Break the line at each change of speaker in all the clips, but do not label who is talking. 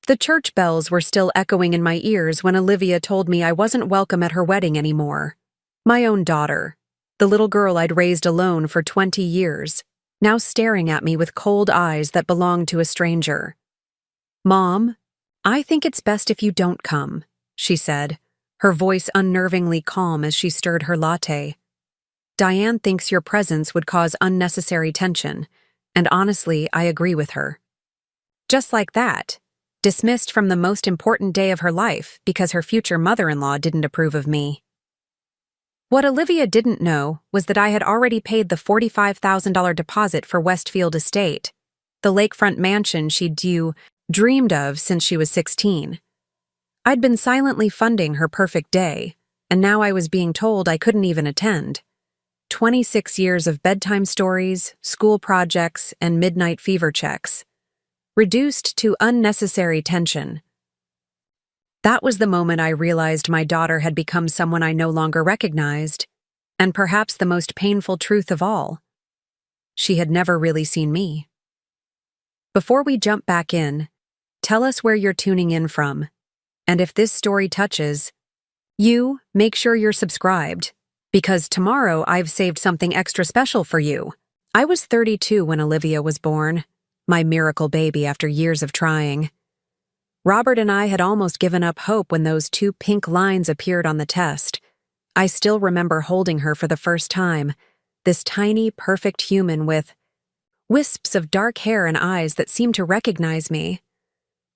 The church bells were still echoing in my ears when Olivia told me I wasn't welcome at her wedding anymore. My own daughter, the little girl I'd raised alone for 20 years, now staring at me with cold eyes that belonged to a stranger. "Mom, I think it's best if you don't come," she said, her voice unnervingly calm as she stirred her latte. "Diane thinks your presence would cause unnecessary tension, and honestly, I agree with her." Just like that, dismissed from the most important day of her life because her future mother-in-law didn't approve of me. What Olivia didn't know was that I had already paid the $45,000 deposit for Westfield Estate, the lakefront mansion she'd dreamed of since she was 16. I'd been silently funding her perfect day, and now I was being told I couldn't even attend. 26 years of bedtime stories, school projects, and midnight fever checks, reduced to unnecessary tension. That was the moment I realized my daughter had become someone I no longer recognized, and perhaps the most painful truth of all, she had never really seen me. Before we jump back in, tell us where you're tuning in from, and if this story touches you, make sure you're subscribed, because tomorrow I've saved something extra special for you. I was 32 when Olivia was born, my miracle baby after years of trying. Robert and I had almost given up hope when those 2 pink lines appeared on the test. I still remember holding her for the first time, this tiny, perfect human with wisps of dark hair and eyes that seemed to recognize me.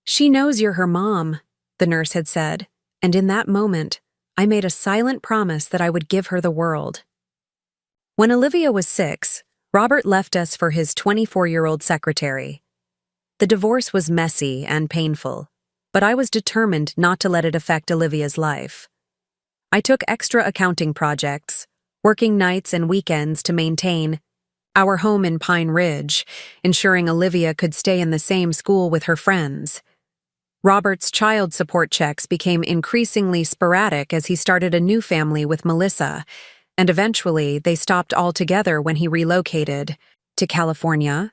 "She knows you're her mom," the nurse had said, and in that moment, I made a silent promise that I would give her the world. When Olivia was 6, Robert left us for his 24-year-old secretary. The divorce was messy and painful, but I was determined not to let it affect Olivia's life. I took extra accounting projects, working nights and weekends to maintain our home in Pine Ridge, ensuring Olivia could stay in the same school with her friends. Robert's child support checks became increasingly sporadic as he started a new family with Melissa, and eventually they stopped altogether when he relocated to California.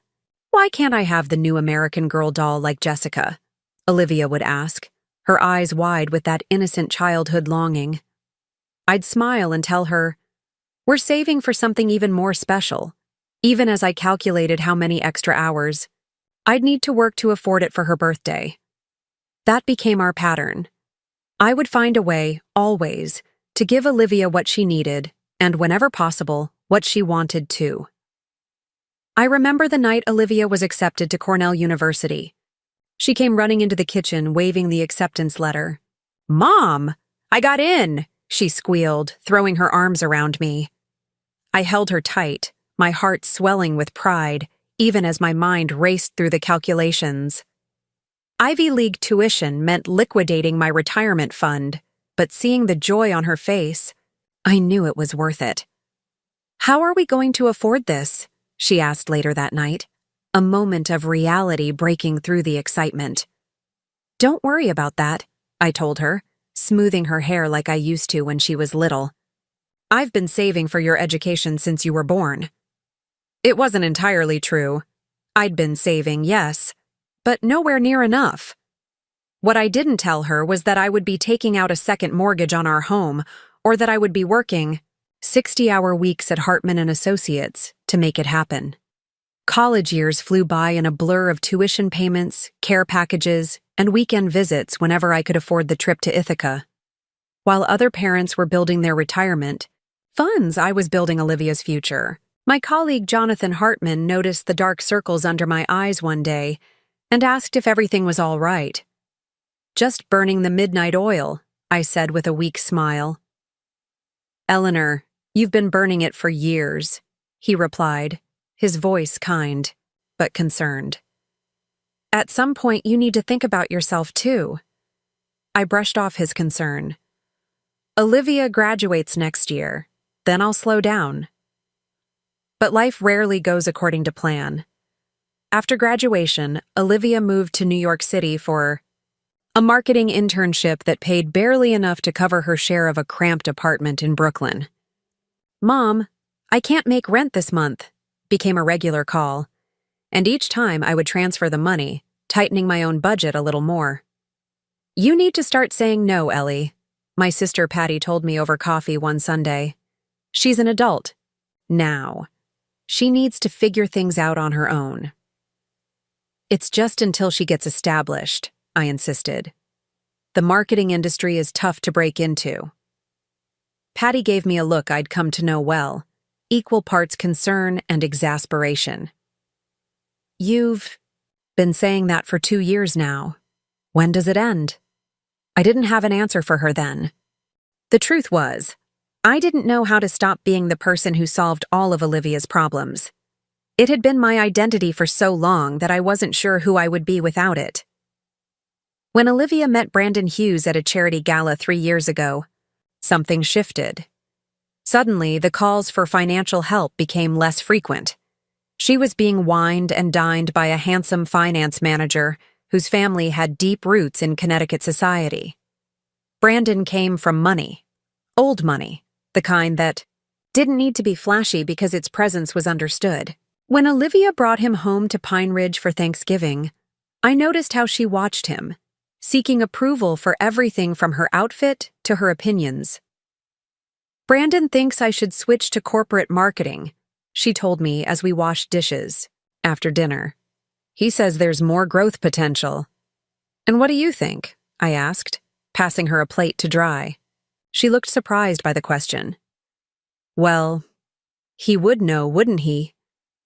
"Why can't I have the new American Girl doll like Jessica?" Olivia would ask, her eyes wide with that innocent childhood longing. I'd smile and tell her, "We're saving for something even more special," even as I calculated how many extra hours I'd need to work to afford it for her birthday. That became our pattern. I would find a way, always, to give Olivia what she needed, and whenever possible, what she wanted too. I remember the night Olivia was accepted to Cornell University. She came running into the kitchen, waving the acceptance letter. "Mom, I got in!" she squealed, throwing her arms around me. I held her tight, my heart swelling with pride, even as my mind raced through the calculations. Ivy League tuition meant liquidating my retirement fund, but seeing the joy on her face, I knew it was worth it. "How are we going to afford this?" she asked later that night, a moment of reality breaking through the excitement. "Don't worry about that," I told her, smoothing her hair like I used to when she was little. "I've been saving for your education since you were born." It wasn't entirely true. I'd been saving, yes, but nowhere near enough. What I didn't tell her was that I would be taking out a second mortgage on our home, or that I would be working 60-hour weeks at Hartman & Associates to make it happen. College years flew by in a blur of tuition payments, care packages, and weekend visits whenever I could afford the trip to Ithaca. While other parents were building their retirement funds, I was building Olivia's future. My colleague Jonathan Hartman noticed the dark circles under my eyes one day and asked if everything was all right. "Just burning the midnight oil," I said with a weak smile. "Eleanor, you've been burning it for years," he replied, his voice kind, but concerned. "At some point, you need to think about yourself, too." I brushed off his concern. "Olivia graduates next year, then I'll slow down." But life rarely goes according to plan. After graduation, Olivia moved to New York City for a marketing internship that paid barely enough to cover her share of a cramped apartment in Brooklyn. "Mom, I can't make rent this month," became a regular call, and each time I would transfer the money, tightening my own budget a little more. You need to start saying no, Ellie, my sister Patty told me over coffee one Sunday. She's an adult. Now. She needs to figure things out on her own. It's just until she gets established, I insisted. The marketing industry is tough to break into. Patty gave me a look I'd come to know well, equal parts concern and exasperation. You've been saying that for 2 years now. When does it end? I didn't have an answer for her then. The truth was, I didn't know how to stop being the person who solved all of Olivia's problems. It had been my identity for so long that I wasn't sure who I would be without it. When Olivia met Brandon Hughes at a charity gala 3 years ago, something shifted. Suddenly, the calls for financial help became less frequent. She was being wined and dined by a handsome finance manager whose family had deep roots in Connecticut society. Brandon came from money. Old money, the kind that didn't need to be flashy because its presence was understood. When Olivia brought him home to Pine Ridge for Thanksgiving, I noticed how she watched him, seeking approval for everything from her outfit to her opinions. Brandon thinks I should switch to corporate marketing, she told me as we washed dishes after dinner. He says there's more growth potential. And what do you think? I asked, passing her a plate to dry. She looked surprised by the question. Well, he would know, wouldn't he?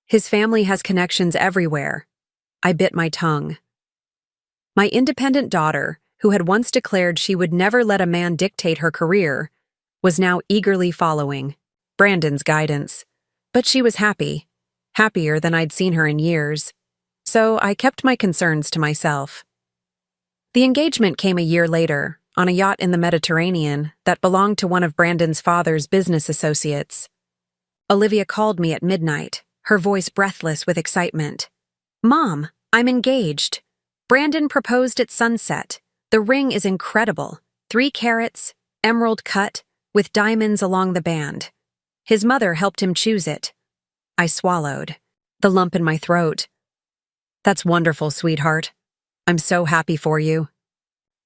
His family has connections everywhere. I bit my tongue. My independent daughter, who had once declared she would never let a man dictate her career, was now eagerly following Brandon's guidance. But she was happy, happier than I'd seen her in years. So I kept my concerns to myself. The engagement came a year later, on a yacht in the Mediterranean that belonged to one of Brandon's father's business associates. Olivia called me at midnight, her voice breathless with excitement. Mom, I'm engaged. Brandon proposed at sunset. The ring is incredible. 3 carats, emerald cut, with diamonds along the band. His mother helped him choose it. I swallowed, the lump in my throat. That's wonderful, sweetheart. I'm so happy for you.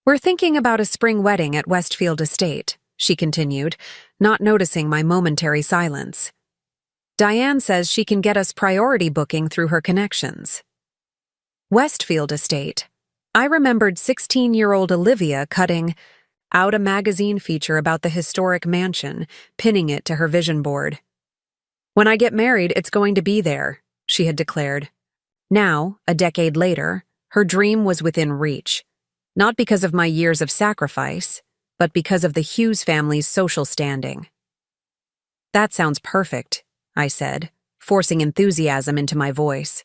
We're thinking about a spring wedding at Westfield Estate, she continued, not noticing my momentary silence. Diane says she can get us priority booking through her connections. Westfield Estate. I remembered 16-year-old Olivia cutting out a magazine feature about the historic mansion, pinning it to her vision board. When I get married, it's going to be there, she had declared. Now, a decade later, her dream was within reach. Not because of my years of sacrifice, but because of the Hughes family's social standing. That sounds perfect, I said, forcing enthusiasm into my voice.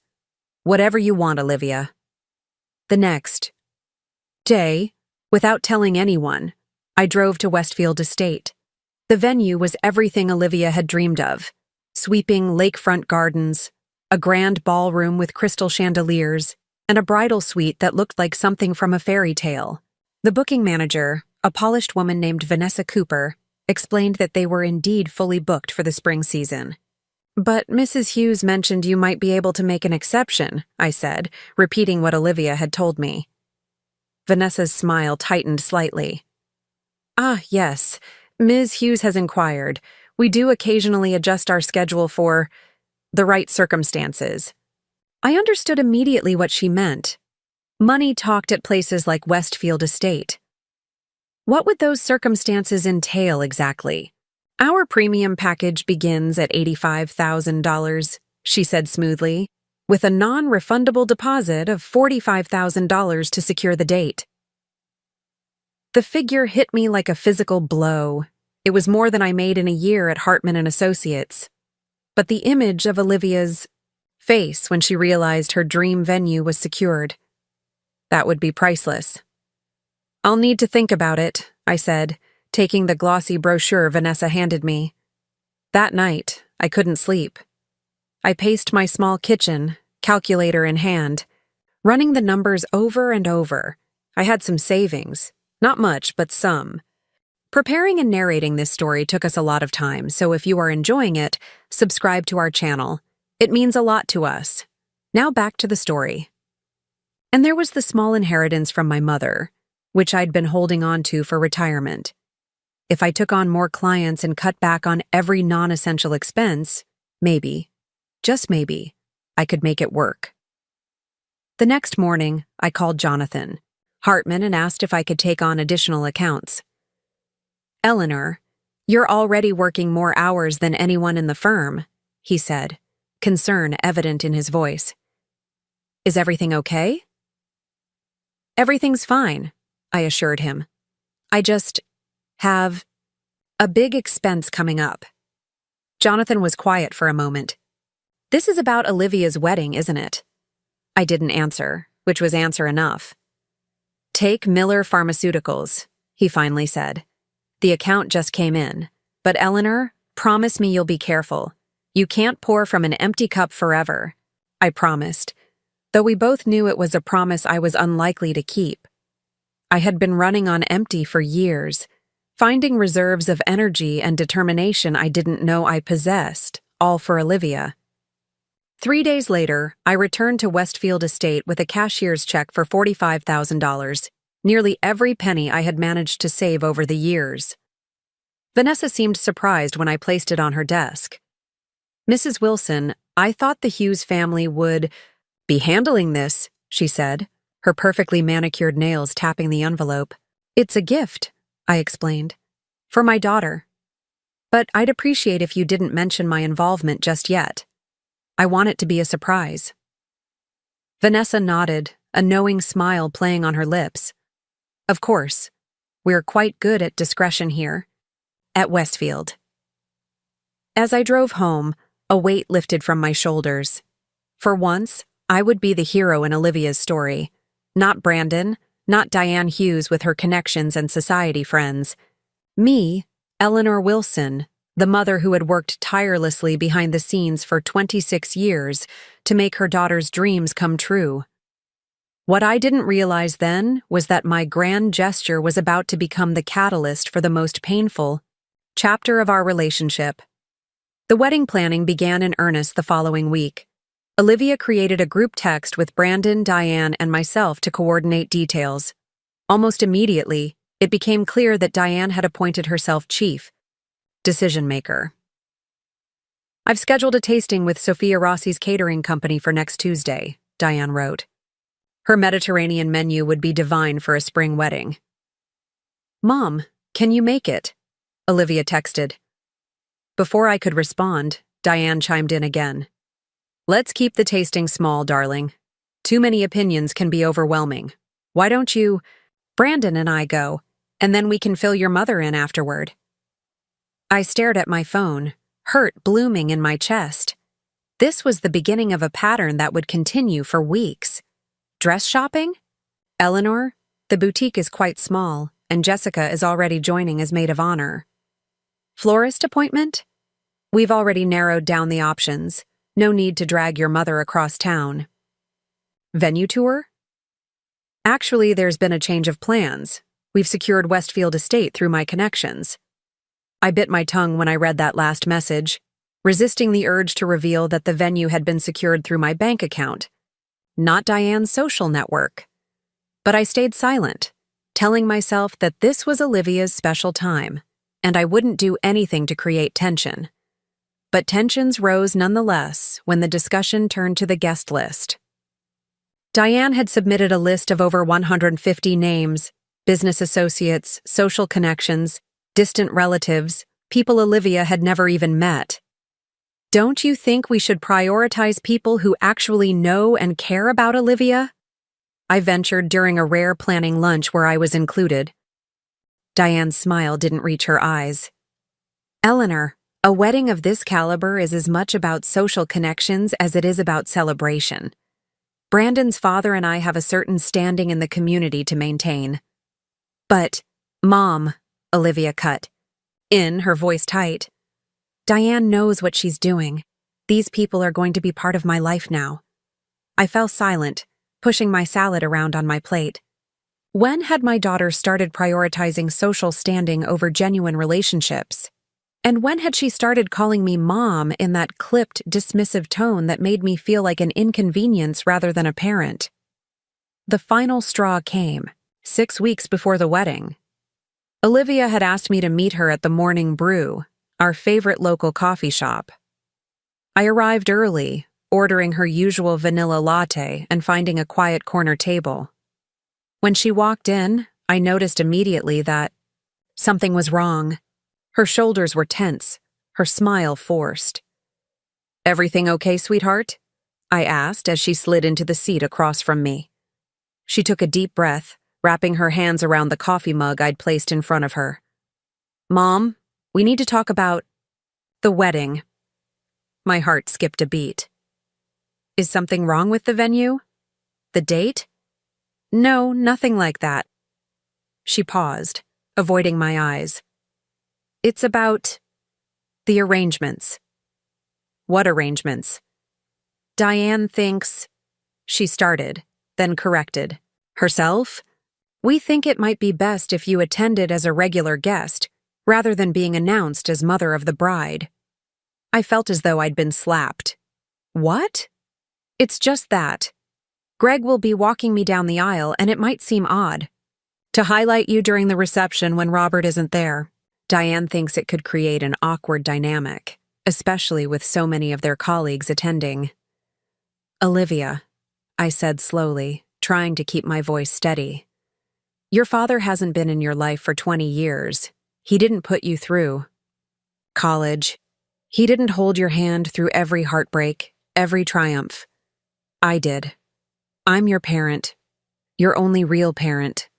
Whatever you want, Olivia. The next day, without telling anyone, I drove to Westfield Estate. The venue was everything Olivia had dreamed of. Sweeping lakefront gardens, a grand ballroom with crystal chandeliers, and a bridal suite that looked like something from a fairy tale. The booking manager, a polished woman named Vanessa Cooper, explained that they were indeed fully booked for the spring season. But Mrs. Hughes mentioned you might be able to make an exception, I said, repeating what Olivia had told me. Vanessa's smile tightened slightly. Ah, yes, Ms. Hughes has inquired. We do occasionally adjust our schedule for the right circumstances. I understood immediately what she meant. Money talked at places like Westfield Estate. What would those circumstances entail exactly? Our premium package begins at $85,000, she said smoothly, with a non-refundable deposit of $45,000 to secure the date. The figure hit me like a physical blow. It was more than I made in a year at Hartman & Associates. But the image of Olivia's face when she realized her dream venue was secured, that would be priceless. I'll need to think about it, I said, taking the glossy brochure Vanessa handed me. That night, I couldn't sleep. I paced my small kitchen, calculator in hand, running the numbers over and over. I had some savings, not much, but some. Preparing and narrating this story took us a lot of time, so if you are enjoying it, subscribe to our channel. It means a lot to us. Now back to the story. And there was the small inheritance from my mother. which I'd been holding on to for retirement. If I took on more clients and cut back on every non-essential expense, maybe, just maybe, I could make it work. The next morning, I called Jonathan Hartman and asked if I could take on additional accounts. "Eleanor, you're already working more hours than anyone in the firm," he said, concern evident in his voice. "Is everything okay?" "Everything's fine," I assured him. "I just have a big expense coming up." Jonathan was quiet for a moment. "This is about Olivia's wedding, isn't it?" I didn't answer, which was answer enough. "Take Miller Pharmaceuticals," he finally said. "The account just came in. But Eleanor, promise me you'll be careful. You can't pour from an empty cup forever." I promised, though we both knew it was a promise I was unlikely to keep. I had been running on empty for years, finding reserves of energy and determination I didn't know I possessed, all for Olivia. 3 days later, I returned to Westfield Estate with a cashier's check for $45,000, nearly every penny I had managed to save over the years. Vanessa seemed surprised when I placed it on her desk. "Mrs. Wilson, I thought the Hughes family would be handling this," she said, her perfectly manicured nails tapping the envelope. "It's a gift," I explained, "for my daughter. But I'd appreciate if you didn't mention my involvement just yet. I want it to be a surprise." Vanessa nodded, a knowing smile playing on her lips. "Of course. We're quite good at discretion here. At Westfield." As I drove home, a weight lifted from my shoulders. For once, I would be the hero in Olivia's story. Not Brandon, not Diane Hughes with her connections and society friends. Me, Eleanor Wilson, the mother who had worked tirelessly behind the scenes for 26 years to make her daughter's dreams come true. What I didn't realize then was that my grand gesture was about to become the catalyst for the most painful chapter of our relationship. The wedding planning began in earnest the following week. Olivia created a group text with Brandon, Diane, and myself to coordinate details. Almost immediately, it became clear that Diane had appointed herself chief decision-maker. "I've scheduled a tasting with Sophia Rossi's catering company for next Tuesday," Diane wrote. Her Mediterranean menu would be divine for a spring wedding. "Mom, can you make it?" Olivia texted. Before I could respond, Diane chimed in again. "Let's keep the tasting small, darling. Too many opinions can be overwhelming. Why don't you, Brandon and I go, and then we can fill your mother in afterward?" I stared at my phone, hurt blooming in my chest. This was the beginning of a pattern that would continue for weeks. Dress shopping? "Eleanor, the boutique is quite small, and Jessica is already joining as maid of honor." "Florist appointment? We've already narrowed down the options. No need to drag your mother across town." "Venue tour?" "Actually, there's been a change of plans. We've secured Westfield Estate through my connections." I bit my tongue when I read that last message, resisting the urge to reveal that the venue had been secured through my bank account, not Diane's social network. But I stayed silent, telling myself that this was Olivia's special time, and I wouldn't do anything to create tension. But tensions rose nonetheless when the discussion turned to the guest list. Diane had submitted a list of over 150 names, business associates, social connections, distant relatives, people Olivia had never even met. "Don't you think we should prioritize people who actually know and care about Olivia?" I ventured during a rare planning lunch where I was included. Diane's smile didn't reach her eyes. "Eleanor, a wedding of this caliber is as much about social connections as it is about celebration. Brandon's father and I have a certain standing in the community to maintain." "But, Mom," Olivia cut in, her voice tight, "Diane knows what she's doing. These people are going to be part of my life now." I fell silent, pushing my salad around on my plate. When had my daughter started prioritizing social standing over genuine relationships? And when had she started calling me Mom in that clipped, dismissive tone that made me feel like an inconvenience rather than a parent? The final straw came. 6 weeks before the wedding. Olivia had asked me to meet her at the Morning Brew, our favorite local coffee shop. I arrived early, ordering her usual vanilla latte and finding a quiet corner table. When she walked in, I noticed immediately that something was wrong. Her shoulders were tense, her smile forced. "Everything okay, sweetheart?" I asked as she slid into the seat across from me. She took a deep breath, wrapping her hands around the coffee mug I'd placed in front of her. "Mom, we need to talk about the wedding." My heart skipped a beat. "Is something wrong with the venue? The date?" "No, nothing like that." She paused, avoiding my eyes. "It's about the arrangements." "What arrangements?" "Diane thinks—" She started, then corrected herself. "We think it might be best if you attended as a regular guest, rather than being announced as mother of the bride." I felt as though I'd been slapped. "What?" "It's just that. Greg will be walking me down the aisle, and it might seem odd to highlight you during the reception when Robert isn't there. Diane thinks it could create an awkward dynamic, especially with so many of their colleagues attending." "Olivia," I said slowly, trying to keep my voice steady. "Your father hasn't been in your life for 20 years. He didn't put you through college. He didn't hold your hand through every heartbreak, every triumph. I did. I'm your parent, your only real parent."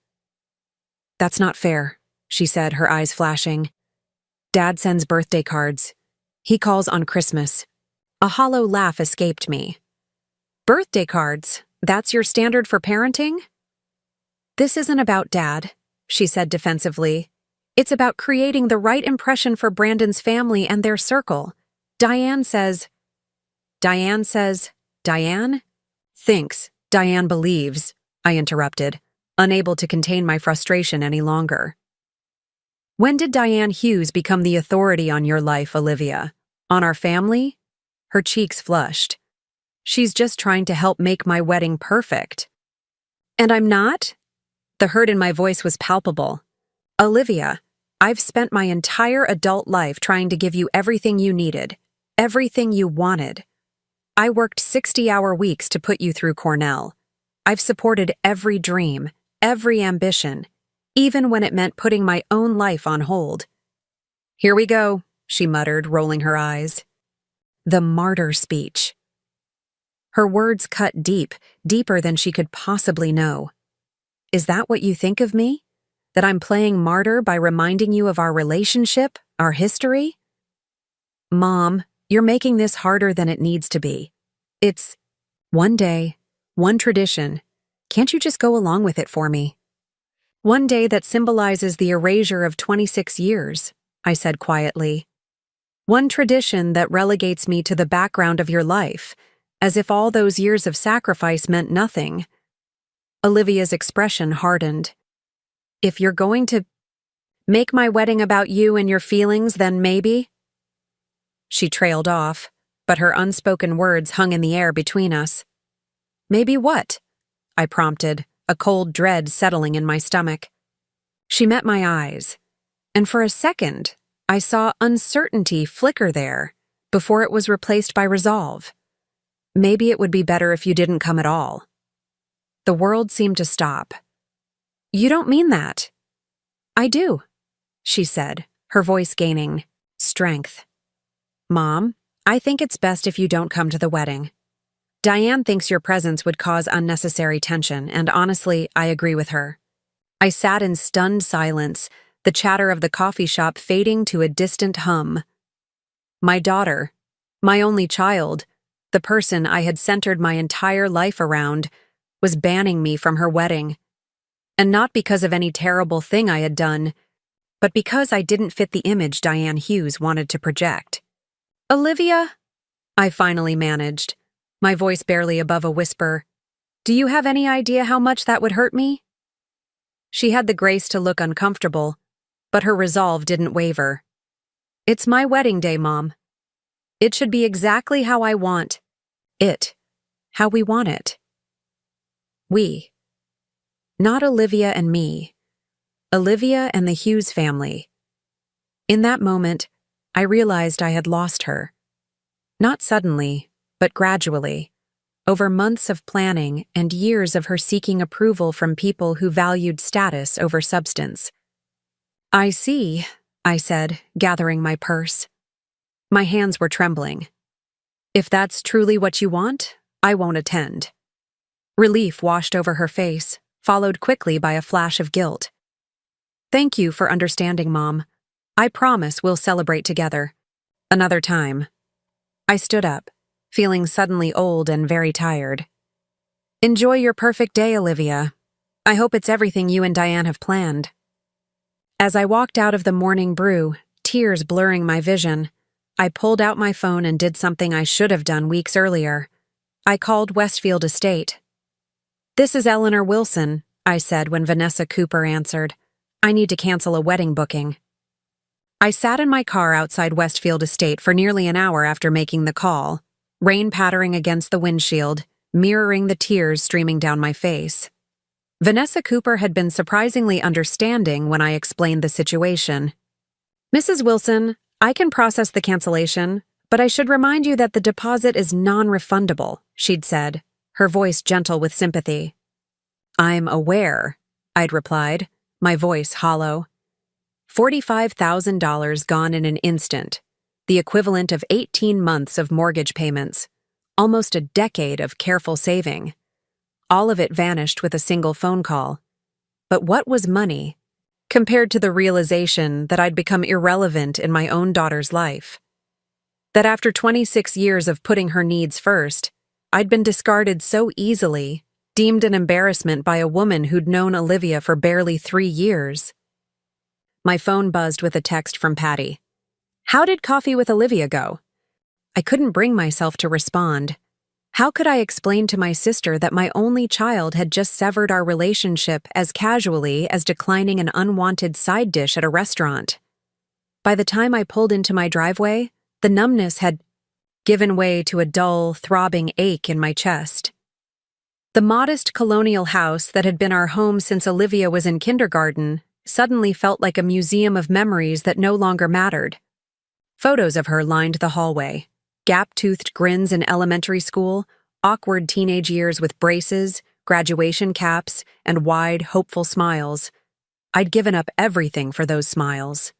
"That's not fair," she said, her eyes flashing. "Dad sends birthday cards. He calls on Christmas." A hollow laugh escaped me. "Birthday cards? That's your standard for parenting?" "This isn't about Dad," she said defensively. "It's about creating the right impression for Brandon's family and their circle. Diane says..." Diane? "Thinks, Diane believes," I interrupted, unable to contain my frustration any longer. "When did Diane Hughes become the authority on your life, Olivia? On our family?" Her cheeks flushed. "She's just trying to help make my wedding perfect." "And I'm not?" The hurt in my voice was palpable. "Olivia, I've spent my entire adult life trying to give you everything you needed, everything you wanted. I worked 60-hour weeks to put you through Cornell. I've supported every dream, every ambition, even when it meant putting my own life on hold." "Here we go," she muttered, rolling her eyes. The martyr speech. Her words cut deep, deeper than she could possibly know. "Is that what you think of me? That I'm playing martyr by reminding you of our relationship, our history?" "Mom, you're making this harder than it needs to be. It's one day, one tradition. Can't you just go along with it for me?" "One day that symbolizes the erasure of 26 years, I said quietly. "One tradition that relegates me to the background of your life, as if all those years of sacrifice meant nothing." Olivia's expression hardened. "If you're going to make my wedding about you and your feelings, then maybe." She trailed off, but her unspoken words hung in the air between us. "Maybe what?" I prompted, a cold dread settling in my stomach. She met my eyes, and for a second, I saw uncertainty flicker there before it was replaced by resolve. "Maybe it would be better if you didn't come at all." The world seemed to stop. "You don't mean that." "I do," she said, her voice gaining strength. "Mom, I think it's best if you don't come to the wedding. Diane thinks your presence would cause unnecessary tension, and honestly, I agree with her." I sat in stunned silence, the chatter of the coffee shop fading to a distant hum. My daughter, my only child, the person I had centered my entire life around, was banning me from her wedding. And not because of any terrible thing I had done, but because I didn't fit the image Diane Hughes wanted to project. "Olivia," I finally managed, my voice barely above a whisper, "do you have any idea how much that would hurt me?" She had the grace to look uncomfortable, but her resolve didn't waver. "It's my wedding day, Mom. It should be exactly how I want it, how we want it. We." Not Olivia and me. Olivia and the Hughes family. In that moment, I realized I had lost her. Not suddenly, but gradually, over months of planning and years of her seeking approval from people who valued status over substance. "I see," I said, gathering my purse. My hands were trembling. "If that's truly what you want, I won't attend." Relief washed over her face, followed quickly by a flash of guilt. "Thank you for understanding, Mom. I promise we'll celebrate together. Another time." I stood up, feeling suddenly old and very tired. "Enjoy your perfect day, Olivia. I hope it's everything you and Diane have planned." As I walked out of the morning brew, tears blurring my vision, I pulled out my phone and did something I should have done weeks earlier. I called Westfield Estate. "This is Eleanor Wilson," I said when Vanessa Cooper answered. "I need to cancel a wedding booking." I sat in my car outside Westfield Estate for nearly an hour after making the call, rain pattering against the windshield, mirroring the tears streaming down my face. Vanessa Cooper had been surprisingly understanding when I explained the situation. "Mrs. Wilson, I can process the cancellation, but I should remind you that the deposit is non-refundable," she'd said, her voice gentle with sympathy. "I'm aware," I'd replied, my voice hollow. $45,000 gone in an instant, the equivalent of 18 months of mortgage payments, almost a decade of careful saving. All of it vanished with a single phone call. But what was money compared to the realization that I'd become irrelevant in my own daughter's life? That after 26 years of putting her needs first, I'd been discarded so easily, deemed an embarrassment by a woman who'd known Olivia for barely 3 years. My phone buzzed with a text from Patty. "How did Coffee with Olivia go?" I couldn't bring myself to respond. How could I explain to my sister that my only child had just severed our relationship as casually as declining an unwanted side dish at a restaurant? By the time I pulled into my driveway, the numbness had given way to a dull, throbbing ache in my chest. The modest colonial house that had been our home since Olivia was in kindergarten suddenly felt like a museum of memories that no longer mattered. Photos of her lined the hallway. Gap-toothed grins in elementary school, awkward teenage years with braces, graduation caps, and wide, hopeful smiles. I'd given up everything for those smiles.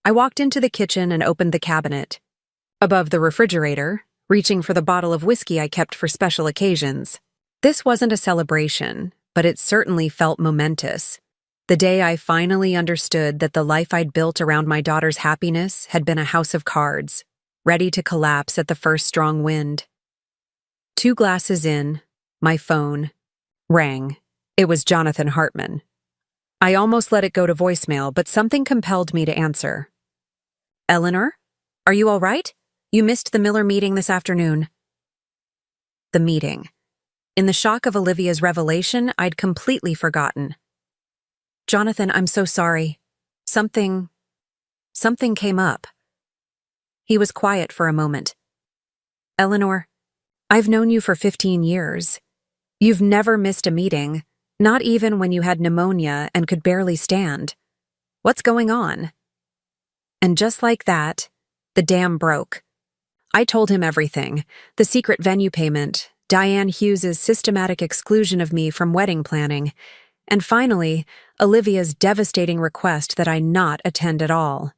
I walked into the kitchen and opened the cabinet. Above the refrigerator, reaching for the bottle of whiskey I kept for special occasions. This wasn't a celebration, but it certainly felt momentous. The day I finally understood that the life I'd built around my daughter's happiness had been a house of cards, ready to collapse at the first strong wind. 2 glasses in, my phone rang. It was Jonathan Hartman. I almost let it go to voicemail, but something compelled me to answer. "Eleanor? Are you all right? You missed the Miller meeting this afternoon." The meeting. In the shock of Olivia's revelation, I'd completely forgotten. "Jonathan, I'm so sorry. Something came up." He was quiet for a moment. "Eleanor, I've known you for 15 years. You've never missed a meeting, not even when you had pneumonia and could barely stand. What's going on?" And just like that, the dam broke. I told him everything: the secret venue payment, Diane Hughes's systematic exclusion of me from wedding planning, and finally, Olivia's devastating request that I not attend at all.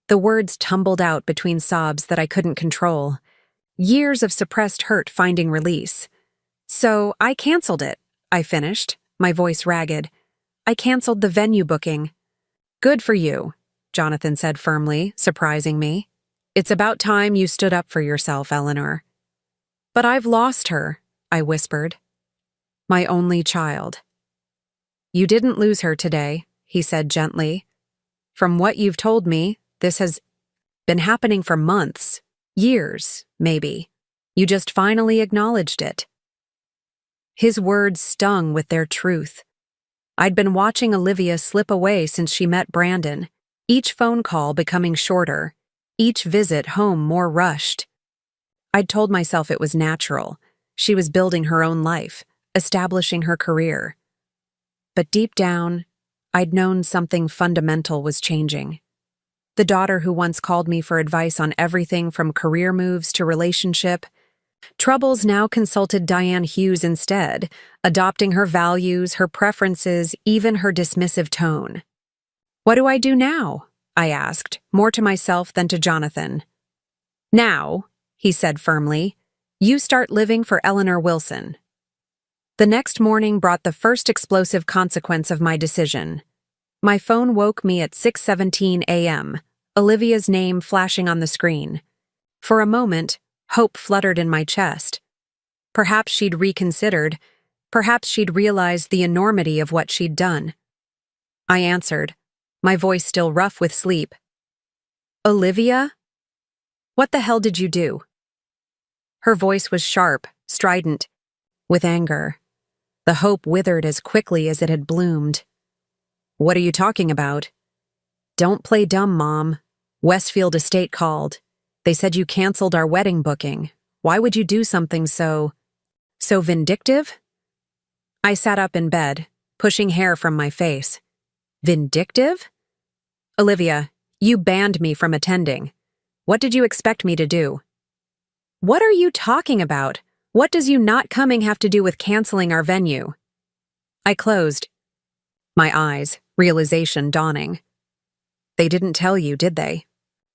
The words tumbled out between sobs that I couldn't control. Years of suppressed hurt finding release. "So I canceled it," I finished, my voice ragged. "I canceled the venue booking." "Good for you," Jonathan said firmly, surprising me. "It's about time you stood up for yourself, Eleanor." "But I've lost her," I whispered. "My only child." "You didn't lose her today," he said gently. "From what you've told me, this has been happening for months, years, maybe. You just finally acknowledged it." His words stung with their truth. I'd been watching Olivia slip away since she met Brandon, each phone call becoming shorter, each visit home more rushed. I'd told myself it was natural. She was building her own life, establishing her career. but deep down, I'd known something fundamental was changing. The daughter who once called me for advice on everything from career moves to relationship troubles now consulted Diane Hughes instead, adopting her values, her preferences, even her dismissive tone. "What do I do now?" I asked, more to myself than to Jonathan. "Now," he said firmly, "you start living for Eleanor Wilson." The next morning brought the first explosive consequence of my decision. My phone woke me at 6:17 a.m., Olivia's name flashing on the screen. For a moment, hope fluttered in my chest. Perhaps she'd reconsidered. Perhaps she'd realized the enormity of what she'd done. I answered, my voice still rough with sleep. "Olivia? What the hell did you do?" Her voice was sharp, strident, with anger. The hope withered as quickly as it had bloomed. "What are you talking about?" "Don't play dumb, Mom. Westfield Estate called. They said you canceled our wedding booking. Why would you do something so vindictive?" I sat up in bed, pushing hair from my face. "Vindictive?" "Olivia, you banned me from attending. What did you expect me to do?" "What are you talking about? What does you not coming have to do with canceling our venue?" I closed my eyes, realization dawning. "They didn't tell you, did they?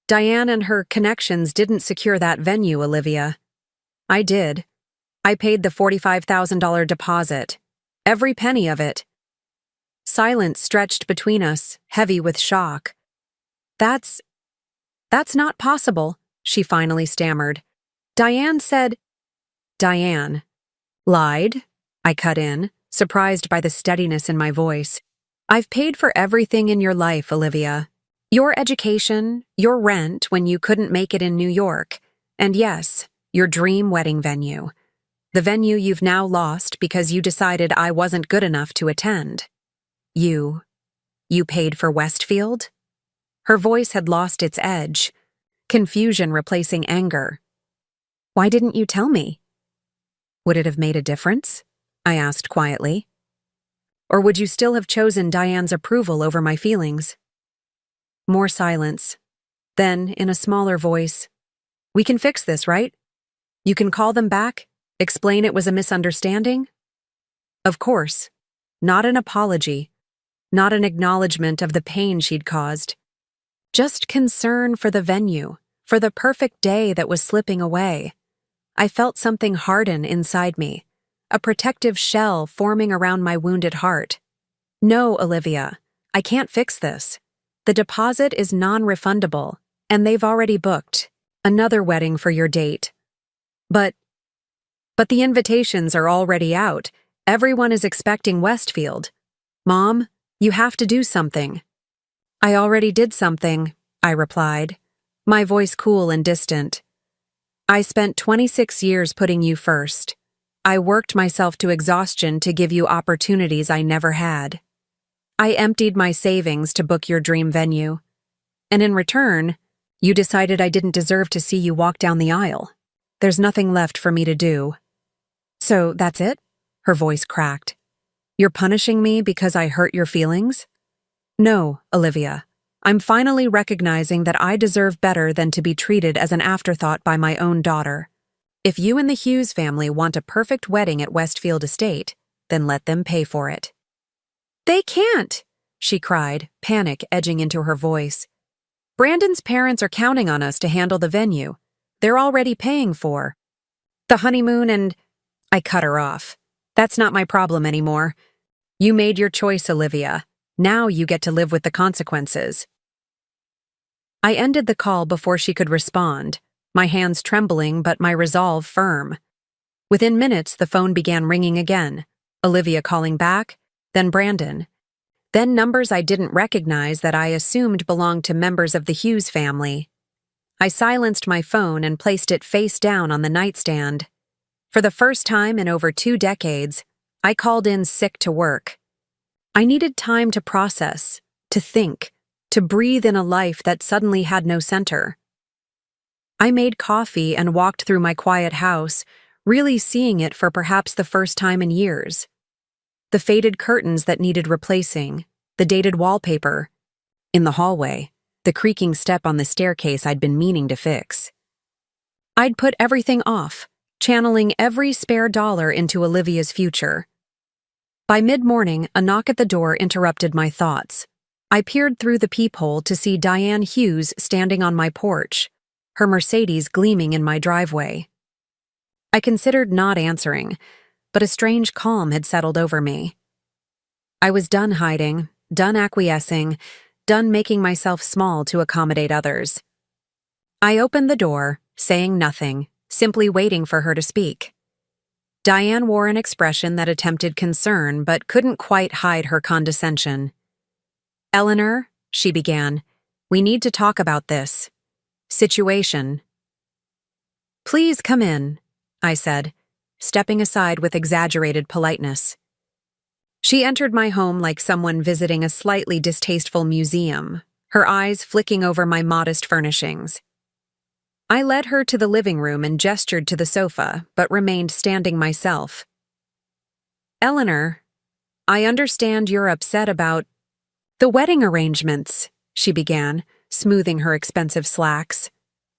Diane and her connections didn't secure that venue, Olivia." "I did. I paid the $45,000 deposit. Every penny of it." Silence stretched between us, heavy with shock. That's not possible," she finally stammered. "Diane said—" "Diane lied?" I cut in, surprised by the steadiness in my voice. "I've paid for everything in your life, Olivia. Your education, your rent when you couldn't make it in New York, and yes, your dream wedding venue. The venue you've now lost because you decided I wasn't good enough to attend. You paid for Westfield?" Her voice had lost its edge, confusion replacing anger. "Why didn't you tell me?" "Would it have made a difference?" I asked quietly. "Or would you still have chosen Diane's approval over my feelings?" More silence. Then, in a smaller voice, "We can fix this, right? You can call them back, explain it was a misunderstanding?" Of course. Not an apology. Not an acknowledgement of the pain she'd caused. Just concern for the venue, for the perfect day that was slipping away. I felt something harden inside me, a protective shell forming around my wounded heart. "No, Olivia, I can't fix this. The deposit is non-refundable, and they've already booked another wedding for your date. But the invitations are already out. Everyone is expecting Westfield. Mom, you have to do something." "I already did something," I replied, my voice cool and distant. "I spent 26 years putting you first. I worked myself to exhaustion to give you opportunities I never had. I emptied my savings to book your dream venue. And in return, you decided I didn't deserve to see you walk down the aisle. There's nothing left for me to do." "So that's it?" Her voice cracked. "You're punishing me because I hurt your feelings?" "No, Olivia. I'm finally recognizing that I deserve better than to be treated as an afterthought by my own daughter. If you and the Hughes family want a perfect wedding at Westfield Estate, then let them pay for it." "They can't!" she cried, panic edging into her voice. "Brandon's parents are counting on us to handle the venue. They're already paying for the honeymoon and—" I cut her off. "That's not my problem anymore. You made your choice, Olivia. Now you get to live with the consequences." I ended the call before she could respond, my hands trembling but my resolve firm. Within minutes, the phone began ringing again, Olivia calling back, then Brandon. Then numbers I didn't recognize that I assumed belonged to members of the Hughes family. I silenced my phone and placed it face down on the nightstand. For the first time in over 2 decades, I called in sick to work. I needed time to process, to think, to breathe in a life that suddenly had no center. I made coffee and walked through my quiet house, really seeing it for perhaps the first time in years. The faded curtains that needed replacing, the dated wallpaper. In the hallway, the creaking step on the staircase I'd been meaning to fix. I'd put everything off, channeling every spare dollar into Olivia's future. By mid-morning, a knock at the door interrupted my thoughts. I peered through the peephole to see Diane Hughes standing on my porch, her Mercedes gleaming in my driveway. I considered not answering, but a strange calm had settled over me. I was done hiding, done acquiescing, done making myself small to accommodate others. I opened the door, saying nothing, simply waiting for her to speak. Diane wore an expression that attempted concern but couldn't quite hide her condescension. "Eleanor," she began, "we need to talk about this situation." "Please come in," I said, stepping aside with exaggerated politeness. She entered my home like someone visiting a slightly distasteful museum, her eyes flicking over my modest furnishings. I led her to the living room and gestured to the sofa, but remained standing myself. "Eleanor, I understand you're upset about the wedding arrangements," she began, smoothing her expensive slacks.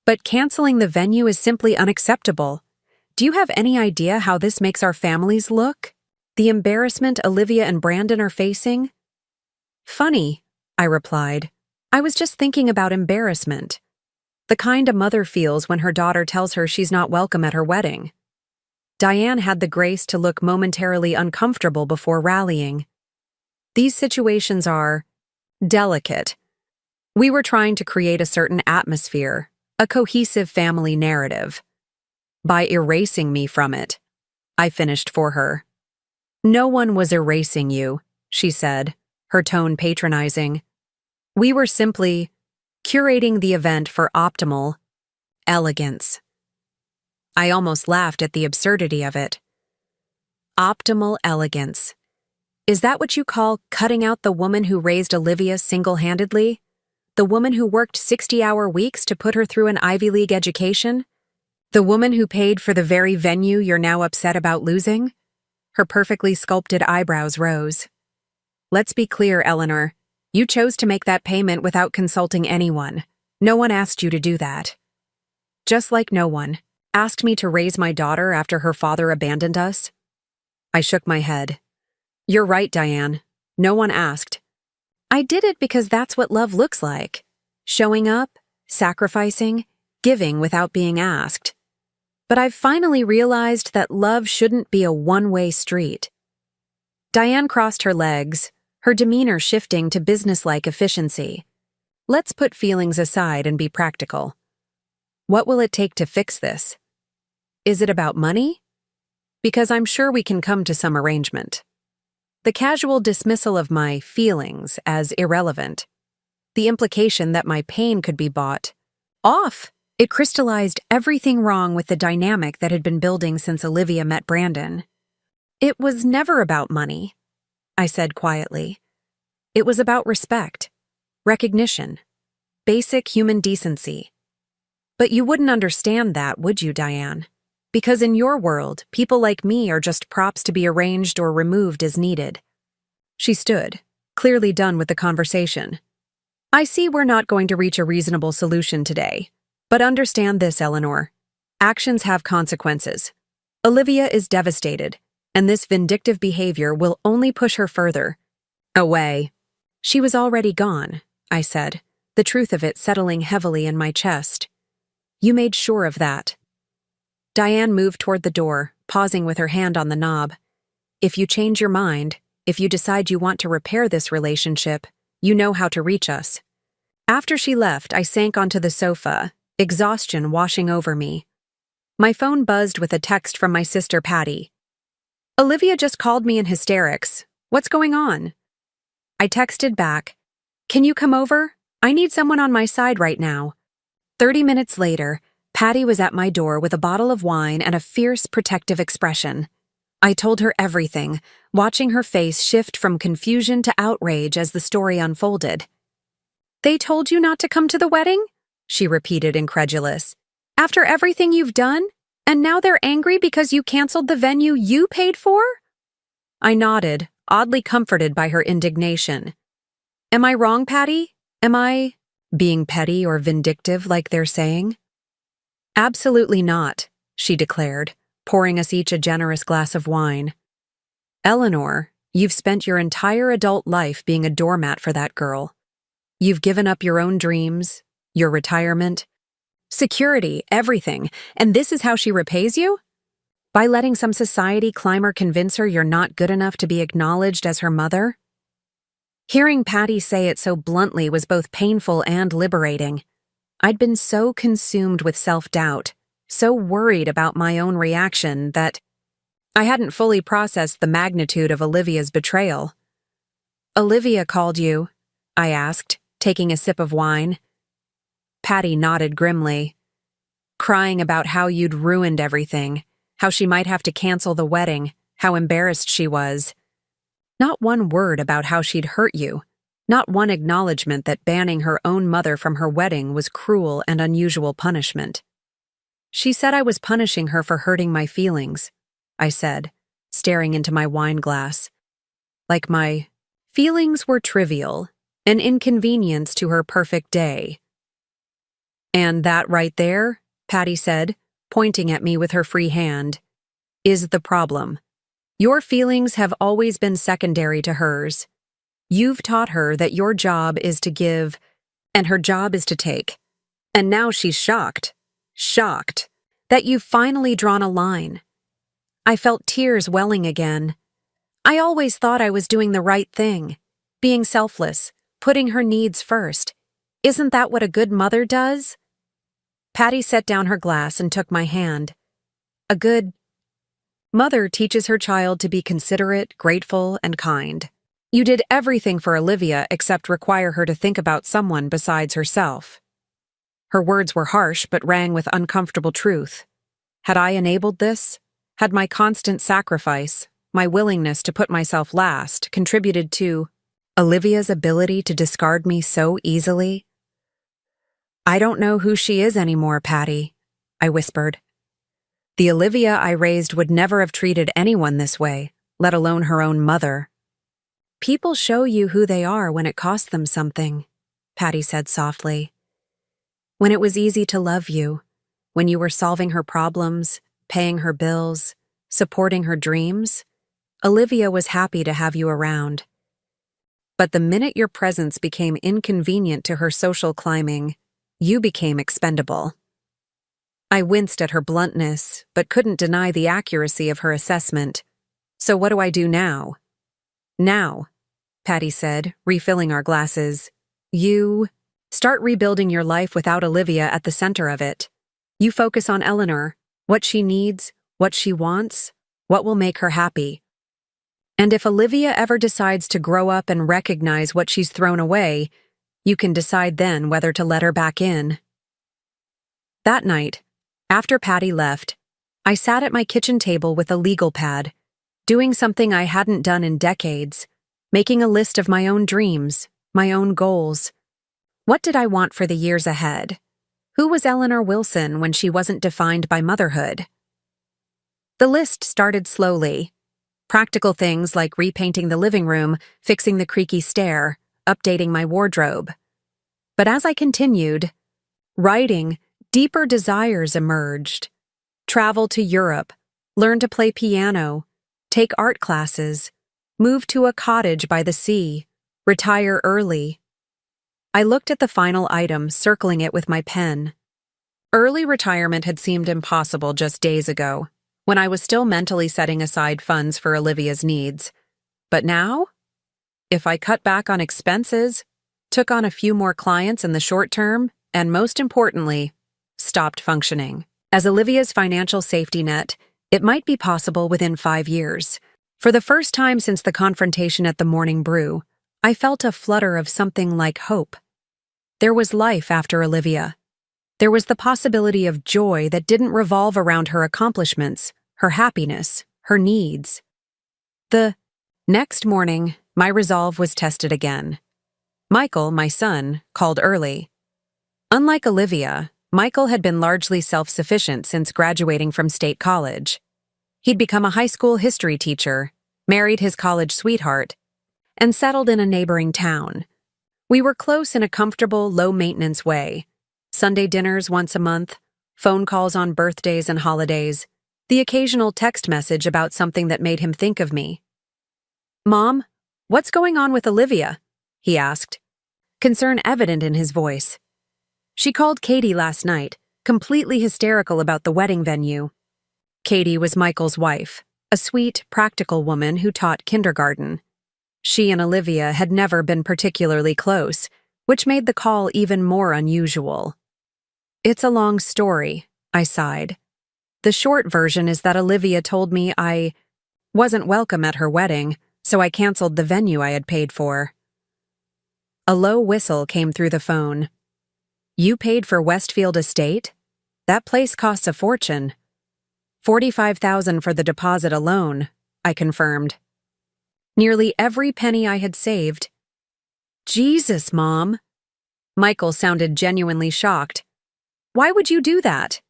"But canceling the venue is simply unacceptable. Do you have any idea how this makes our families look? The embarrassment Olivia and Brandon are facing?" "Funny," I replied. "I was just thinking about embarrassment. The kind a mother feels when her daughter tells her she's not welcome at her wedding." Diane had the grace to look momentarily uncomfortable before rallying. "These situations are delicate. We were trying to create a certain atmosphere, a cohesive family narrative. By erasing me from it," I finished for her. "No one was erasing you," she said, her tone patronizing. "We were simply curating the event for optimal elegance." I almost laughed at the absurdity of it. Optimal elegance. Is that what you call cutting out the woman who raised Olivia single-handedly? The woman who worked 60-hour weeks to put her through an Ivy League education? The woman who paid for the very venue you're now upset about losing? Her perfectly sculpted eyebrows rose. "Let's be clear, Eleanor. You chose to make that payment without consulting anyone. No one asked you to do that. Just like no one asked me to raise my daughter after her father abandoned us." I shook my head. "You're right, Diane. No one asked. I did it because that's what love looks like. Showing up, sacrificing, giving without being asked. But I've finally realized that love shouldn't be a one-way street." Diane crossed her legs, her demeanor shifting to businesslike efficiency. "Let's put feelings aside and be practical. What will it take to fix this? Is it about money? Because I'm sure we can come to some arrangement." The casual dismissal of my feelings as irrelevant, the implication that my pain could be bought off, it crystallized everything wrong with the dynamic that had been building since Olivia met Brandon. "It was never about money," I said quietly. "It was about respect, recognition, basic human decency. But you wouldn't understand that, would you, Diane? Because in your world, people like me are just props to be arranged or removed as needed." She stood, clearly done with the conversation. "I see we're not going to reach a reasonable solution today. But understand this, Eleanor. Actions have consequences. Olivia is devastated, and this vindictive behavior will only push her further away." "She was already gone," I said, the truth of it settling heavily in my chest. "You made sure of that." Diane moved toward the door, pausing with her hand on the knob. "If you change your mind, if you decide you want to repair this relationship, you know how to reach us." After she left, I sank onto the sofa, exhaustion washing over me. My phone buzzed with a text from my sister Patty. "Olivia just called me in hysterics. What's going on?" I texted back, "Can you come over? I need someone on my side right now." 30 minutes later, Patty was at my door with a bottle of wine and a fierce, protective expression. I told her everything, watching her face shift from confusion to outrage as the story unfolded. "They told you not to come to the wedding?" she repeated, incredulous. "After everything you've done? And now they're angry because you canceled the venue you paid for?" I nodded, oddly comforted by her indignation. Am I wrong, Patty? Am I being petty or vindictive like they're saying? Absolutely not, she declared, pouring us each a generous glass of wine. Eleanor, you've spent your entire adult life being a doormat for that girl. You've given up your own dreams, your retirement, security, everything, and this is how she repays you? By letting some society climber convince her you're not good enough to be acknowledged as her mother? Hearing Patty say it so bluntly was both painful and liberating. I'd been so consumed with self-doubt, so worried about my own reaction that I hadn't fully processed the magnitude of Olivia's betrayal. Olivia called you, I asked, taking a sip of wine. Patty nodded grimly, crying about how you'd ruined everything, how she might have to cancel the wedding, how embarrassed she was. Not one word about how she'd hurt you, not one acknowledgement that banning her own mother from her wedding was cruel and unusual punishment. She said I was punishing her for hurting my feelings, I said, staring into my wine glass. Like my feelings were trivial, an inconvenience to her perfect day. And that right there, Patty said, pointing at me with her free hand, is the problem. Your feelings have always been secondary to hers. You've taught her that your job is to give, and her job is to take. And now she's shocked, that you've finally drawn a line. I felt tears welling again. I always thought I was doing the right thing, being selfless, putting her needs first. Isn't that what a good mother does? Patty set down her glass and took my hand. A good mother teaches her child to be considerate, grateful, and kind. You did everything for Olivia except require her to think about someone besides herself. Her words were harsh but rang with uncomfortable truth. Had I enabled this? Had my constant sacrifice, my willingness to put myself last, contributed to Olivia's ability to discard me so easily? I don't know who she is anymore, Patty, I whispered. The Olivia I raised would never have treated anyone this way, let alone her own mother. People show you who they are when it costs them something, Patty said softly. When it was easy to love you, when you were solving her problems, paying her bills, supporting her dreams, Olivia was happy to have you around. But the minute your presence became inconvenient to her social climbing, you became expendable. I winced at her bluntness, but couldn't deny the accuracy of her assessment. So what do I do now? Now, Patty said, refilling our glasses, you start rebuilding your life without Olivia at the center of it. You focus on Eleanor, what she needs, what she wants, what will make her happy. And if Olivia ever decides to grow up and recognize what she's thrown away, you can decide then whether to let her back in. That night, after Patty left, I sat at my kitchen table with a legal pad, doing something I hadn't done in decades, making a list of my own dreams, my own goals. What did I want for the years ahead? Who was Eleanor Wilson when she wasn't defined by motherhood? The list started slowly. Practical things like repainting the living room, fixing the creaky stair, updating my wardrobe. But as I continued, writing, deeper desires emerged. Travel to Europe, learn to play piano, take art classes, move to a cottage by the sea, retire early. I looked at the final item, circling it with my pen. Early retirement had seemed impossible just days ago, when I was still mentally setting aside funds for Olivia's needs. But now? If I cut back on expenses, took on a few more clients in the short term, and most importantly, stopped functioning as Olivia's financial safety net, it might be possible within 5 years. For the first time since the confrontation at the Morning Brew, I felt a flutter of something like hope. There was life after Olivia. There was the possibility of joy that didn't revolve around her accomplishments, her happiness, her needs. The next morning, my resolve was tested again. Michael, my son, called early. Unlike Olivia, Michael had been largely self-sufficient since graduating from state college. He'd become a high school history teacher, married his college sweetheart, and settled in a neighboring town. We were close in a comfortable, low-maintenance way. Sunday dinners once a month, phone calls on birthdays and holidays, the occasional text message about something that made him think of me. "Mom, what's going on with Olivia?" he asked, concern evident in his voice. "She called Katie last night, completely hysterical about the wedding venue." Katie was Michael's wife, a sweet, practical woman who taught kindergarten. She and Olivia had never been particularly close, which made the call even more unusual. "It's a long story," I sighed. "The short version is that Olivia told me I wasn't welcome at her wedding, so I canceled the venue I had paid for." A low whistle came through the phone. "You paid for Westfield Estate? That place costs a fortune." $45,000 for the deposit alone, I confirmed. Nearly every penny I had saved. "Jesus, Mom." Michael sounded genuinely shocked. "Why would you do that?"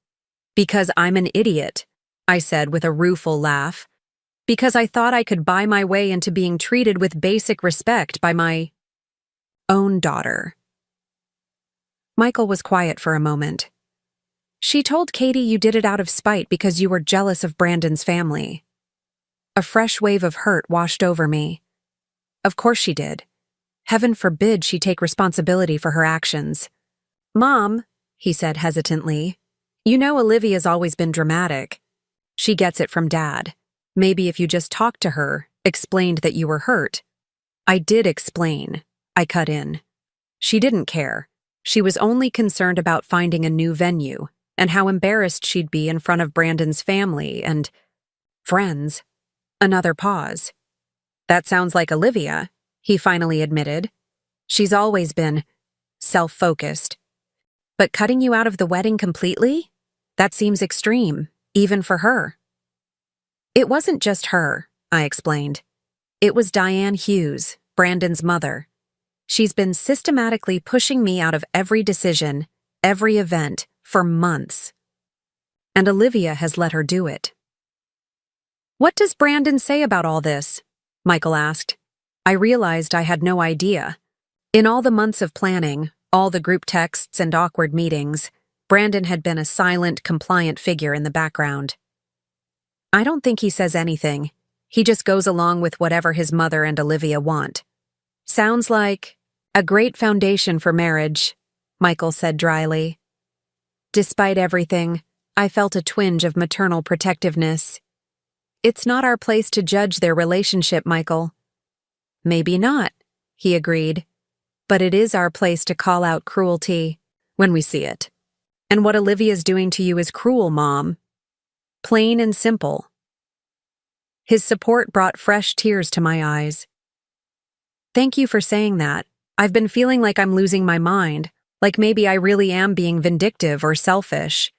"Because I'm an idiot," I said with a rueful laugh. "Because I thought I could buy my way into being treated with basic respect by my own daughter." Michael was quiet for a moment. "She told Katie you did it out of spite because you were jealous of Brandon's family." A fresh wave of hurt washed over me. Of course she did. Heaven forbid she take responsibility for her actions. "Mom," he said hesitantly, "you know Olivia's always been dramatic. She gets it from Dad. Maybe if you just talked to her, explained that you were hurt." "I did explain," I cut in. "She didn't care. She was only concerned about finding a new venue, and how embarrassed she'd be in front of Brandon's family and friends." Another pause. "That sounds like Olivia," he finally admitted. "She's always been self-focused. But cutting you out of the wedding completely? That seems extreme, even for her." "It wasn't just her," I explained. "It was Diane Hughes, Brandon's mother. She's been systematically pushing me out of every decision, every event, for months. And Olivia has let her do it." "What does Brandon say about all this?" Michael asked. I realized I had no idea. In all the months of planning, all the group texts and awkward meetings, Brandon had been a silent, compliant figure in the background. "I don't think he says anything. He just goes along with whatever his mother and Olivia want." "Sounds like a great foundation for marriage," Michael said dryly. Despite everything, I felt a twinge of maternal protectiveness. "It's not our place to judge their relationship, Michael." "Maybe not," he agreed. "But it is our place to call out cruelty when we see it. And what Olivia's doing to you is cruel, Mom. Plain and simple." His support brought fresh tears to my eyes. "Thank you for saying that. I've been feeling like I'm losing my mind, like maybe I really am being vindictive or selfish."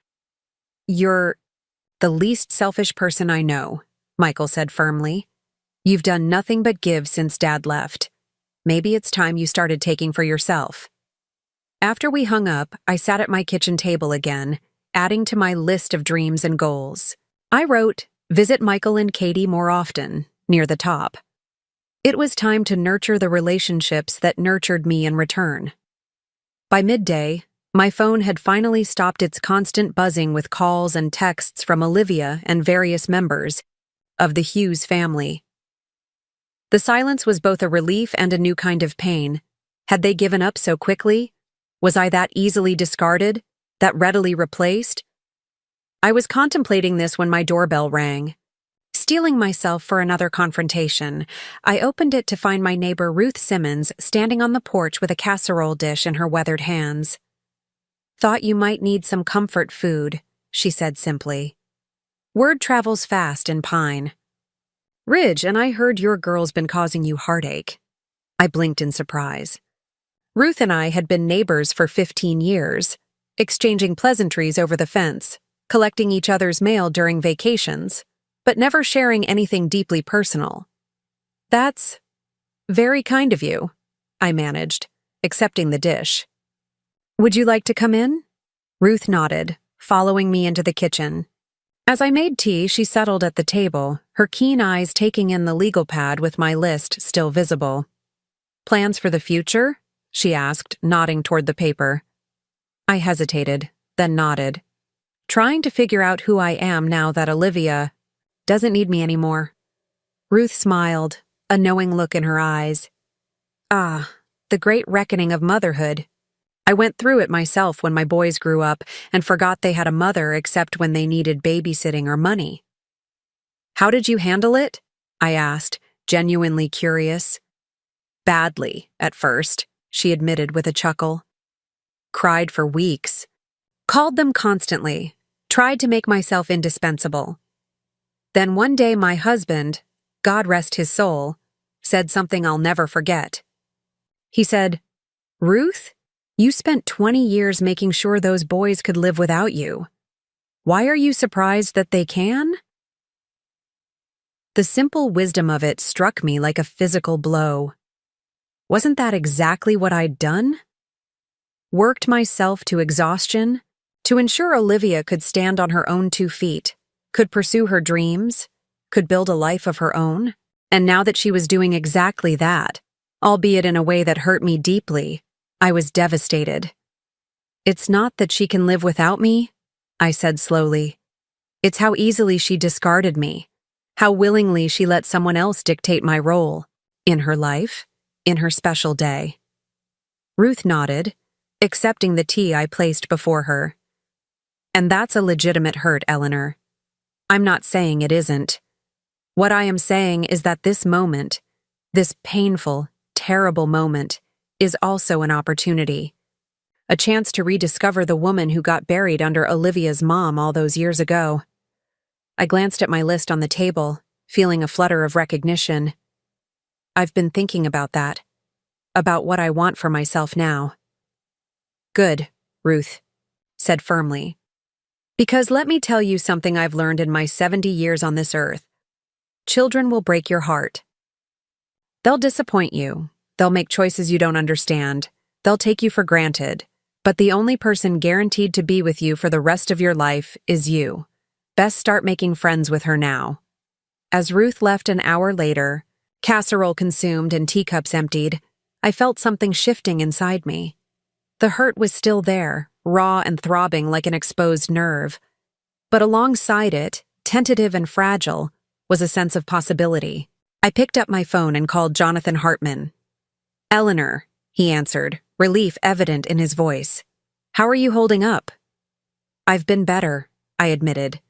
"You're the least selfish person I know," Michael said firmly. "You've done nothing but give since Dad left. Maybe it's time you started taking for yourself." After we hung up, I sat at my kitchen table again, adding to my list of dreams and goals. I wrote, "Visit Michael and Katie more often," near the top. It was time to nurture the relationships that nurtured me in return. By midday, my phone had finally stopped its constant buzzing with calls and texts from Olivia and various members of the Hughes family. The silence was both a relief and a new kind of pain. Had they given up so quickly? Was I that easily discarded? That readily replaced? I was contemplating this when my doorbell rang. Steeling myself for another confrontation, I opened it to find my neighbor Ruth Simmons standing on the porch with a casserole dish in her weathered hands. "Thought you might need some comfort food," she said simply. "Word travels fast in Pine." "Ridge, and I heard your girl's been causing you heartache." I blinked in surprise. Ruth and I had been neighbors for 15 years, exchanging pleasantries over the fence, collecting each other's mail during vacations, but never sharing anything deeply personal. "That's very kind of you," I managed, accepting the dish. "Would you like to come in?" Ruth nodded, following me into the kitchen. As I made tea, she settled at the table, her keen eyes taking in the legal pad with my list still visible. "Plans for the future?" she asked, nodding toward the paper. I hesitated, then nodded, trying to figure out who I am now that Olivia doesn't need me anymore. Ruth smiled, a knowing look in her eyes. Ah, the great reckoning of motherhood. I went through it myself when my boys grew up and forgot they had a mother except when they needed babysitting or money. "How did you handle it?" I asked, genuinely curious. "Badly, at first," she admitted with a chuckle. "Cried for weeks. Called them constantly. Tried to make myself indispensable. Then one day my husband, God rest his soul, said something I'll never forget. He said, 'Ruth, you spent 20 years making sure those boys could live without you. Why are you surprised that they can?' The simple wisdom of it struck me like a physical blow. Wasn't that exactly what I'd done? Worked myself to exhaustion to ensure Olivia could stand on her own 2 feet, could pursue her dreams, could build a life of her own, and now that she was doing exactly that, albeit in a way that hurt me deeply, I was devastated. "It's not that she can live without me," I said slowly. "It's how easily she discarded me, how willingly she let someone else dictate my role, in her life, in her special day." Ruth nodded, accepting the tea I placed before her. "And that's a legitimate hurt, Eleanor. I'm not saying it isn't. What I am saying is that this moment, this painful, terrible moment, is also an opportunity. A chance to rediscover the woman who got buried under Olivia's mom all those years ago." I glanced at my list on the table, feeling a flutter of recognition. "I've been thinking about that, about what I want for myself now." "Good," Ruth said firmly. "Because let me tell you something I've learned in my 70 years on this earth. Children will break your heart. They'll disappoint you. They'll make choices you don't understand. They'll take you for granted. But the only person guaranteed to be with you for the rest of your life is you. Best start making friends with her now." As Ruth left an hour later, casserole consumed and teacups emptied, I felt something shifting inside me. The hurt was still there, raw and throbbing like an exposed nerve. But alongside it, tentative and fragile, was a sense of possibility. I picked up my phone and called Jonathan Hartman. "Eleanor," he answered, relief evident in his voice. "How are you holding up?" "I've been better," I admitted.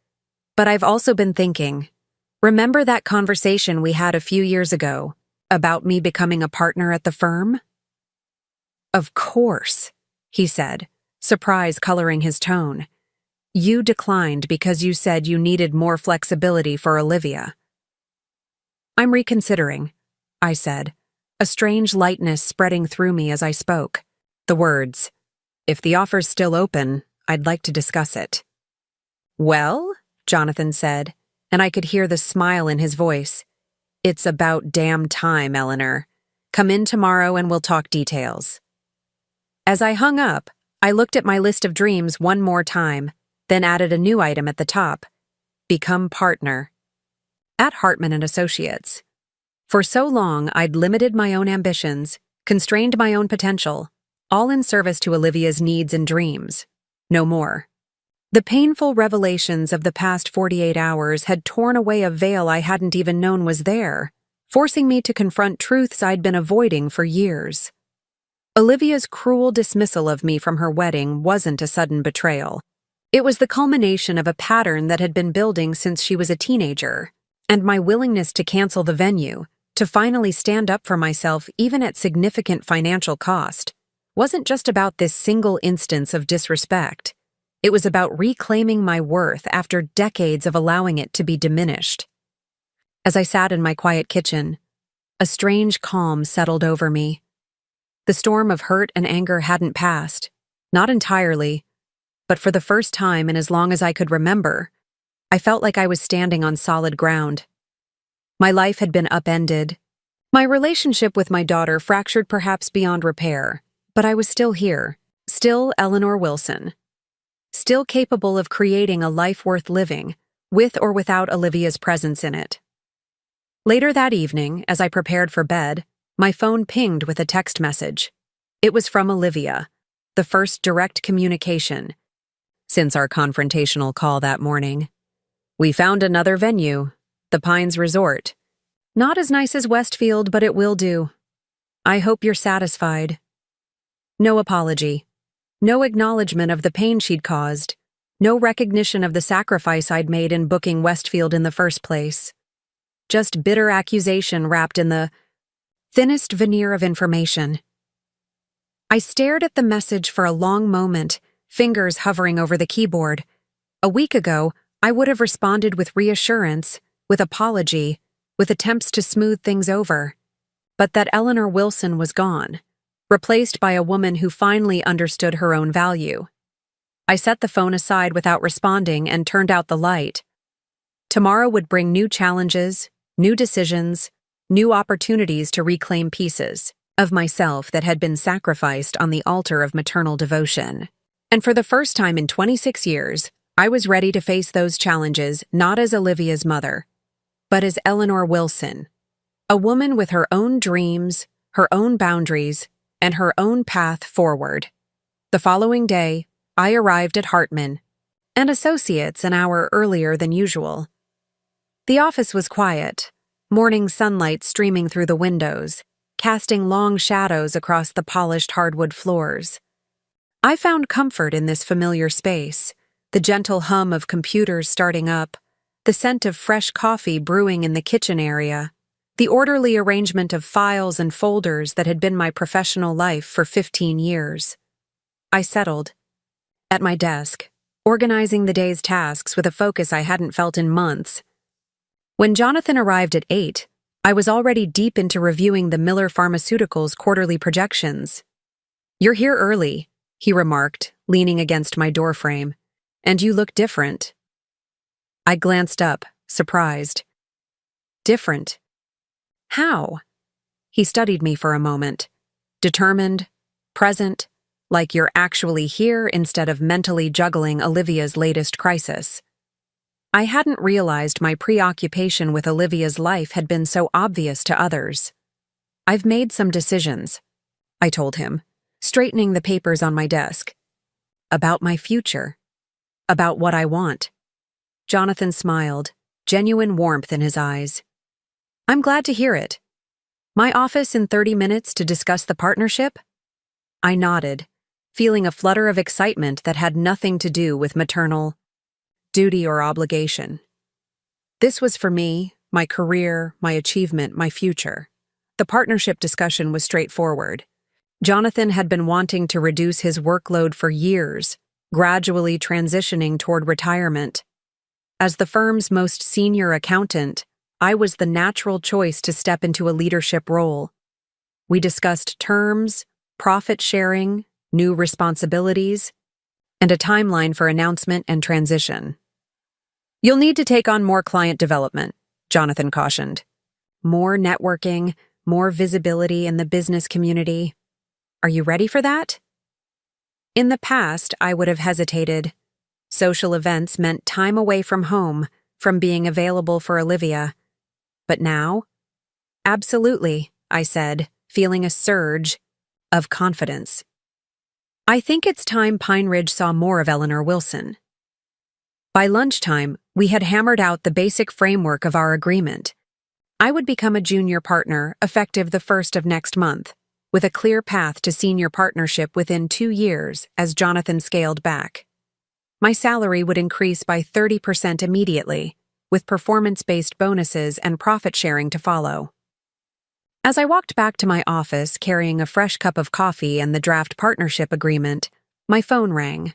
"But I've also been thinking. Remember that conversation we had a few years ago about me becoming a partner at the firm?" "Of course," he said, surprise coloring his tone. "You declined because you said you needed more flexibility for Olivia." "I'm reconsidering," I said, a strange lightness spreading through me as I spoke. The words, "If the offer's still open, I'd like to discuss it." "Well," Jonathan said, and I could hear the smile in his voice. "It's about damn time, Eleanor. Come in tomorrow and we'll talk details." As I hung up, I looked at my list of dreams one more time, then added a new item at the top. Become partner. At Hartman and Associates. For so long, I'd limited my own ambitions, constrained my own potential, all in service to Olivia's needs and dreams. No more. The painful revelations of the past 48 hours had torn away a veil I hadn't even known was there, forcing me to confront truths I'd been avoiding for years. Olivia's cruel dismissal of me from her wedding wasn't a sudden betrayal. It was the culmination of a pattern that had been building since she was a teenager, and my willingness to cancel the venue, to finally stand up for myself even at significant financial cost, wasn't just about this single instance of disrespect. It was about reclaiming my worth after decades of allowing it to be diminished. As I sat in my quiet kitchen, a strange calm settled over me. The storm of hurt and anger hadn't passed, not entirely, but for the first time in as long as I could remember, I felt like I was standing on solid ground. My life had been upended. My relationship with my daughter fractured perhaps beyond repair, but I was still here, still Eleanor Wilson. Still capable of creating a life worth living, with or without Olivia's presence in it. Later that evening, as I prepared for bed, my phone pinged with a text message. It was from Olivia, the first direct communication since our confrontational call that morning. "We found another venue, the Pines Resort. Not as nice as Westfield, but it will do. I hope you're satisfied." No apology. No acknowledgement of the pain she'd caused. No recognition of the sacrifice I'd made in booking Westfield in the first place. Just bitter accusation wrapped in the thinnest veneer of information. I stared at the message for a long moment, fingers hovering over the keyboard. A week ago, I would have responded with reassurance, with apology, with attempts to smooth things over. But that Eleanor Wilson was gone, replaced by a woman who finally understood her own value. I set the phone aside without responding and turned out the light. Tomorrow would bring new challenges, new decisions, new opportunities to reclaim pieces of myself that had been sacrificed on the altar of maternal devotion. And for the first time in 26 years, I was ready to face those challenges not as Olivia's mother, but as Eleanor Wilson, a woman with her own dreams, her own boundaries, and her own path forward. The following day, I arrived at Hartman and Associates an hour earlier than usual. The office was quiet, morning sunlight streaming through the windows, casting long shadows across the polished hardwood floors. I found comfort in this familiar space, the gentle hum of computers starting up, the scent of fresh coffee brewing in the kitchen area, the orderly arrangement of files and folders that had been my professional life for 15 years. I settled. At my desk, organizing the day's tasks with a focus I hadn't felt in months. When Jonathan arrived at 8, I was already deep into reviewing the Miller Pharmaceuticals' quarterly projections. "You're here early," he remarked, leaning against my doorframe, "and you look different." I glanced up, surprised. Different? How? He studied me for a moment. Determined, present, like you're actually here instead of mentally juggling Olivia's latest crisis. I hadn't realized my preoccupation with Olivia's life had been so obvious to others. "I've made some decisions," I told him, straightening the papers on my desk. "About my future. About what I want." Jonathan smiled, genuine warmth in his eyes. "I'm glad to hear it. My office in 30 minutes to discuss the partnership?" I nodded, feeling a flutter of excitement that had nothing to do with maternal duty or obligation. This was for me, my career, my achievement, my future. The partnership discussion was straightforward. Jonathan had been wanting to reduce his workload for years, gradually transitioning toward retirement. As the firm's most senior accountant, I was the natural choice to step into a leadership role. We discussed terms, profit sharing, new responsibilities, and a timeline for announcement and transition. "You'll need to take on more client development," Jonathan cautioned. "More networking, more visibility in the business community. Are you ready for that?" In the past, I would have hesitated. Social events meant time away from home, from being available for Olivia. But now? "Absolutely," I said, feeling a surge of confidence. "I think it's time Pine Ridge saw more of Eleanor Wilson." By lunchtime, we had hammered out the basic framework of our agreement. I would become a junior partner effective the 1st of next month, with a clear path to senior partnership within 2 years as Jonathan scaled back. My salary would increase by 30% immediately, with performance-based bonuses and profit sharing to follow. As I walked back to my office carrying a fresh cup of coffee and the draft partnership agreement, my phone rang.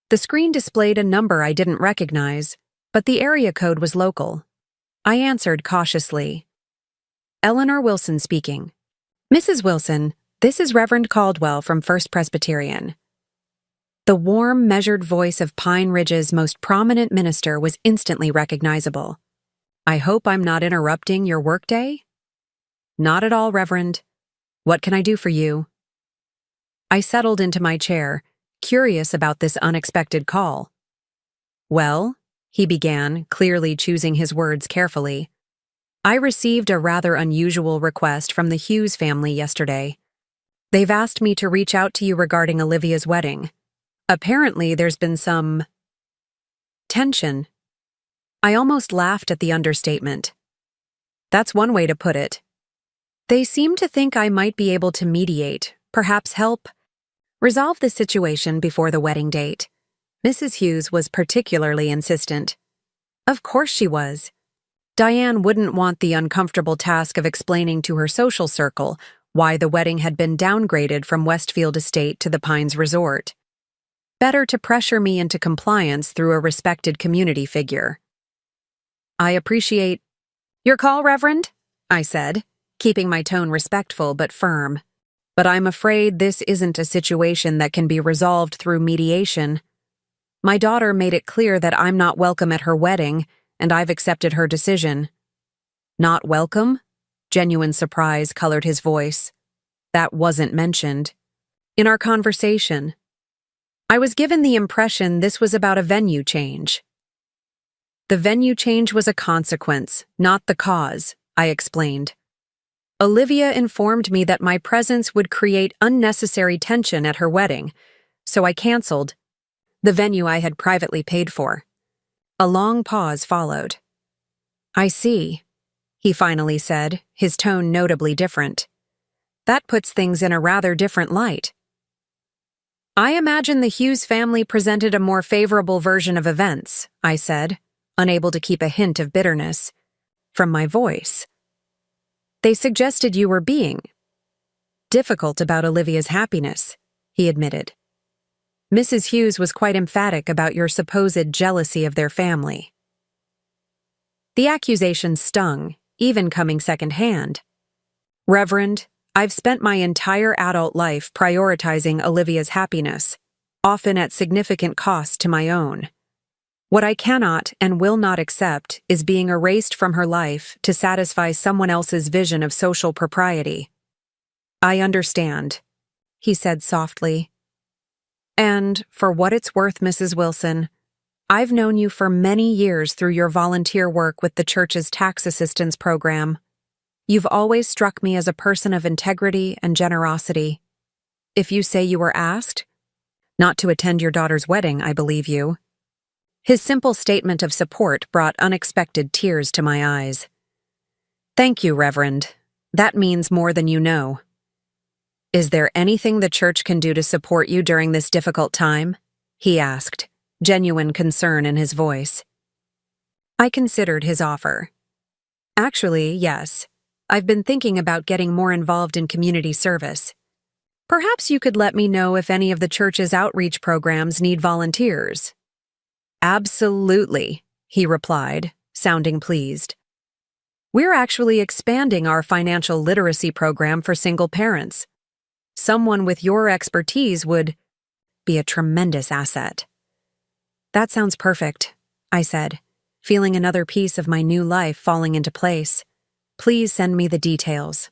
The screen displayed a number I didn't recognize, but the area code was local. I answered cautiously. "Eleanor Wilson speaking." "Mrs. Wilson, this is Reverend Caldwell from First Presbyterian." The warm, measured voice of Pine Ridge's most prominent minister was instantly recognizable. "I hope I'm not interrupting your workday?" "Not at all, Reverend. What can I do for you?" I settled into my chair, curious about this unexpected call. "Well," he began, clearly choosing his words carefully, I received a rather unusual request from the Hughes family yesterday. They've asked me to reach out to you regarding Olivia's wedding. Apparently, there's been some tension. I almost laughed at the understatement. That's one way to put it. They seem to think I might be able to mediate, perhaps help resolve the situation before the wedding date. Mrs. Hughes was particularly insistent. Of course she was. Diane wouldn't want the uncomfortable task of explaining to her social circle why the wedding had been downgraded from Westfield Estate to the Pines Resort. Better to pressure me into compliance through a respected community figure. I appreciate your call, Reverend, I said, keeping my tone respectful but firm. But I'm afraid this isn't a situation that can be resolved through mediation. My daughter made it clear that I'm not welcome at her wedding, and I've accepted her decision. Not welcome? Genuine surprise colored his voice. That wasn't mentioned. In our conversation, I was given the impression this was about a venue change. The venue change was a consequence, not the cause, I explained. Olivia informed me that my presence would create unnecessary tension at her wedding, so I canceled the venue I had privately paid for. A long pause followed. I see, he finally said, his tone notably different. That puts things in a rather different light. I imagine the Hughes family presented a more favorable version of events, I said, unable to keep a hint of bitterness from my voice. They suggested you were being difficult about Olivia's happiness, he admitted. Mrs. Hughes was quite emphatic about your supposed jealousy of their family. The accusation stung, even coming secondhand. Reverend, I've spent my entire adult life prioritizing Olivia's happiness, often at significant cost to my own. What I cannot and will not accept is being erased from her life to satisfy someone else's vision of social propriety. I understand, he said softly. And, for what it's worth, Mrs. Wilson, I've known you for many years through your volunteer work with the church's tax assistance program. You've always struck me as a person of integrity and generosity. If you say you were asked not to attend your daughter's wedding, I believe you. His simple statement of support brought unexpected tears to my eyes. Thank you, Reverend. That means more than you know. Is there anything the church can do to support you during this difficult time? He asked, genuine concern in his voice. I considered his offer. Actually, yes. I've been thinking about getting more involved in community service. Perhaps you could let me know if any of the church's outreach programs need volunteers. Absolutely, he replied, sounding pleased. We're actually expanding our financial literacy program for single parents. Someone with your expertise would be a tremendous asset. That sounds perfect, I said, feeling another piece of my new life falling into place. Please send me the details.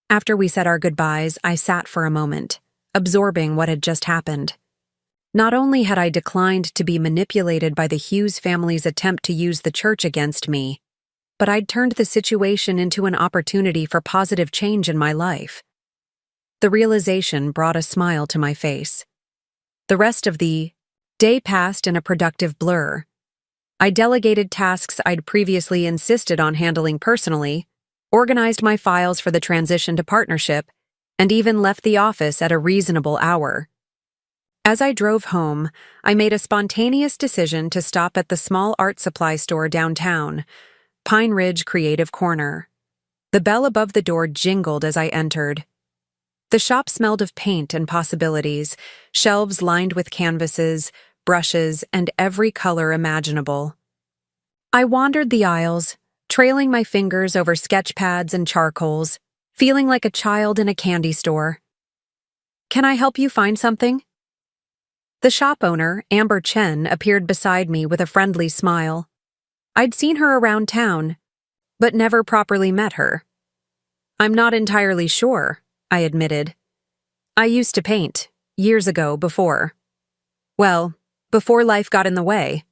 After we said our goodbyes, I sat for a moment, absorbing what had just happened. Not only had I declined to be manipulated by the Hughes family's attempt to use the church against me, but I'd turned the situation into an opportunity for positive change in my life. The realization brought a smile to my face. The rest of the day passed in a productive blur. I delegated tasks I'd previously insisted on handling personally, organized my files for the transition to partnership, and even left the office at a reasonable hour. As I drove home, I made a spontaneous decision to stop at the small art supply store downtown, Pine Ridge Creative Corner. The bell above the door jingled as I entered. The shop smelled of paint and possibilities, shelves lined with canvases, brushes, and every color imaginable. I wandered the aisles, trailing my fingers over sketch pads and charcoals, feeling like a child in a candy store. Can I help you find something? The shop owner, Amber Chen, appeared beside me with a friendly smile. I'd seen her around town, but never properly met her. I'm not entirely sure, I admitted. I used to paint, years ago before. Well, before life got in the way.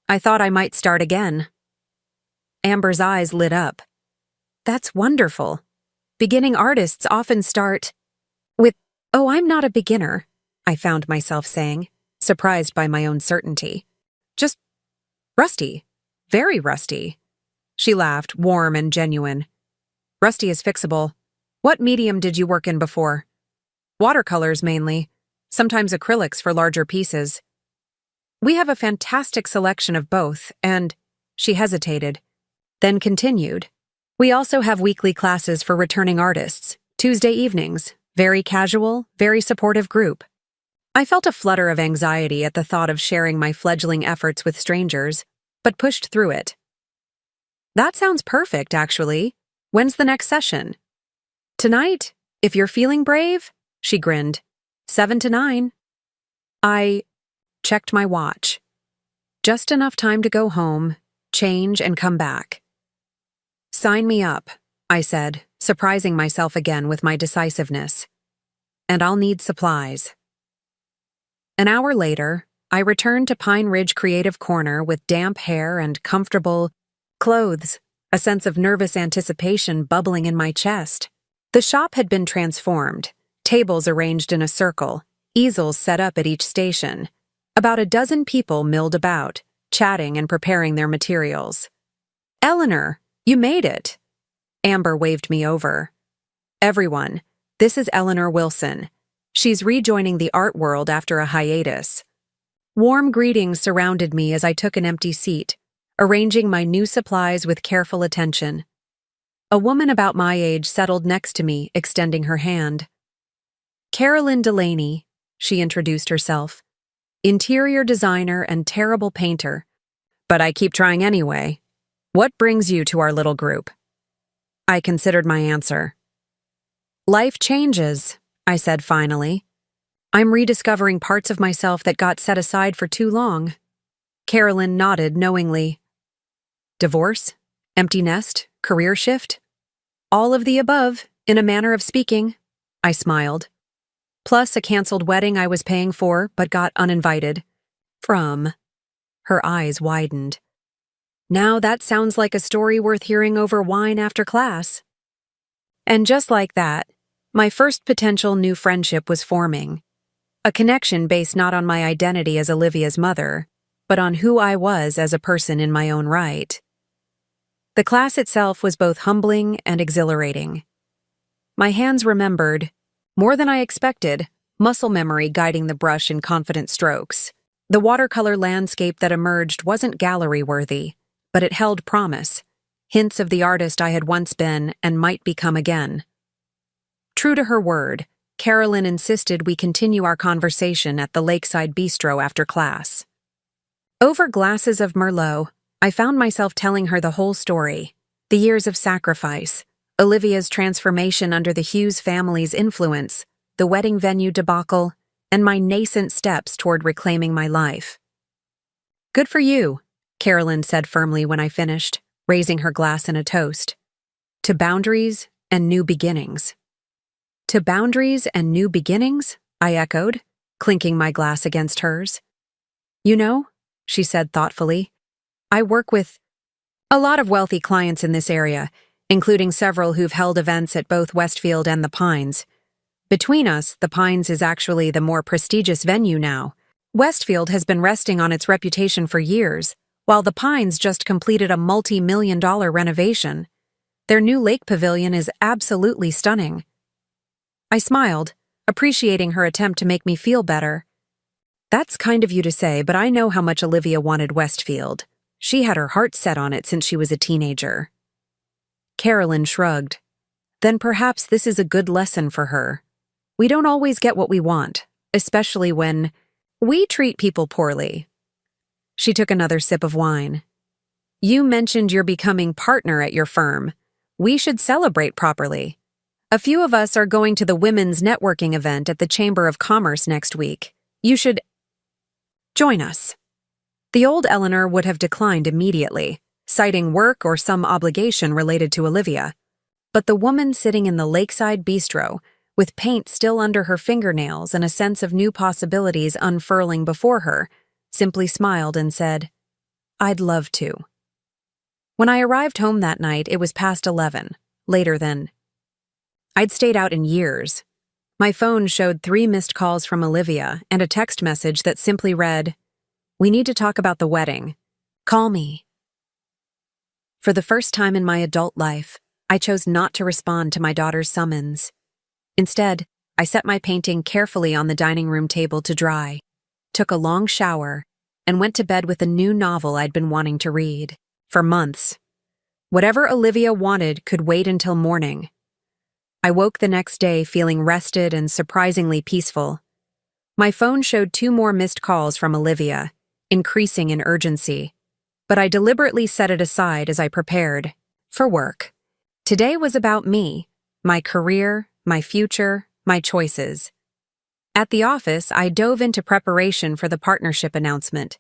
I thought I might start again. Amber's eyes lit up. That's wonderful. Beginning artists often start with, "Oh, I'm not a beginner," I found myself saying, surprised by my own certainty. "Just rusty. Very rusty." She laughed, warm and genuine. "Rusty is fixable. What medium did you work in before?" "Watercolors mainly. Sometimes acrylics for larger pieces." "We have a fantastic selection of both, and—" She hesitated, then continued. "We also have weekly classes for returning artists, Tuesday evenings. Very casual, very supportive group." I felt a flutter of anxiety at the thought of sharing my fledgling efforts with strangers, but pushed through it. "That sounds perfect, actually. When's the next session?" "Tonight, if you're feeling brave," she grinned. 7 to 9. I checked my watch. Just enough time to go home, change, and come back. "Sign me up," I said, surprising myself again with my decisiveness. "And I'll need supplies." An hour later, I returned to Pine Ridge Creative Corner with damp hair and comfortable clothes, a sense of nervous anticipation bubbling in my chest. The shop had been transformed, tables arranged in a circle, easels set up at each station. About a dozen people milled about, chatting and preparing their materials. "Eleanor, you made it!" Amber waved me over. "Everyone, this is Eleanor Wilson. She's rejoining the art world after a hiatus." Warm greetings surrounded me as I took an empty seat, arranging my new supplies with careful attention. A woman about my age settled next to me, extending her hand. "Carolyn Delaney," she introduced herself. "Interior designer and terrible painter. But I keep trying anyway. What brings you to our little group?" I considered my answer. "Life changes," I said finally. "I'm rediscovering parts of myself that got set aside for too long." Carolyn nodded knowingly. "Divorce? Empty nest? Career shift?" "All of the above, in a manner of speaking," I smiled. "Plus a canceled wedding I was paying for but got uninvited. From—" Her eyes widened. "Now that sounds like a story worth hearing over wine after class." And just like that, my first potential new friendship was forming. A connection based not on my identity as Olivia's mother, but on who I was as a person in my own right. The class itself was both humbling and exhilarating. My hands remembered, more than I expected, muscle memory guiding the brush in confident strokes. The watercolor landscape that emerged wasn't gallery-worthy, but it held promise, hints of the artist I had once been and might become again. True to her word, Carolyn insisted we continue our conversation at the Lakeside Bistro after class. Over glasses of Merlot, I found myself telling her the whole story, the years of sacrifice, Olivia's transformation under the Hughes family's influence, the wedding venue debacle, and my nascent steps toward reclaiming my life. "Good for you," Carolyn said firmly when I finished, raising her glass in a toast. "To boundaries and new beginnings." "To boundaries and new beginnings?" I echoed, clinking my glass against hers. "You know," she said thoughtfully, "I work with a lot of wealthy clients in this area, including several who've held events at both Westfield and the Pines. Between us, the Pines is actually the more prestigious venue now. Westfield has been resting on its reputation for years, while the Pines just completed a multi-million-dollar renovation. Their new lake pavilion is absolutely stunning." I smiled, appreciating her attempt to make me feel better. "That's kind of you to say, but I know how much Olivia wanted Westfield. She had her heart set on it since she was a teenager." Carolyn shrugged. "Then perhaps this is a good lesson for her. We don't always get what we want, especially when we treat people poorly." She took another sip of wine. "You mentioned you're becoming partner at your firm. We should celebrate properly. A few of us are going to the women's networking event at the Chamber of Commerce next week. You should join us." The old Eleanor would have declined immediately, citing work or some obligation related to Olivia. But the woman sitting in the Lakeside Bistro, with paint still under her fingernails and a sense of new possibilities unfurling before her, simply smiled and said, "I'd love to." When I arrived home that night, it was past 11. later than I'd stayed out in years. My phone showed 3 missed calls from Olivia and a text message that simply read, "We need to talk about the wedding. Call me." For the first time in my adult life, I chose not to respond to my daughter's summons. Instead, I set my painting carefully on the dining room table to dry, took a long shower, and went to bed with a new novel I'd been wanting to read for months. Whatever Olivia wanted could wait until morning. I woke the next day feeling rested and surprisingly peaceful. My phone showed 2 more missed calls from Olivia, increasing in urgency, but I deliberately set it aside as I prepared for work. Today was about me, my career, my future, my choices. At the office, I dove into preparation for the partnership announcement.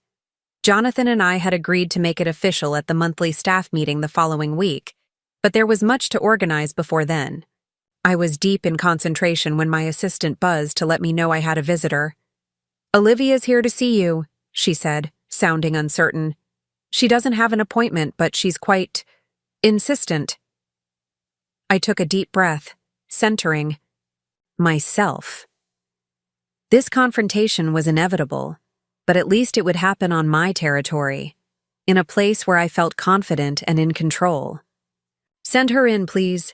Jonathan and I had agreed to make it official at the monthly staff meeting the following week, but there was much to organize before then. I was deep in concentration when my assistant buzzed to let me know I had a visitor. "Olivia's here to see you," she said, sounding uncertain. "She doesn't have an appointment, but she's quite insistent." I took a deep breath, centering myself. This confrontation was inevitable, but at least it would happen on my territory, in a place where I felt confident and in control. "Send her in, please."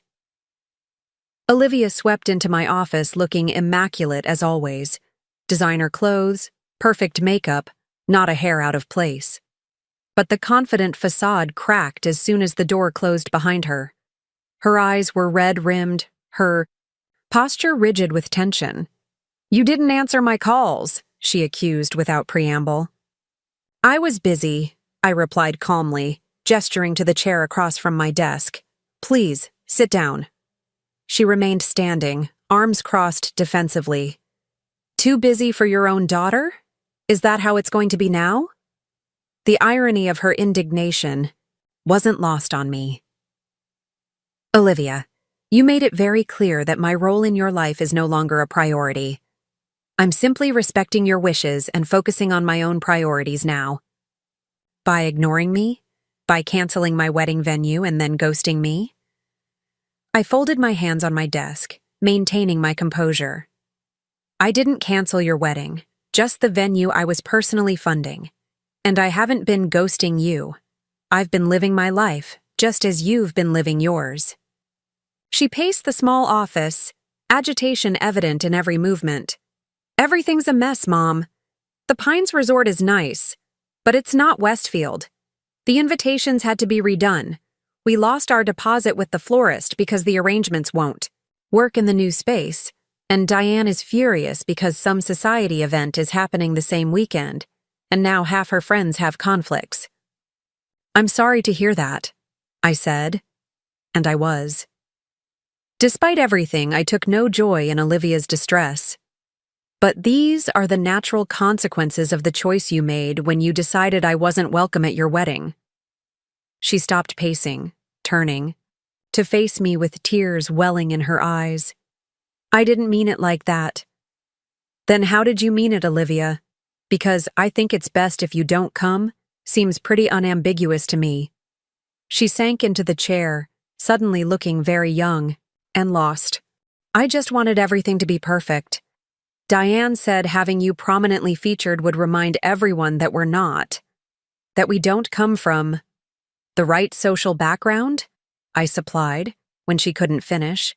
Olivia swept into my office looking immaculate as always. Designer clothes, perfect makeup, not a hair out of place. But the confident facade cracked as soon as the door closed behind her. Her eyes were red-rimmed, her posture rigid with tension. "You didn't answer my calls," she accused without preamble. "I was busy," I replied calmly, gesturing to the chair across from my desk. "Please, sit down." She remained standing, arms crossed defensively. "Too busy for your own daughter? Is that how it's going to be now?" The irony of her indignation wasn't lost on me. "Olivia, you made it very clear that my role in your life is no longer a priority. I'm simply respecting your wishes and focusing on my own priorities now." By ignoring me? By canceling my wedding venue and then ghosting me? I folded my hands on my desk, maintaining my composure. "I didn't cancel your wedding, just the venue I was personally funding. And I haven't been ghosting you. I've been living my life, just as you've been living yours." She paced the small office, agitation evident in every movement. "Everything's a mess, Mom. The Pines Resort is nice, but it's not Westfield. The invitations had to be redone. We lost our deposit with the florist because the arrangements won't work in the new space, and Diane is furious because some society event is happening the same weekend, and now half her friends have conflicts." "I'm sorry to hear that," I said, and I was. Despite everything, I took no joy in Olivia's distress. "But these are the natural consequences of the choice you made when you decided I wasn't welcome at your wedding." She stopped pacing, turning, to face me with tears welling in her eyes. "I didn't mean it like that." "Then how did you mean it, Olivia? Because I think it's best if you don't come seems pretty unambiguous to me." She sank into the chair, suddenly looking very young and lost. "I just wanted everything to be perfect. Diane said having you prominently featured would remind everyone that we're not. That we don't come from the right social background," I supplied, when she couldn't finish.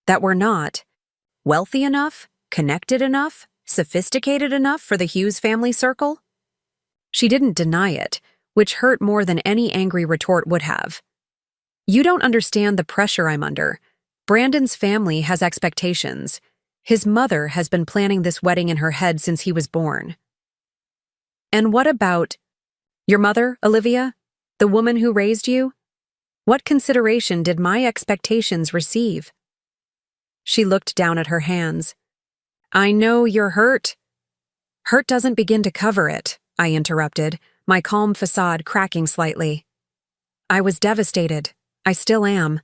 "That we're not wealthy enough, connected enough, sophisticated enough for the Hughes family circle?" She didn't deny it, which hurt more than any angry retort would have. "You don't understand the pressure I'm under. Brandon's family has expectations. His mother has been planning this wedding in her head since he was born." "And what about your mother, Olivia? The woman who raised you? What consideration did my expectations receive?" She looked down at her hands. "I know you're hurt." "Hurt doesn't begin to cover it," I interrupted, my calm facade cracking slightly. "I was devastated. I still am.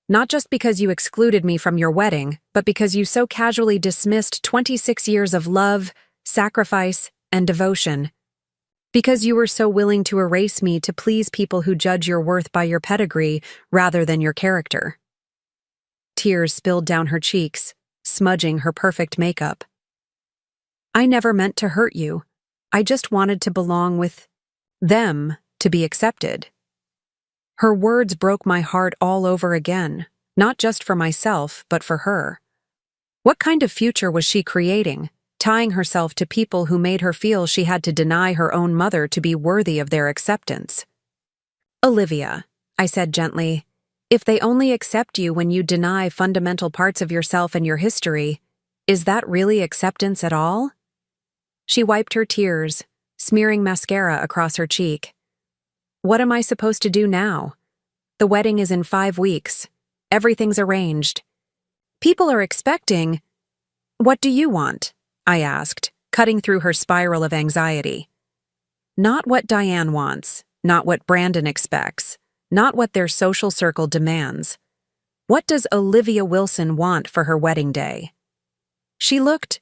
Not just because you excluded me from your wedding, but because you so casually dismissed 26 years of love, sacrifice, and devotion. Because you were so willing to erase me to please people who judge your worth by your pedigree rather than your character." tears spilled down her cheeks, smudging her perfect makeup. I never meant to hurt you. I just wanted to belong with them, to be accepted. Her words broke my heart all over again, not just for myself, but for her. What kind of future was she creating, tying herself to people who made her feel she had to deny her own mother to be worthy of their acceptance? Olivia, I said gently, if they only accept you when you deny fundamental parts of yourself and your history, is that really acceptance at all? She wiped her tears, smearing mascara across her cheek. What am I supposed to do now? The wedding is in 5 weeks. Everything's arranged. People are expecting. What do you want? I asked, cutting through her spiral of anxiety. Not what Diane wants, not what Brandon expects, not what their social circle demands. What does Olivia Wilson want for her wedding day? She looked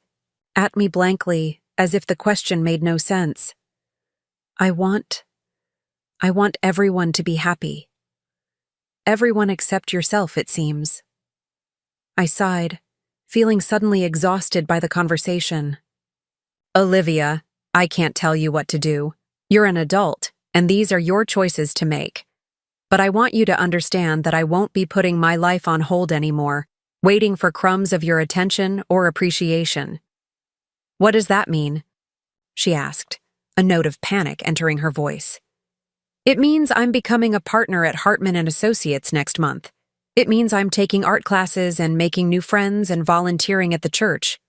at me blankly, as if the question made no sense. I want everyone to be happy. Everyone except yourself, it seems. I sighed, feeling suddenly exhausted by the conversation. Olivia, I can't tell you what to do. You're an adult, and these are your choices to make. But I want you to understand that I won't be putting my life on hold anymore, waiting for crumbs of your attention or appreciation. What does that mean? She asked, a note of panic entering her voice. It means I'm becoming a partner at Hartman and Associates next month. It means I'm taking art classes and making new friends and volunteering at the church.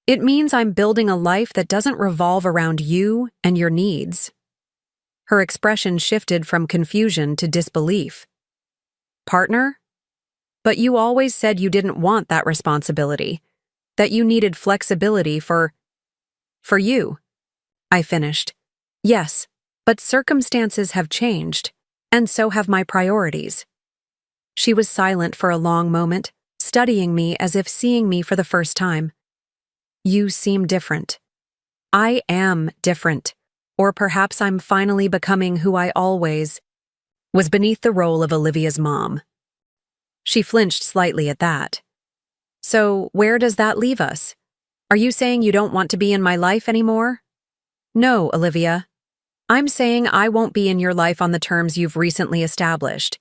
It means I'm building a life that doesn't revolve around you and your needs. Her expression shifted from confusion to disbelief. Partner? But you always said you didn't want that responsibility, that you needed flexibility for you. I finished. Yes, but circumstances have changed, and so have my priorities. She was silent for a long moment, studying me as if seeing me for the first time. You seem different. I am different. Or perhaps I'm finally becoming who I always was beneath the role of Olivia's mom. She flinched slightly at that. So, where does that leave us? Are you saying you don't want to be in my life anymore? No, Olivia. I'm saying I won't be in your life on the terms you've recently established.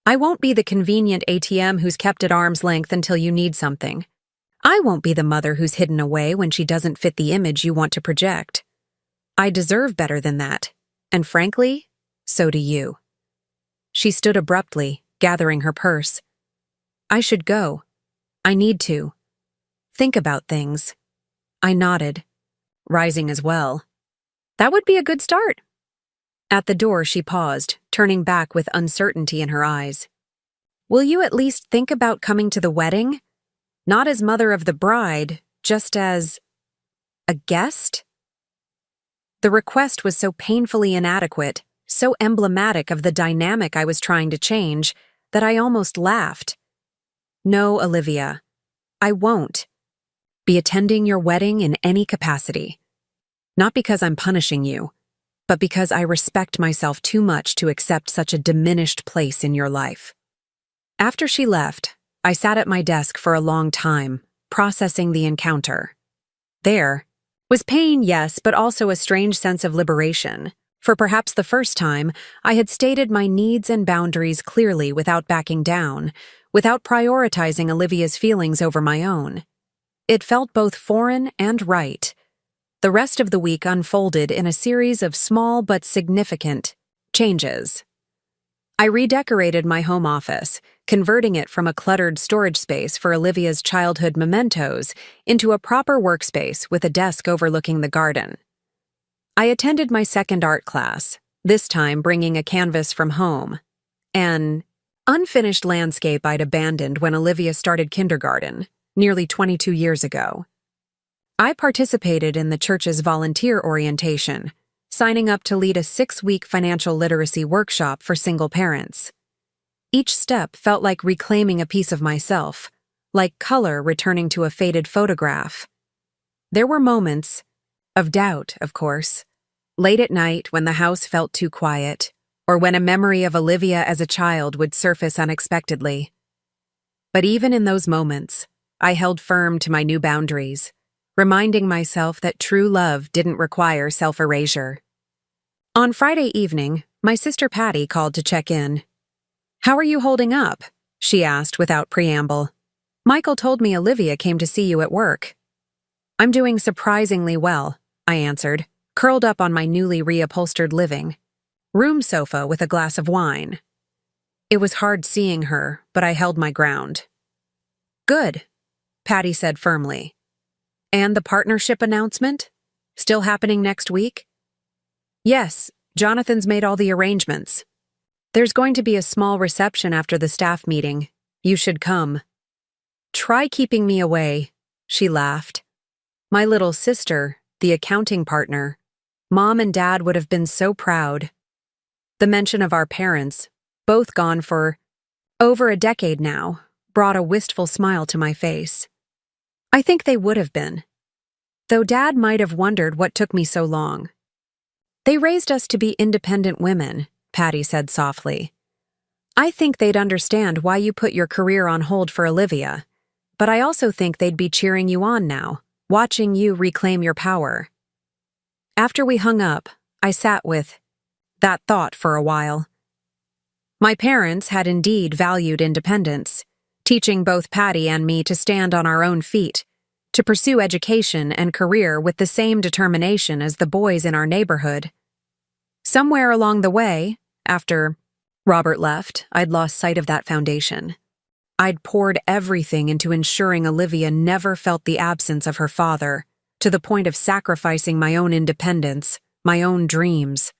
I won't be the convenient ATM who's kept at arm's length until you need something. I won't be the mother who's hidden away when she doesn't fit the image you want to project. I deserve better than that, and frankly, so do you. She stood abruptly, gathering her purse. I should go. I need to. Think about things. I nodded, rising as well. That would be a good start. At the door, she paused, turning back with uncertainty in her eyes. Will you at least think about coming to the wedding? Not as mother of the bride, just as a guest? The request was so painfully inadequate, so emblematic of the dynamic I was trying to change, that I almost laughed. No, Olivia, I won't be attending your wedding in any capacity. Not because I'm punishing you, but because I respect myself too much to accept such a diminished place in your life. After she left, I sat at my desk for a long time, processing the encounter. There was pain, yes, but also a strange sense of liberation. For perhaps the first time, I had stated my needs and boundaries clearly without backing down, without prioritizing Olivia's feelings over my own. It felt both foreign and right. The rest of the week unfolded in a series of small but significant changes. I redecorated my home office, converting it from a cluttered storage space for Olivia's childhood mementos into a proper workspace with a desk overlooking the garden. I attended my second art class, this time bringing a canvas from home. An unfinished landscape I'd abandoned when Olivia started kindergarten, nearly 22 years ago. I participated in the church's volunteer orientation, signing up to lead a 6-week financial literacy workshop for single parents. Each step felt like reclaiming a piece of myself, like color returning to a faded photograph. There were moments of doubt, of course, late at night when the house felt too quiet, or when a memory of Olivia as a child would surface unexpectedly. But even in those moments, I held firm to my new boundaries, reminding myself that true love didn't require self-erasure. On Friday evening, my sister Patty called to check in. "How are you holding up?" she asked without preamble. "Michael told me Olivia came to see you at work." "I'm doing surprisingly well," I answered, curled up on my newly reupholstered living room sofa with a glass of wine. It was hard seeing her, but I held my ground. "Good," Patty said firmly. "And the partnership announcement? Still happening next week?" "Yes, Jonathan's made all the arrangements. There's going to be a small reception after the staff meeting. You should come." "Try keeping me away," she laughed. "My little sister, the accounting partner. Mom and Dad would have been so proud." The mention of our parents, both gone for over a decade now, brought a wistful smile to my face. I think they would have been, though Dad might have wondered what took me so long. "They raised us to be independent women," Patty said softly. "I think they'd understand why you put your career on hold for Olivia, but I also think they'd be cheering you on now, watching you reclaim your power." After we hung up, I sat with that thought for a while. My parents had indeed valued independence, teaching both Patty and me to stand on our own feet, to pursue education and career with the same determination as the boys in our neighborhood. Somewhere along the way, after Robert left, I'd lost sight of that foundation. I'd poured everything into ensuring Olivia never felt the absence of her father, to the point of sacrificing my own independence, my own dreams.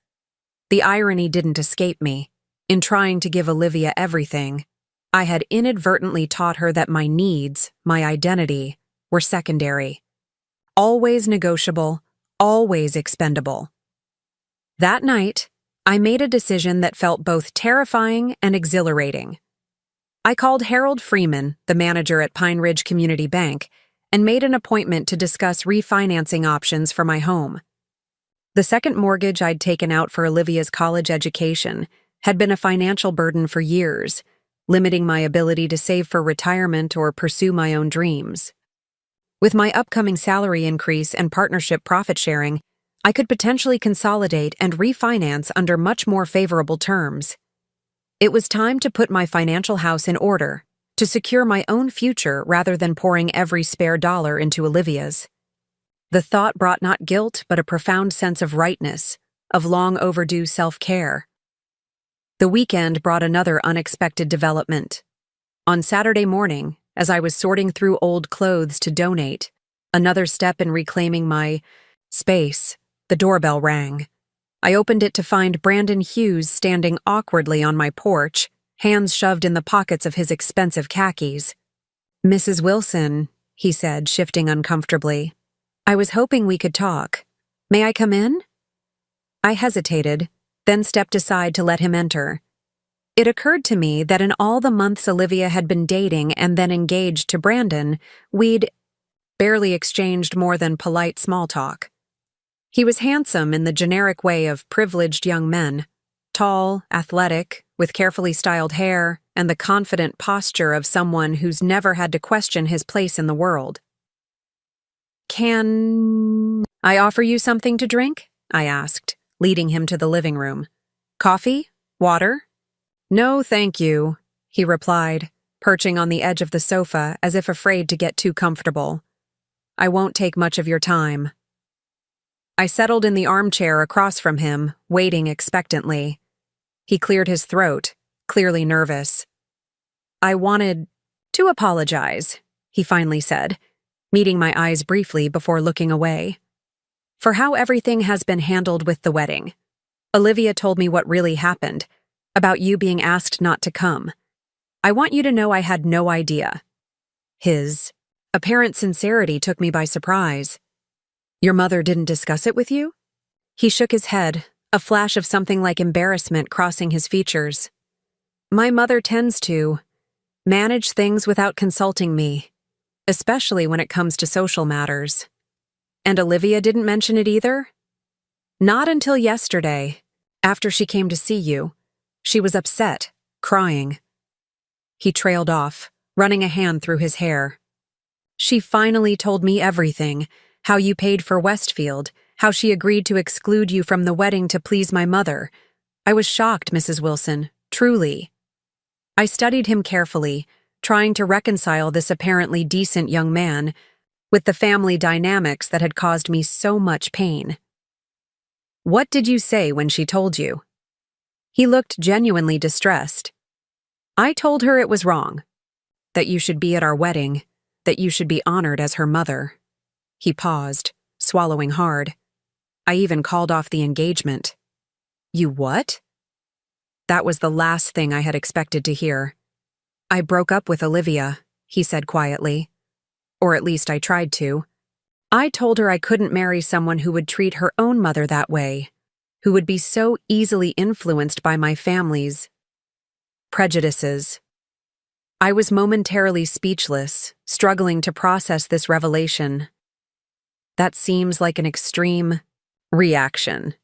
The irony didn't escape me. In trying to give Olivia everything, I had inadvertently taught her that my needs, my identity, were secondary. Always negotiable, always expendable. That night, I made a decision that felt both terrifying and exhilarating. I called Harold Freeman, the manager at Pine Ridge Community Bank, and made an appointment to discuss refinancing options for my home. The second mortgage I'd taken out for Olivia's college education had been a financial burden for years, limiting my ability to save for retirement or pursue my own dreams. With my upcoming salary increase and partnership profit sharing, I could potentially consolidate and refinance under much more favorable terms. It was time to put my financial house in order, to secure my own future rather than pouring every spare dollar into Olivia's. The thought brought not guilt but a profound sense of rightness, of long overdue self-care. The weekend brought another unexpected development. On Saturday morning, as I was sorting through old clothes to donate, another step in reclaiming my space, the doorbell rang. I opened it to find Brandon Hughes standing awkwardly on my porch, hands shoved in the pockets of his expensive khakis. "Mrs. Wilson," he said, shifting uncomfortably. "I was hoping we could talk. May I come in?" I hesitated, then stepped aside to let him enter. It occurred to me that in all the months Olivia had been dating and then engaged to Brandon, we'd barely exchanged more than polite small talk. He was handsome in the generic way of privileged young men, tall, athletic, with carefully styled hair and the confident posture of someone who's never had to question his place in the world. "Can I offer you something to drink?" I asked, leading him to the living room. "Coffee? Water?" "No, thank you," he replied, perching on the edge of the sofa as if afraid to get too comfortable. "I won't take much of your time." I settled in the armchair across from him, waiting expectantly. He cleared his throat, clearly nervous. "I wanted to apologize," he finally said, meeting my eyes briefly before looking away, "for how everything has been handled with the wedding. Olivia told me what really happened, about you being asked not to come. I want you to know I had no idea." His apparent sincerity took me by surprise. "Your mother didn't discuss it with you?" He shook his head, a flash of something like embarrassment crossing his features. "My mother tends to manage things without consulting me, especially when it comes to social matters." "And Olivia didn't mention it either?" "Not until yesterday, after she came to see you. She was upset, crying." He trailed off, running a hand through his hair. She finally told me everything, how you paid for Westfield, how she agreed to exclude you from the wedding to please my mother. I was shocked, Mrs. Wilson, truly. I studied him carefully, trying to reconcile this apparently decent young man with the family dynamics that had caused me so much pain. What did you say when she told you? He looked genuinely distressed. I told her it was wrong, that you should be at our wedding, that you should be honored as her mother. He paused, swallowing hard. I even called off the engagement. You what? That was the last thing I had expected to hear. I broke up with Olivia, he said quietly. Or at least I tried to. I told her I couldn't marry someone who would treat her own mother that way, who would be so easily influenced by my family's prejudices. I was momentarily speechless, struggling to process this revelation. That seems like an extreme reaction.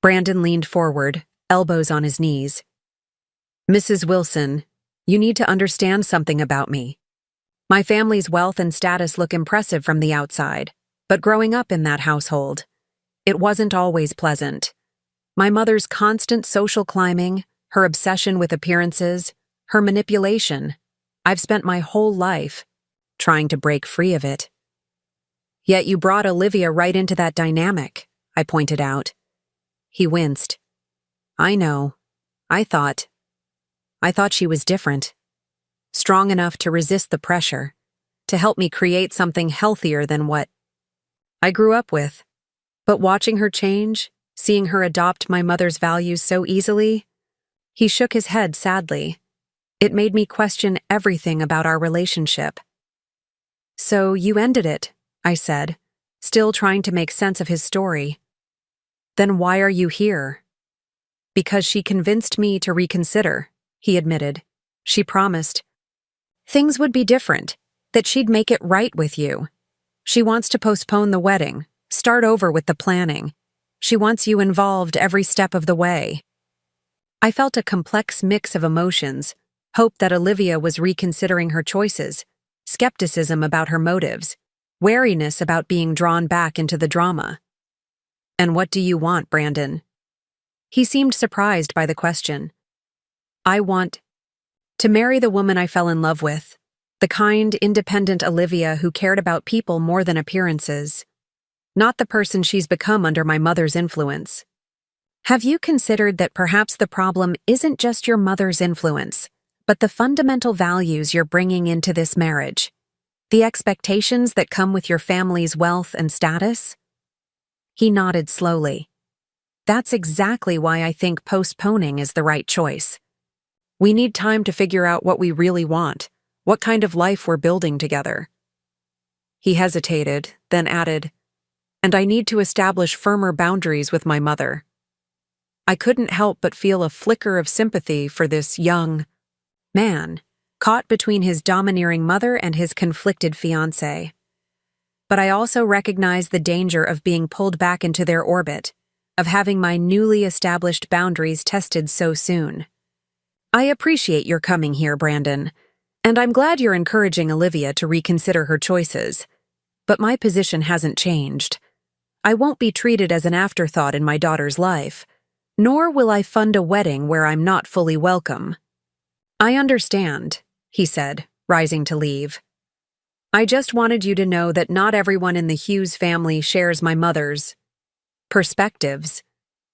Brandon leaned forward, elbows on his knees. Mrs. Wilson, you need to understand something about me. My family's wealth and status look impressive from the outside, but growing up in that household, it wasn't always pleasant. My mother's constant social climbing, her obsession with appearances, her manipulation. I've spent my whole life trying to break free of it. Yet you brought Olivia right into that dynamic, I pointed out. He winced. I know. I thought she was different. Strong enough to resist the pressure, to help me create something healthier than what I grew up with. But watching her change, seeing her adopt my mother's values so easily, he shook his head sadly. It made me question everything about our relationship. So you ended it, I said, still trying to make sense of his story. Then why are you here? Because she convinced me to reconsider, he admitted. She promised things would be different, that she'd make it right with you. She wants to postpone the wedding, start over with the planning. She wants you involved every step of the way. I felt a complex mix of emotions, hope that Olivia was reconsidering her choices, skepticism about her motives, wariness about being drawn back into the drama. And what do you want, Brandon? He seemed surprised by the question. I want to marry the woman I fell in love with, the kind, independent Olivia who cared about people more than appearances, not the person she's become under my mother's influence. Have you considered that perhaps the problem isn't just your mother's influence, but the fundamental values you're bringing into this marriage? The expectations that come with your family's wealth and status? He nodded slowly. That's exactly why I think postponing is the right choice. We need time to figure out what we really want, what kind of life we're building together. He hesitated, then added, and I need to establish firmer boundaries with my mother. I couldn't help but feel a flicker of sympathy for this young man, caught between his domineering mother and his conflicted fiancé. But I also recognized the danger of being pulled back into their orbit, of having my newly established boundaries tested so soon. I appreciate your coming here, Brandon, and I'm glad you're encouraging Olivia to reconsider her choices. But my position hasn't changed. I won't be treated as an afterthought in my daughter's life, nor will I fund a wedding where I'm not fully welcome. I understand, he said, rising to leave. I just wanted you to know that not everyone in the Hughes family shares my mother's perspectives,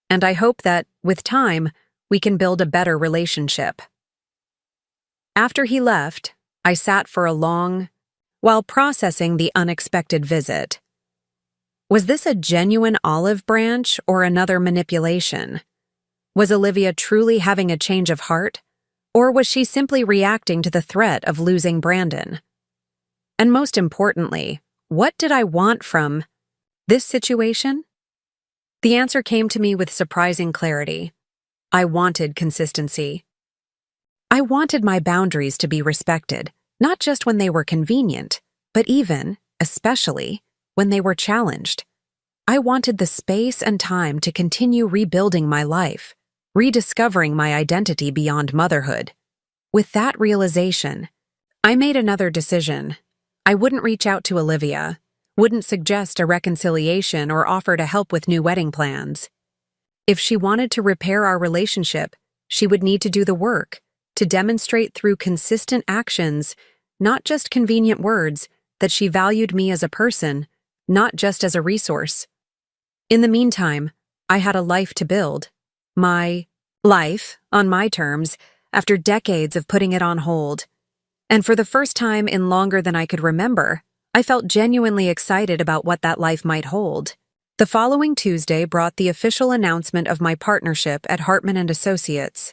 and I hope that, with time, we can build a better relationship. After he left, I sat for a long while processing the unexpected visit. Was this a genuine olive branch or another manipulation? Was Olivia truly having a change of heart, or was she simply reacting to the threat of losing Brandon? And most importantly, what did I want from this situation? The answer came to me with surprising clarity. I wanted consistency. I wanted my boundaries to be respected, not just when they were convenient, but even, especially, when they were challenged. I wanted the space and time to continue rebuilding my life, rediscovering my identity beyond motherhood. With that realization, I made another decision. I wouldn't reach out to Olivia, wouldn't suggest a reconciliation or offer to help with new wedding plans. If she wanted to repair our relationship, she would need to do the work, to demonstrate through consistent actions, not just convenient words, that she valued me as a person, not just as a resource. In the meantime, I had a life to build. My life, on my terms, after decades of putting it on hold. And for the first time in longer than I could remember, I felt genuinely excited about what that life might hold. The following Tuesday brought the official announcement of my partnership at Hartman & Associates.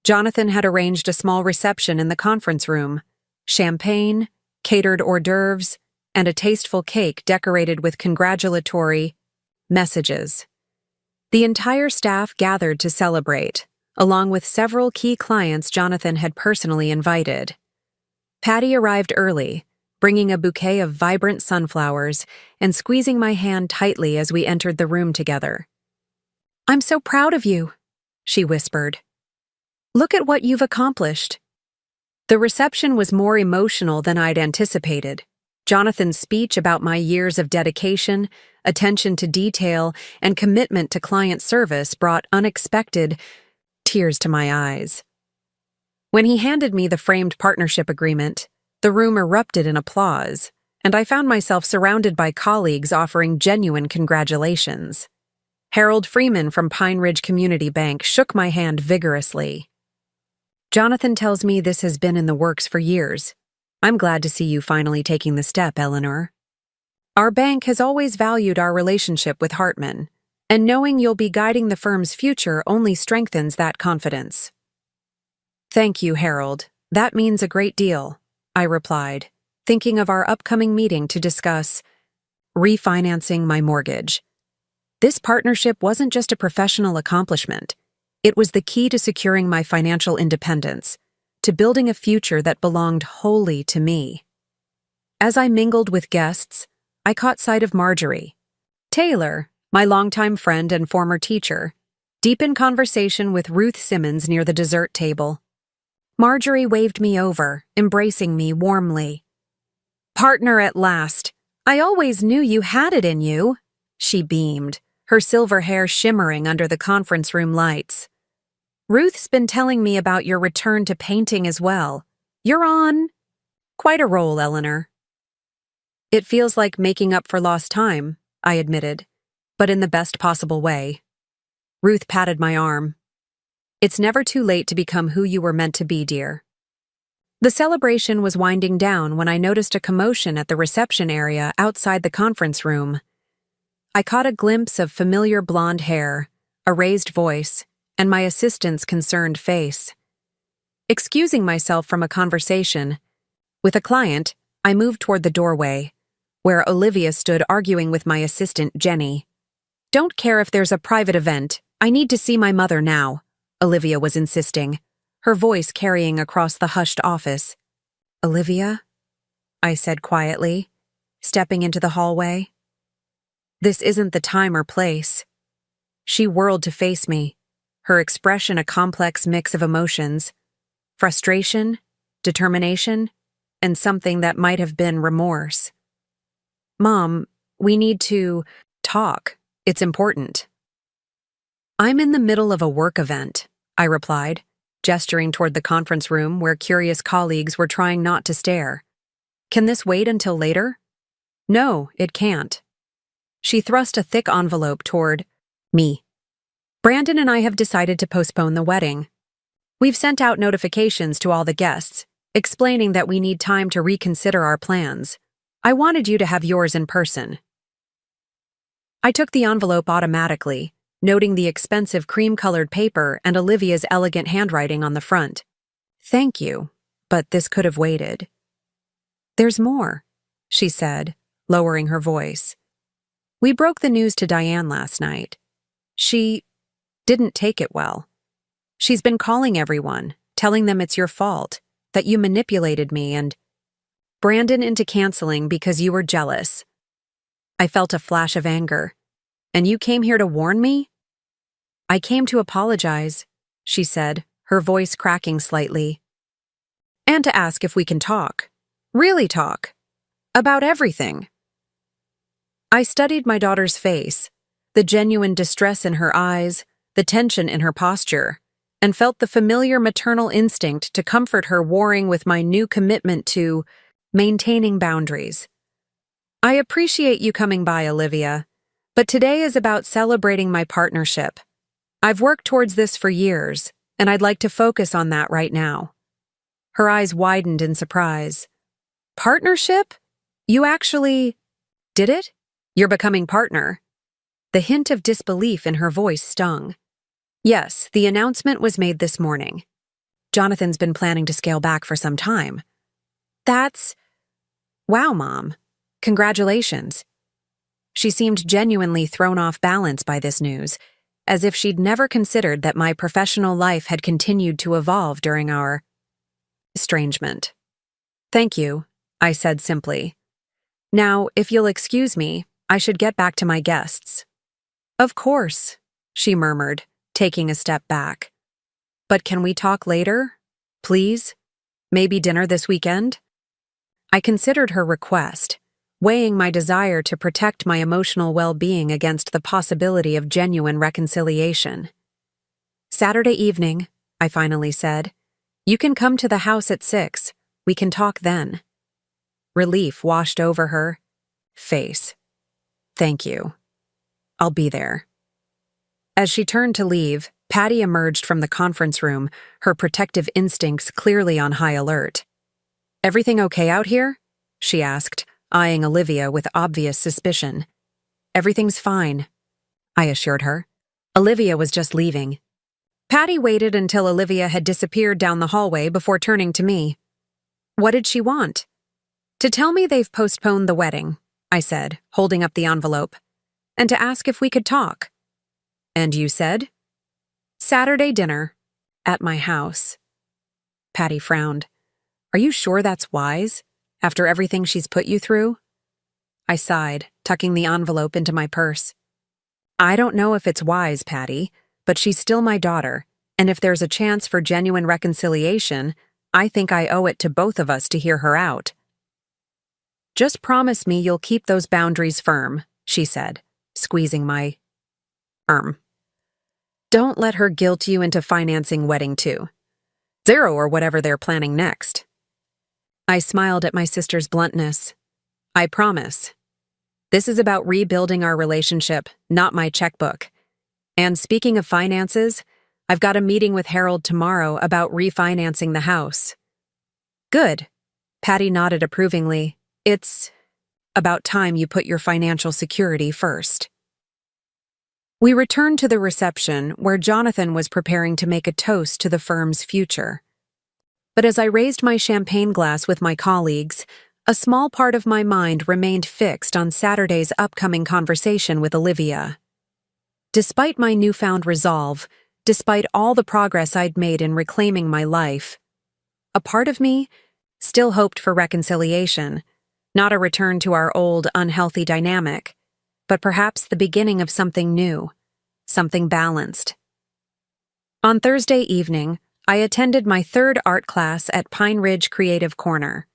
Jonathan had arranged a small reception in the conference room, champagne, catered hors d'oeuvres, and a tasteful cake decorated with congratulatory messages. The entire staff gathered to celebrate, along with several key clients Jonathan had personally invited. Patty arrived early, bringing a bouquet of vibrant sunflowers and squeezing my hand tightly as we entered the room together. "I'm so proud of you," she whispered. "Look at what you've accomplished." The reception was more emotional than I'd anticipated. Jonathan's speech about my years of dedication, attention to detail, and commitment to client service brought unexpected tears to my eyes. When he handed me the framed partnership agreement, the room erupted in applause, and I found myself surrounded by colleagues offering genuine congratulations. Harold Freeman from Pine Ridge Community Bank shook my hand vigorously. "Jonathan tells me this has been in the works for years. I'm glad to see you finally taking the step, Eleanor. Our bank has always valued our relationship with Hartman, and knowing you'll be guiding the firm's future only strengthens that confidence." "Thank you, Harold. That means a great deal," I replied, thinking of our upcoming meeting to discuss refinancing my mortgage. This partnership wasn't just a professional accomplishment. It was the key to securing my financial independence, to building a future that belonged wholly to me. As I mingled with guests, I caught sight of Marjorie. Taylor, my longtime friend and former teacher, deep in conversation with Ruth Simmons near the dessert table. Marjorie waved me over, embracing me warmly. "Partner at last. I always knew you had it in you," she beamed, her silver hair shimmering under the conference room lights. "Ruth's been telling me about your return to painting as well. You're on quite a roll, Eleanor." "It feels like making up for lost time," I admitted, but in the best possible way. Ruth patted my arm. "It's never too late to become who you were meant to be, dear." The celebration was winding down when I noticed a commotion at the reception area outside the conference room. I caught a glimpse of familiar blonde hair, a raised voice, and my assistant's concerned face. Excusing myself from a conversation with a client, I moved toward the doorway, where Olivia stood arguing with my assistant, Jenny. "Don't care if there's a private event. I need to see my mother now," Olivia was insisting, her voice carrying across the hushed office. "Olivia?" I said quietly, stepping into the hallway. "This isn't the time or place." She whirled to face me, her expression a complex mix of emotions: frustration, determination, and something that might have been remorse. "Mom, we need to talk. It's important." "I'm in the middle of a work event," I replied, gesturing toward the conference room where curious colleagues were trying not to stare. "Can this wait until later?" "No, it can't." She thrust a thick envelope toward me. "Brandon and I have decided to postpone the wedding. We've sent out notifications to all the guests, explaining that we need time to reconsider our plans. I wanted you to have yours in person." I took the envelope automatically, noting the expensive cream-colored paper and Olivia's elegant handwriting on the front. "Thank you, but this could have waited." "There's more," she said, lowering her voice. "We broke the news to Diane last night. She didn't take it well. She's been calling everyone, telling them it's your fault, that you manipulated me and Brandon into canceling because you were jealous." I felt a flash of anger. "And you came here to warn me?" "I came to apologize," she said, her voice cracking slightly. and to ask if we can talk. Really talk. About everything. I studied my daughter's face, the genuine distress in her eyes, the tension in her posture, and felt the familiar maternal instinct to comfort her warring with my new commitment to maintaining boundaries. I appreciate you coming by, Olivia, but today is about celebrating my partnership. I've worked towards this for years, and I'd like to focus on that right now. Her eyes widened in surprise. Partnership? You actually did it? You're becoming partner. The hint of disbelief in her voice stung. Yes, the announcement was made this morning. Jonathan's been planning to scale back for some time. Wow, Mom. Congratulations. She seemed genuinely thrown off balance by this news, as if she'd never considered that my professional life had continued to evolve during our estrangement. Thank you, I said simply. Now, if you'll excuse me, I should get back to my guests. Of course, she murmured, taking a step back. But can we talk later? Please? Maybe dinner this weekend? I considered her request, weighing my desire to protect my emotional well-being against the possibility of genuine reconciliation. Saturday evening, I finally said. You can come to the house at 6. We can talk then. Relief washed over her face. Thank you. I'll be there. As she turned to leave, Patty emerged from the conference room, her protective instincts clearly on high alert. Everything okay out here? She asked, eyeing Olivia with obvious suspicion. Everything's fine, I assured her. Olivia was just leaving. Patty waited until Olivia had disappeared down the hallway before turning to me. What did she want? To tell me they've postponed the wedding, I said, holding up the envelope, and to ask if we could talk. And you said? Saturday dinner. At my house. Patty frowned. Are you sure that's wise, after everything she's put you through? I sighed, tucking the envelope into my purse. I don't know if it's wise, Patty, but she's still my daughter, and if there's a chance for genuine reconciliation, I think I owe it to both of us to hear her out. Just promise me you'll keep those boundaries firm, she said, squeezing my arm. Don't let her guilt you into financing wedding 2. 0 or whatever they're planning next. I smiled at my sister's bluntness. I promise. This is about rebuilding our relationship, not my checkbook. And speaking of finances, I've got a meeting with Harold tomorrow about refinancing the house. Good. Patty nodded approvingly. It's about time you put your financial security first. We returned to the reception where Jonathan was preparing to make a toast to the firm's future. But as I raised my champagne glass with my colleagues, a small part of my mind remained fixed on Saturday's upcoming conversation with Olivia. Despite my newfound resolve, despite all the progress I'd made in reclaiming my life, a part of me still hoped for reconciliation, not a return to our old, unhealthy dynamic, but perhaps the beginning of something new, something balanced. On Thursday evening, I attended my 3rd art class at Pine Ridge Creative Corner.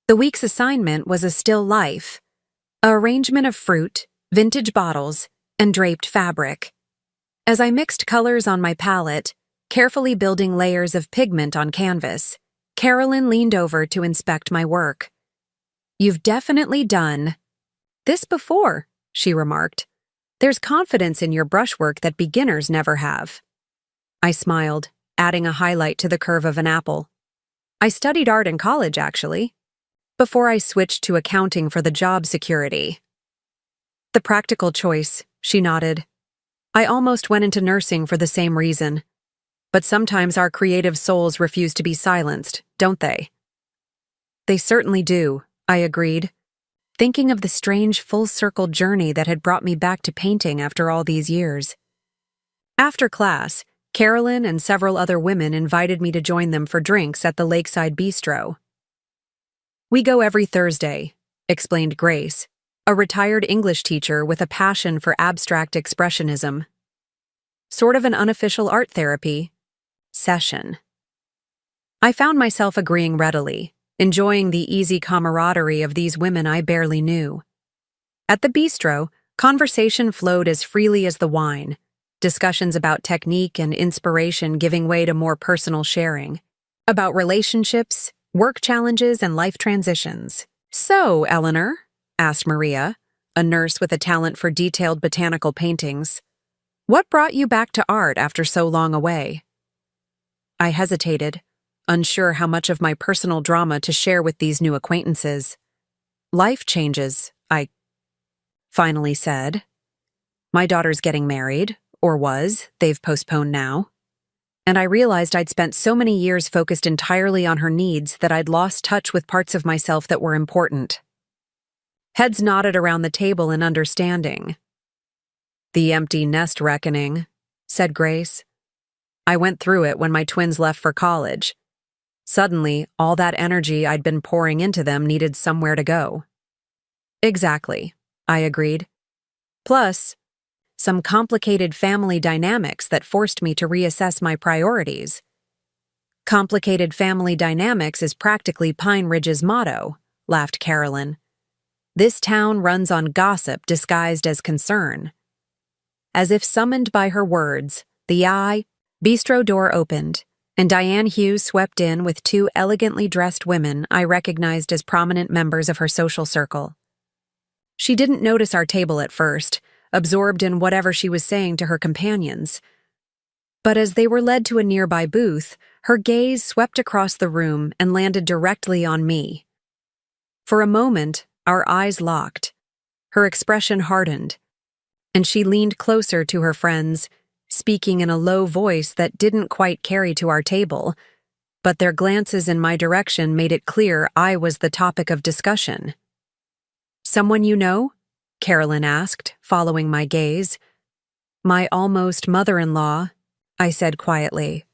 The week's assignment was a still life, an arrangement of fruit, vintage bottles, and draped fabric. As I mixed colors on my palette, carefully building layers of pigment on canvas, Carolyn leaned over to inspect my work. You've definitely done this before, she remarked. There's confidence in your brushwork that beginners never have. I smiled, adding a highlight to the curve of an apple. I studied art in college, actually, before I switched to accounting for the job security. The practical choice, she nodded. I almost went into nursing for the same reason. But sometimes our creative souls refuse to be silenced, don't they? They certainly do, I agreed, thinking of the strange full-circle journey that had brought me back to painting after all these years. After class, Carolyn and several other women invited me to join them for drinks at the Lakeside Bistro. We go every Thursday, explained Grace, a retired English teacher with a passion for abstract expressionism. Sort of an unofficial art therapy session. I found myself agreeing readily, enjoying the easy camaraderie of these women I barely knew. At the bistro, conversation flowed as freely as the wine, discussions about technique and inspiration giving way to more personal sharing, about relationships, work challenges, and life transitions. "So, Eleanor," asked Maria, a nurse with a talent for detailed botanical paintings, "what brought you back to art after so long away?" I hesitated, unsure how much of my personal drama to share with these new acquaintances. "Life changes," I finally said. "My daughter's getting married, or was, they've postponed now. And I realized I'd spent so many years focused entirely on her needs that I'd lost touch with parts of myself that were important." Heads nodded around the table in understanding. "The empty nest reckoning," said Grace. "I went through it when my twins left for college. Suddenly, all that energy I'd been pouring into them needed somewhere to go." "Exactly," I agreed. "Plus, some complicated family dynamics that forced me to reassess my priorities." "Complicated family dynamics is practically Pine Ridge's motto," laughed Carolyn. "This town runs on gossip disguised as concern." As if summoned by her words, the bistro door opened, and Diane Hughes swept in with two elegantly dressed women I recognized as prominent members of her social circle. She didn't notice our table at first, absorbed in whatever she was saying to her companions. But as they were led to a nearby booth, her gaze swept across the room and landed directly on me. For a moment, our eyes locked. Her expression hardened, and she leaned closer to her friends, speaking in a low voice that didn't quite carry to our table, but their glances in my direction made it clear I was the topic of discussion. "Someone you know?" Carolyn asked, following my gaze. "My almost mother-in-law," I said quietly,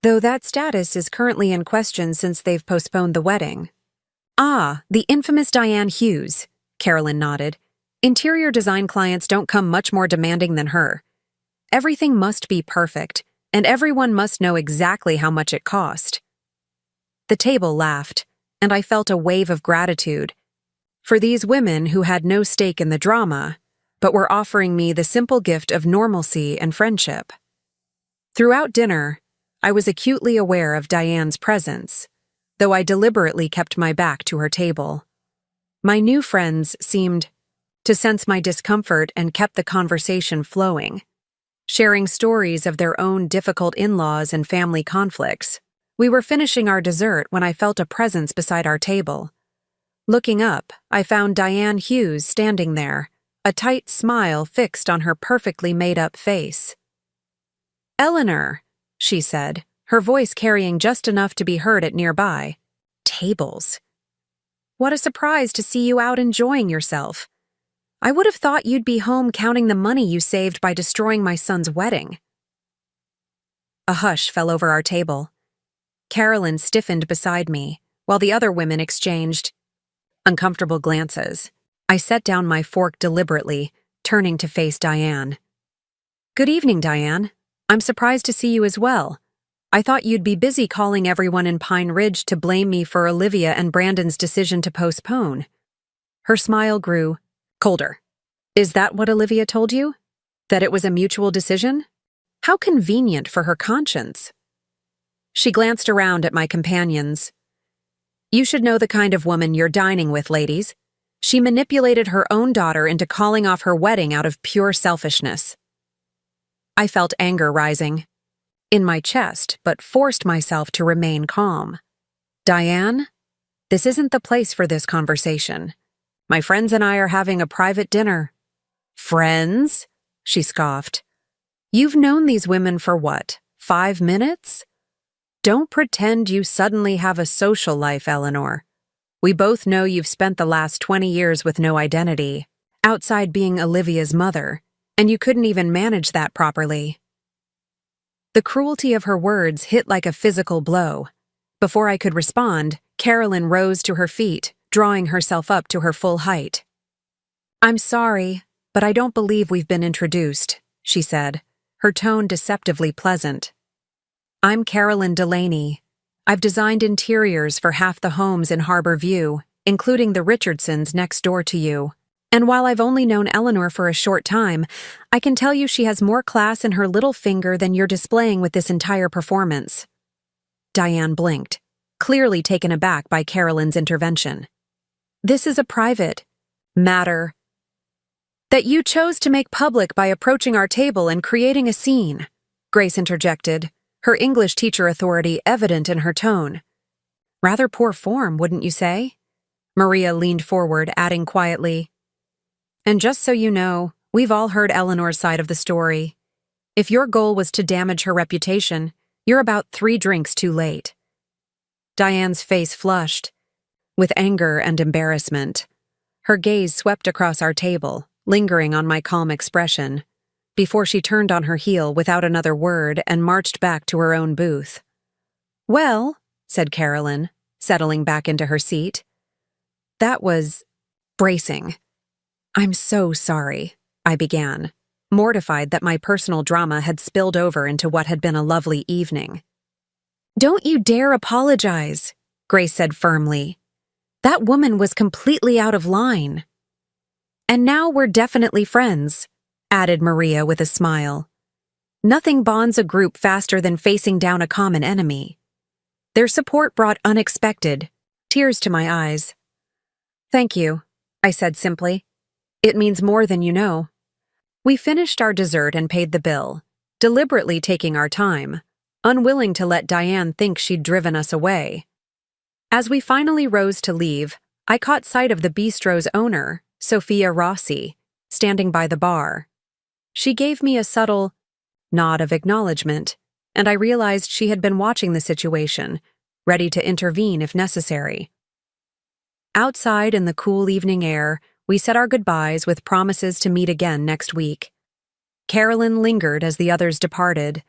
"though that status is currently in question since they've postponed the wedding." "Ah, the infamous Diane Hughes," Carolyn nodded. "Interior design clients don't come much more demanding than her. Everything must be perfect, and everyone must know exactly how much it cost." The table laughed, and I felt a wave of gratitude for these women who had no stake in the drama, but were offering me the simple gift of normalcy and friendship. Throughout dinner, I was acutely aware of Diane's presence, though I deliberately kept my back to her table. My new friends seemed to sense my discomfort and kept the conversation flowing, sharing stories of their own difficult in-laws and family conflicts. We were finishing our dessert when I felt a presence beside our table. Looking up, I found Diane Hughes standing there, a tight smile fixed on her perfectly made-up face. "Eleanor," she said, her voice carrying just enough to be heard at nearby. "Tables. What a surprise to see you out enjoying yourself. I would have thought you'd be home counting the money you saved by destroying my son's wedding." A hush fell over our table. Carolyn stiffened beside me, while the other women exchanged uncomfortable glances. I set down my fork deliberately, turning to face Diane. "Good evening, Diane. I'm surprised to see you as well. I thought you'd be busy calling everyone in Pine Ridge to blame me for Olivia and Brandon's decision to postpone." Her smile grew colder. "Is that what Olivia told you? That it was a mutual decision? How convenient for her conscience." She glanced around at my companions. "You should know the kind of woman you're dining with, ladies. She manipulated her own daughter into calling off her wedding out of pure selfishness." I felt anger rising in my chest, but forced myself to remain calm. "Diane, this isn't the place for this conversation. My friends and I are having a private dinner." "Friends?" she scoffed. "You've known these women for what, 5 minutes? Don't pretend you suddenly have a social life, Eleanor. We both know you've spent the last 20 years with no identity, outside being Olivia's mother, and you couldn't even manage that properly." The cruelty of her words hit like a physical blow. Before I could respond, Carolyn rose to her feet, drawing herself up to her full height. "I'm sorry, but I don't believe we've been introduced," she said, her tone deceptively pleasant. "I'm Carolyn Delaney, I've designed interiors for half the homes in Harbor View, including the Richardsons next door to you. And while I've only known Eleanor for a short time, I can tell you she has more class in her little finger than you're displaying with this entire performance." Diane blinked, clearly taken aback by Carolyn's intervention. "This is a private matter that you chose to make public by approaching our table and creating a scene," Grace interjected, her English teacher authority evident in her tone. "Rather poor form, wouldn't you say?" Maria leaned forward, adding quietly, "And just so you know, we've all heard Eleanor's side of the story. If your goal was to damage her reputation, you're about 3 drinks too late." Diane's face flushed, with anger and embarrassment. Her gaze swept across our table, lingering on my calm expression, before she turned on her heel without another word and marched back to her own booth. "Well," said Carolyn, settling back into her seat, "that was bracing." "I'm so sorry," I began, mortified that my personal drama had spilled over into what had been a lovely evening. "Don't you dare apologize," Grace said firmly. "That woman was completely out of line." "And now we're definitely friends," added Maria with a smile. "Nothing bonds a group faster than facing down a common enemy." Their support brought unexpected tears to my eyes. "Thank you," I said simply. "It means more than you know." We finished our dessert and paid the bill, deliberately taking our time, unwilling to let Diane think she'd driven us away. As we finally rose to leave, I caught sight of the bistro's owner, Sophia Rossi, standing by the bar. She gave me a subtle nod of acknowledgement, and I realized she had been watching the situation, ready to intervene if necessary. Outside in the cool evening air, we said our goodbyes with promises to meet again next week. Carolyn lingered as the others departed,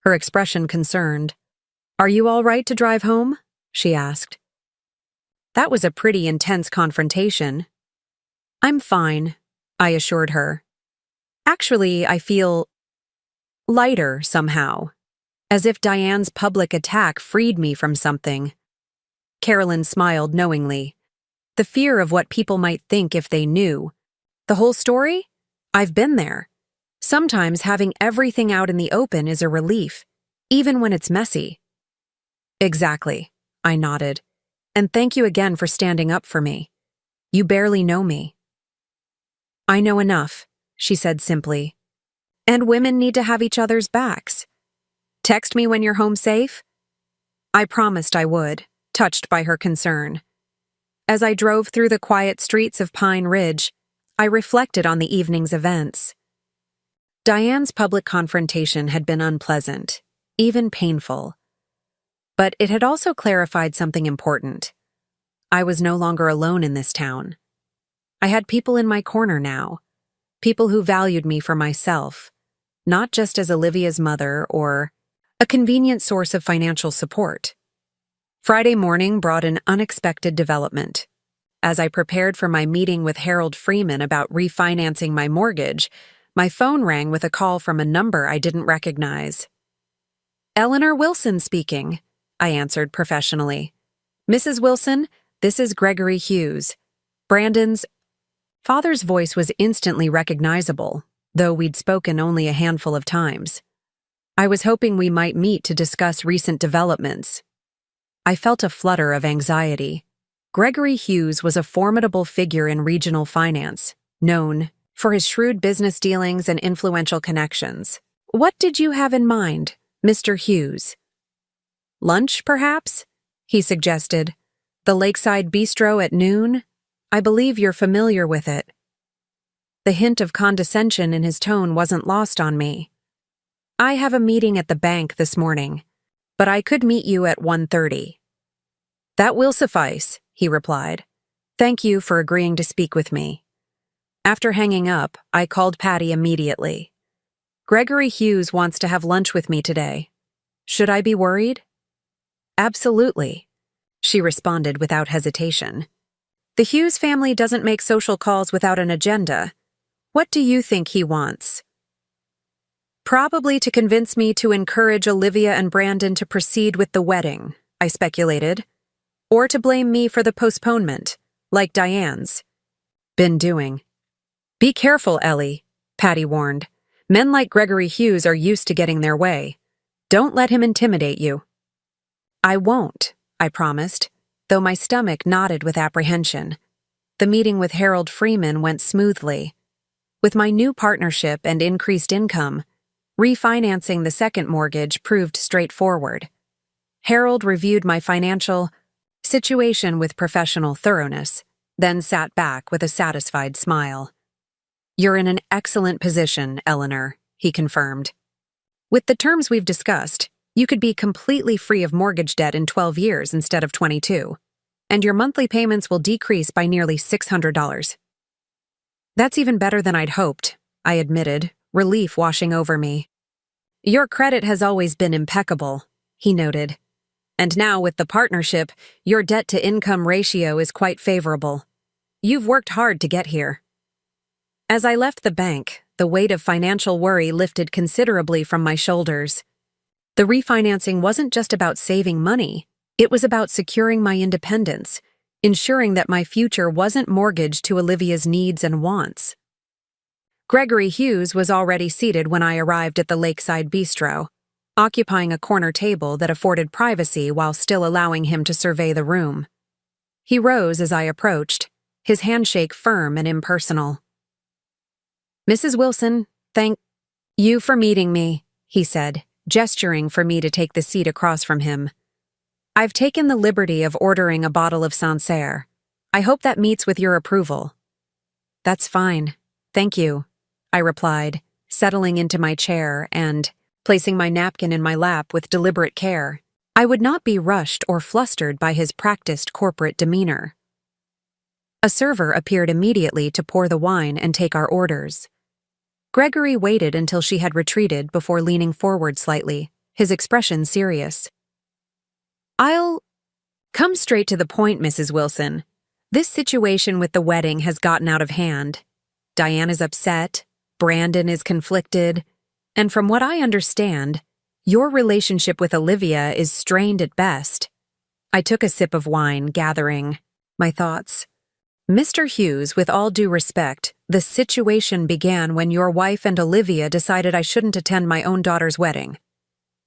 her expression concerned. "Are you all right to drive home?" she asked. That was a pretty intense confrontation. "I'm fine," I assured her. "Actually, I feel lighter somehow, as if Diane's public attack freed me from something." Carolyn smiled knowingly. "The fear of what people might think if they knew. The whole story? I've been there. Sometimes having everything out in the open is a relief, even when it's messy." "Exactly," I nodded. "And thank you again for standing up for me. You barely know me." "I know enough," she said simply. "And women need to have each other's backs. Text me when you're home safe?" I promised I would, touched by her concern. As I drove through the quiet streets of Pine Ridge, I reflected on the evening's events. Diane's public confrontation had been unpleasant, even painful. But it had also clarified something important. I was no longer alone in this town. I had people in my corner now, people who valued me for myself, not just as Olivia's mother or a convenient source of financial support. Friday morning brought an unexpected development. As I prepared for my meeting with Harold Freeman about refinancing my mortgage, my phone rang with a call from a number I didn't recognize. "Eleanor Wilson speaking," I answered professionally. "Mrs. Wilson, this is Gregory Hughes. Brandon's..." Father's voice was instantly recognizable, though we'd spoken only a handful of times. I was hoping we might meet to discuss recent developments. I felt a flutter of anxiety. Gregory Hughes was a formidable figure in regional finance, known for his shrewd business dealings and influential connections. "What did you have in mind, Mr. Hughes?" "Lunch, perhaps?" he suggested. "The Lakeside Bistro at noon? I believe you're familiar with it." The hint of condescension in his tone wasn't lost on me. "I have a meeting at the bank this morning, but I could meet you at 1:30. "That will suffice," he replied. "Thank you for agreeing to speak with me." After hanging up, I called Patty immediately. "Gregory Hughes wants to have lunch with me today. Should I be worried?" "Absolutely," she responded without hesitation. "The Hughes family doesn't make social calls without an agenda. What do you think he wants?" "Probably to convince me to encourage Olivia and Brandon to proceed with the wedding," I speculated. Or to blame me for the postponement, like Diane's been doing. Be careful, Ellie, Patty warned. Men like Gregory Hughes are used to getting their way. Don't let him intimidate you. I won't, I promised, though my stomach knotted with apprehension. The meeting with Harold Freeman went smoothly. With my new partnership and increased income, refinancing the second mortgage proved straightforward. Harold reviewed my financial situation with professional thoroughness, then sat back with a satisfied smile. You're in an excellent position, Eleanor, he confirmed. With the terms we've discussed, you could be completely free of mortgage debt in 12 years instead of 22, and your monthly payments will decrease by nearly $600. That's even better than I'd hoped, I admitted, relief washing over me. Your credit has always been impeccable, he noted. And now with the partnership, your debt-to-income ratio is quite favorable. You've worked hard to get here. As I left the bank, the weight of financial worry lifted considerably from my shoulders. The refinancing wasn't just about saving money, it was about securing my independence, ensuring that my future wasn't mortgaged to Olivia's needs and wants. Gregory Hughes was already seated when I arrived at the Lakeside Bistro, occupying a corner table that afforded privacy while still allowing him to survey the room. He rose as I approached, his handshake firm and impersonal. Mrs. Wilson, thank you for meeting me, he said, gesturing for me to take the seat across from him. I've taken the liberty of ordering a bottle of Sancerre. I hope that meets with your approval. That's fine, thank you, I replied, settling into my chair and placing my napkin in my lap with deliberate care. I would not be rushed or flustered by his practiced corporate demeanor. A server appeared immediately to pour the wine and take our orders. Gregory waited until she had retreated before leaning forward slightly, his expression serious. I'll come straight to the point, Mrs. Wilson. This situation with the wedding has gotten out of hand. Diane is upset, Brandon is conflicted, and from what I understand, your relationship with Olivia is strained at best. I took a sip of wine, gathering my thoughts. Mr. Hughes, with all due respect, the situation began when your wife and Olivia decided I shouldn't attend my own daughter's wedding.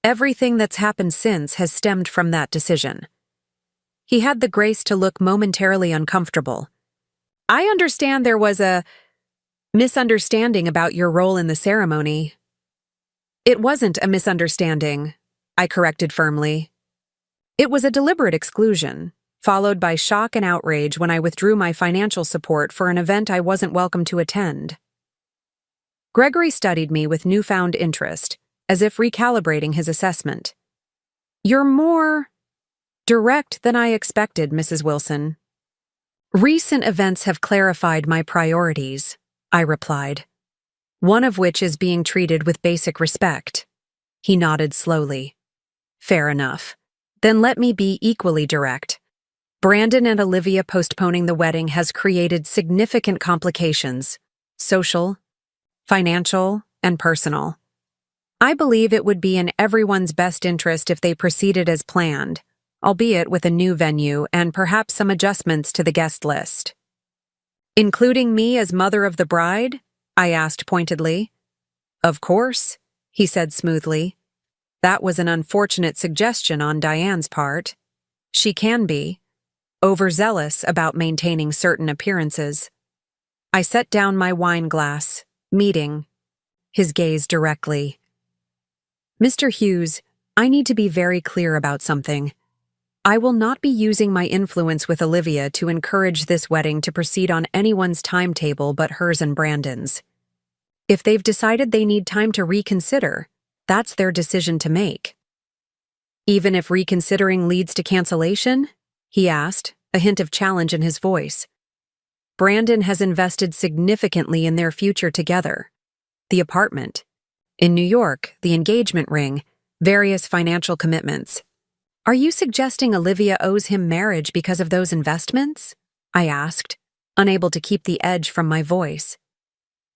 Everything that's happened since has stemmed from that decision. He had the grace to look momentarily uncomfortable. I understand there was a misunderstanding about your role in the ceremony. It wasn't a misunderstanding, I corrected firmly. It was a deliberate exclusion, followed by shock and outrage when I withdrew my financial support for an event I wasn't welcome to attend. Gregory studied me with newfound interest, as if recalibrating his assessment. You're more direct than I expected, Mrs. Wilson. Recent events have clarified my priorities, I replied. One of which is being treated with basic respect. He nodded slowly. Fair enough. Then let me be equally direct. Brandon and Olivia postponing the wedding has created significant complications, social, financial, and personal. I believe it would be in everyone's best interest if they proceeded as planned, albeit with a new venue and perhaps some adjustments to the guest list. Including me as mother of the bride? I asked pointedly. Of course, he said smoothly. That was an unfortunate suggestion on Diane's part. She can be overzealous about maintaining certain appearances. I set down my wine glass, meeting his gaze directly. Mr. Hughes, I need to be very clear about something. I will not be using my influence with Olivia to encourage this wedding to proceed on anyone's timetable but hers and Brandon's. If they've decided they need time to reconsider, that's their decision to make. Even if reconsidering leads to cancellation? He asked, a hint of challenge in his voice. Brandon has invested significantly in their future together. The apartment. In New York, the engagement ring, various financial commitments. Are you suggesting Olivia owes him marriage because of those investments? I asked, unable to keep the edge from my voice.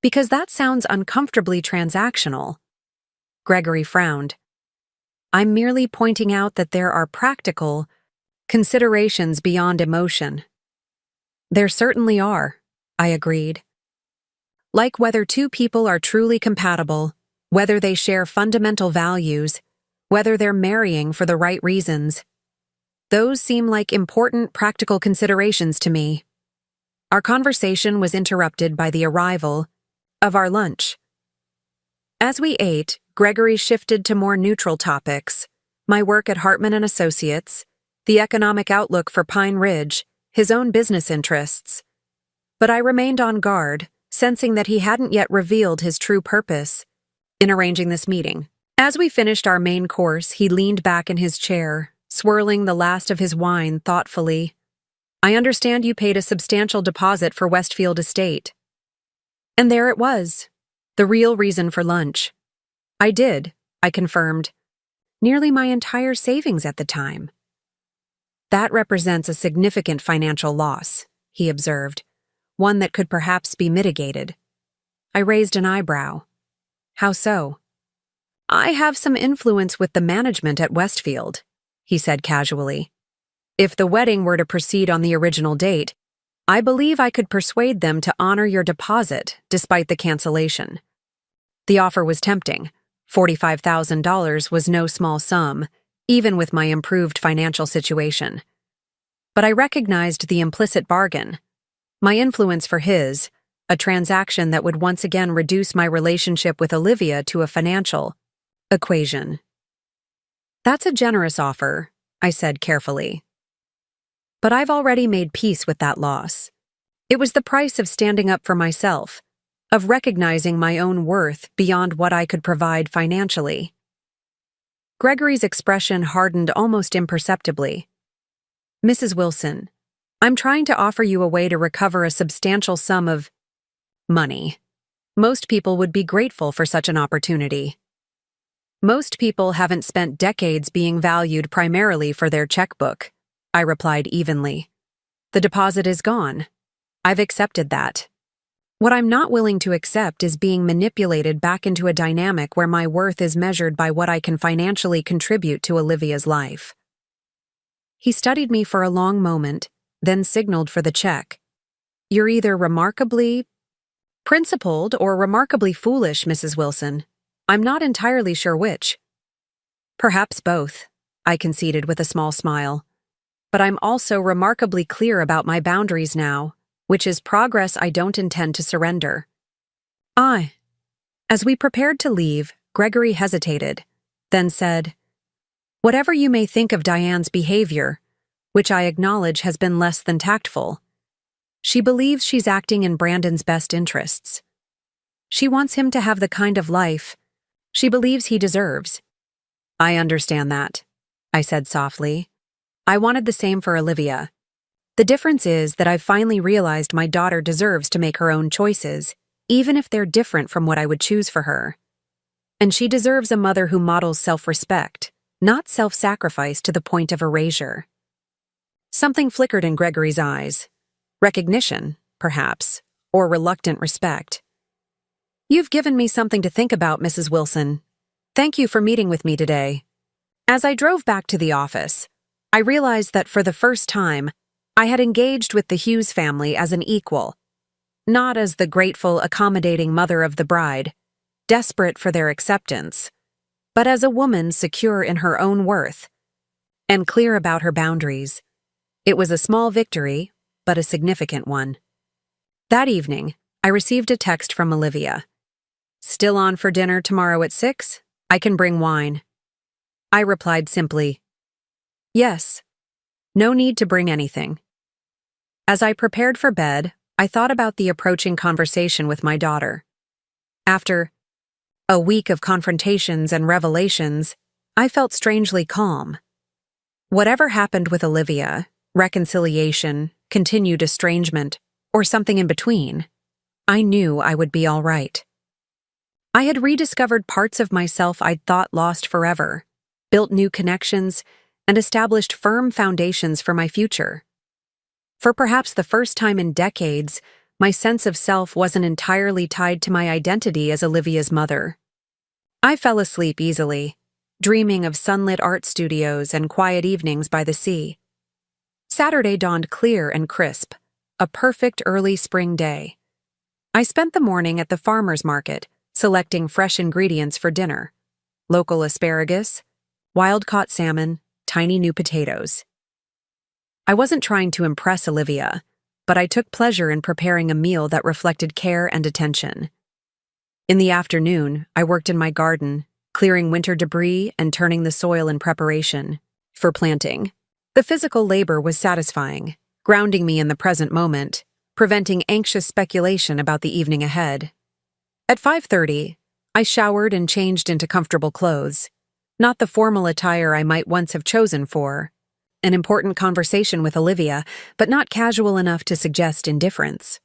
Because that sounds uncomfortably transactional. Gregory frowned. I'm merely pointing out that there are practical considerations beyond emotion. There certainly are, I agreed. Like whether two people are truly compatible, whether they share fundamental values, whether they're marrying for the right reasons. Those seem like important practical considerations to me. Our conversation was interrupted by the arrival of our lunch. As we ate, Gregory shifted to more neutral topics: my work at Hartman and Associates, the economic outlook for Pine Ridge, his own business interests. But I remained on guard, sensing that he hadn't yet revealed his true purpose in arranging this meeting. As we finished our main course, he leaned back in his chair, swirling the last of his wine thoughtfully. I understand you paid a substantial deposit for Westfield Estate. And there it was, the real reason for lunch. I did, I confirmed. Nearly my entire savings at the time. That represents a significant financial loss, he observed, one that could perhaps be mitigated. I raised an eyebrow. How so? I have some influence with the management at Westfield, he said casually. If the wedding were to proceed on the original date, I believe I could persuade them to honor your deposit despite the cancellation. The offer was tempting. $45,000 was no small sum, even with my improved financial situation. But I recognized the implicit bargain. My influence for his, a transaction that would once again reduce my relationship with Olivia to a financial equation. That's a generous offer, I said carefully. But I've already made peace with that loss. It was the price of standing up for myself, of recognizing my own worth beyond what I could provide financially. Gregory's expression hardened almost imperceptibly. Mrs. Wilson, I'm trying to offer you a way to recover a substantial sum of money. Most people would be grateful for such an opportunity. Most people haven't spent decades being valued primarily for their checkbook, I replied evenly. The deposit is gone. I've accepted that. What I'm not willing to accept is being manipulated back into a dynamic where my worth is measured by what I can financially contribute to Olivia's life. He studied me for a long moment, then signaled for the check. You're either remarkably principled or remarkably foolish, Mrs. Wilson. I'm not entirely sure which. Perhaps both, I conceded with a small smile. But I'm also remarkably clear about my boundaries now, which is progress I don't intend to surrender. As we prepared to leave, Gregory hesitated, then said, Whatever you may think of Diane's behavior, which I acknowledge has been less than tactful, she believes she's acting in Brandon's best interests. She wants him to have the kind of life she believes he deserves. I understand that, I said softly. I wanted the same for Olivia. The difference is that I've finally realized my daughter deserves to make her own choices, even if they're different from what I would choose for her. And she deserves a mother who models self-respect, not self-sacrifice to the point of erasure. Something flickered in Gregory's eyes. Recognition, perhaps, or reluctant respect. You've given me something to think about, Mrs. Wilson. Thank you for meeting with me today. As I drove back to the office, I realized that for the first time, I had engaged with the Hughes family as an equal, not as the grateful, accommodating mother of the bride, desperate for their acceptance, but as a woman secure in her own worth and clear about her boundaries. It was a small victory, but a significant one. That evening, I received a text from Olivia. Still on for dinner tomorrow at 6? I can bring wine. I replied simply, Yes. No need to bring anything. As I prepared for bed, I thought about the approaching conversation with my daughter. After a week of confrontations and revelations, I felt strangely calm. Whatever happened with Olivia, reconciliation, continued estrangement, or something in between, I knew I would be all right. I had rediscovered parts of myself I'd thought lost forever, built new connections, and established firm foundations for my future. For perhaps the first time in decades, my sense of self wasn't entirely tied to my identity as Olivia's mother. I fell asleep easily, dreaming of sunlit art studios and quiet evenings by the sea. Saturday dawned clear and crisp, a perfect early spring day. I spent the morning at the farmer's market, selecting fresh ingredients for dinner: local asparagus, wild-caught salmon, tiny new potatoes. I wasn't trying to impress Olivia, but I took pleasure in preparing a meal that reflected care and attention. In the afternoon, I worked in my garden, clearing winter debris and turning the soil in preparation for planting. The physical labor was satisfying, grounding me in the present moment, preventing anxious speculation about the evening ahead. At 5:30, I showered and changed into comfortable clothes, not the formal attire I might once have chosen for an important conversation with Olivia, but not casual enough to suggest indifference.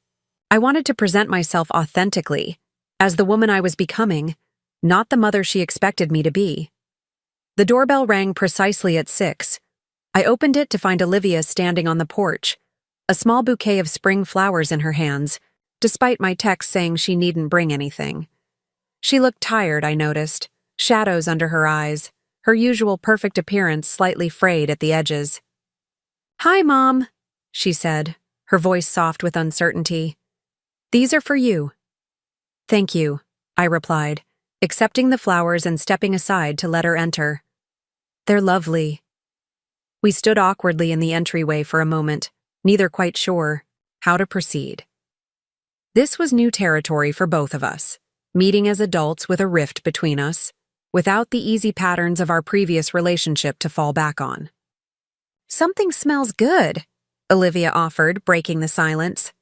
I wanted to present myself authentically, as the woman I was becoming, not the mother she expected me to be. The doorbell rang precisely at 6. I opened it to find Olivia standing on the porch, a small bouquet of spring flowers in her hands, despite my text saying she needn't bring anything. She looked tired, I noticed, shadows under her eyes, her usual perfect appearance slightly frayed at the edges. "Hi, Mom," she said, her voice soft with uncertainty. "These are for you." "Thank you," I replied, accepting the flowers and stepping aside to let her enter. "They're lovely." We stood awkwardly in the entryway for a moment, neither quite sure how to proceed. This was new territory for both of us, meeting as adults with a rift between us, without the easy patterns of our previous relationship to fall back on. "Something smells good," Olivia offered, breaking the silence.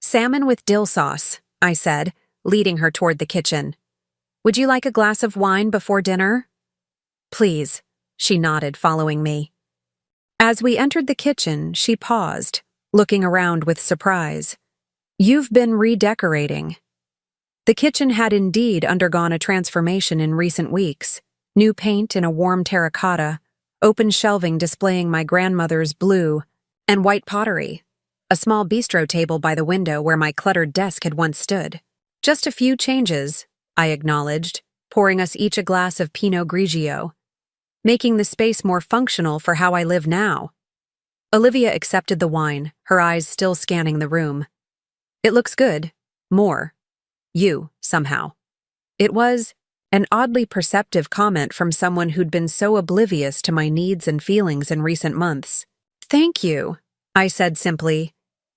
"Salmon with dill sauce," I said, leading her toward the kitchen. "Would you like a glass of wine before dinner?" "Please," she nodded, following me. As we entered the kitchen, she paused, looking around with surprise. "You've been redecorating." The kitchen had indeed undergone a transformation in recent weeks. New paint in a warm terracotta, open shelving displaying my grandmother's blue and white pottery, a small bistro table by the window where my cluttered desk had once stood. "Just a few changes," I acknowledged, pouring us each a glass of Pinot Grigio, making the space more functional for how I live now. Olivia accepted the wine, her eyes still scanning the room. "It looks good. More. You, somehow." It was an oddly perceptive comment from someone who'd been so oblivious to my needs and feelings in recent months. "Thank you," I said simply.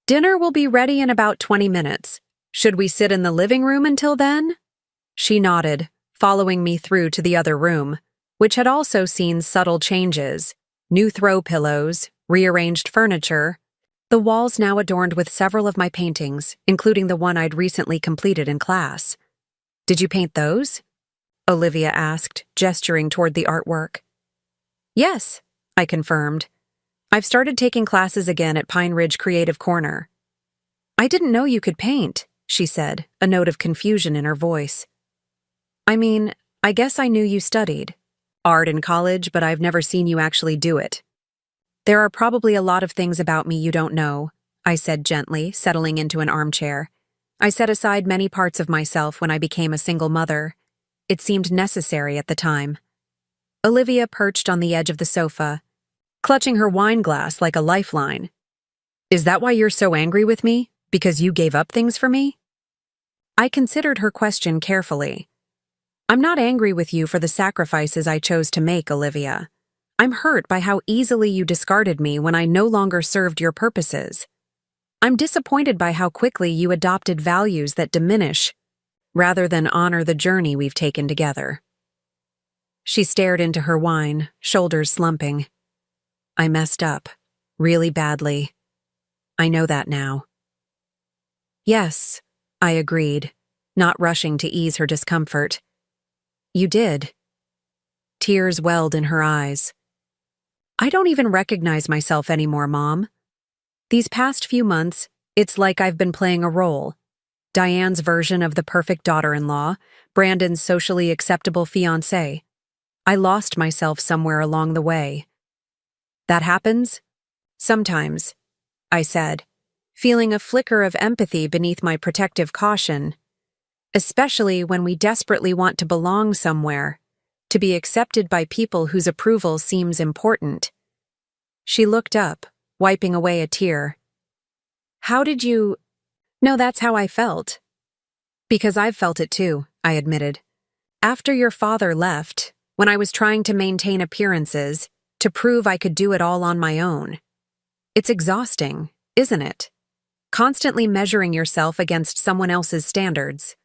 "Dinner will be ready in about 20 minutes. Should we sit in the living room until then?" She nodded, following me through to the other room, which had also seen subtle changes: new throw pillows, rearranged furniture, the walls now adorned with several of my paintings, including the one I'd recently completed in class. "Did you paint those?" Olivia asked, gesturing toward the artwork. "Yes," I confirmed. "I've started taking classes again at Pine Ridge Creative Corner." "I didn't know you could paint," she said, a note of confusion in her voice. "I mean, I guess I knew you studied art in college, but I've never seen you actually do it." "There are probably a lot of things about me you don't know," I said gently, settling into an armchair. "I set aside many parts of myself when I became a single mother. It seemed necessary at the time." Olivia perched on the edge of the sofa, clutching her wine glass like a lifeline. "Is that why you're so angry with me? Because you gave up things for me?" I considered her question carefully. "I'm not angry with you for the sacrifices I chose to make, Olivia. I'm hurt by how easily you discarded me when I no longer served your purposes. I'm disappointed by how quickly you adopted values that diminish, rather than honor the journey we've taken together." She stared into her wine, shoulders slumping. "I messed up, really badly. I know that now." "Yes," I agreed, not rushing to ease her discomfort. "You did." Tears welled in her eyes. "I don't even recognize myself anymore, Mom. These past few months, it's like I've been playing a role. Diane's version of the perfect daughter-in-law, Brandon's socially acceptable fiancé. I lost myself somewhere along the way." "That happens?" "Sometimes," I said, feeling a flicker of empathy beneath my protective caution. "Especially when we desperately want to belong somewhere. to be accepted by people whose approval seems important. She looked up, wiping away a tear. How did you— No, that's how I felt. Because I've felt it too, I admitted. After your father left, when I was trying to maintain appearances, to prove I could do it all on my own. It's exhausting, isn't it? Constantly measuring yourself against someone else's standards.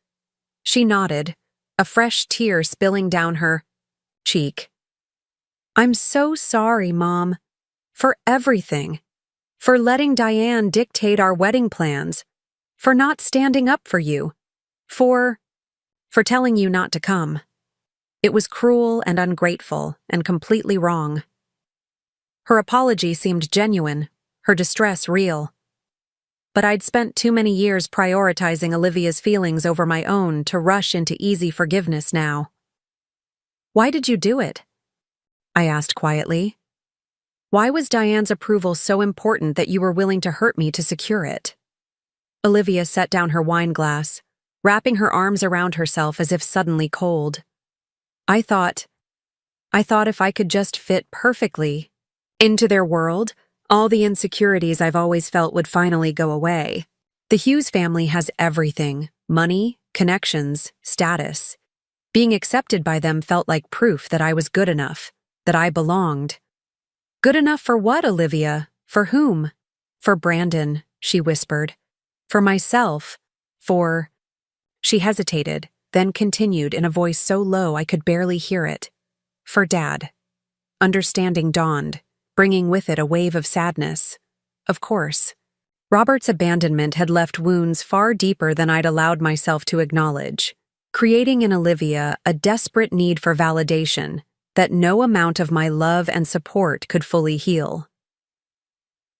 She nodded, a fresh tear spilling down her cheek. I'm so sorry, Mom. For everything. For letting Diane dictate our wedding plans. For not standing up for you. For telling you not to come. It was cruel and ungrateful and completely wrong. Her apology seemed genuine, her distress real. But I'd spent too many years prioritizing Olivia's feelings over my own to rush into easy forgiveness now. Why did you do it? I asked quietly. Why was Diane's approval so important that you were willing to hurt me to secure it? Olivia set down her wine glass, wrapping her arms around herself as if suddenly cold. I thought if I could just fit perfectly into their world, all the insecurities I've always felt would finally go away. The Hughes family has everything: money, connections, status. Being accepted by them felt like proof that I was good enough, that I belonged. Good enough for what, Olivia? For whom? For Brandon, she whispered. For myself. For— She hesitated, then continued in a voice so low I could barely hear it. For Dad. Understanding dawned, bringing with it a wave of sadness. Of course. Robert's abandonment had left wounds far deeper than I'd allowed myself to acknowledge, creating in Olivia a desperate need for validation that no amount of my love and support could fully heal.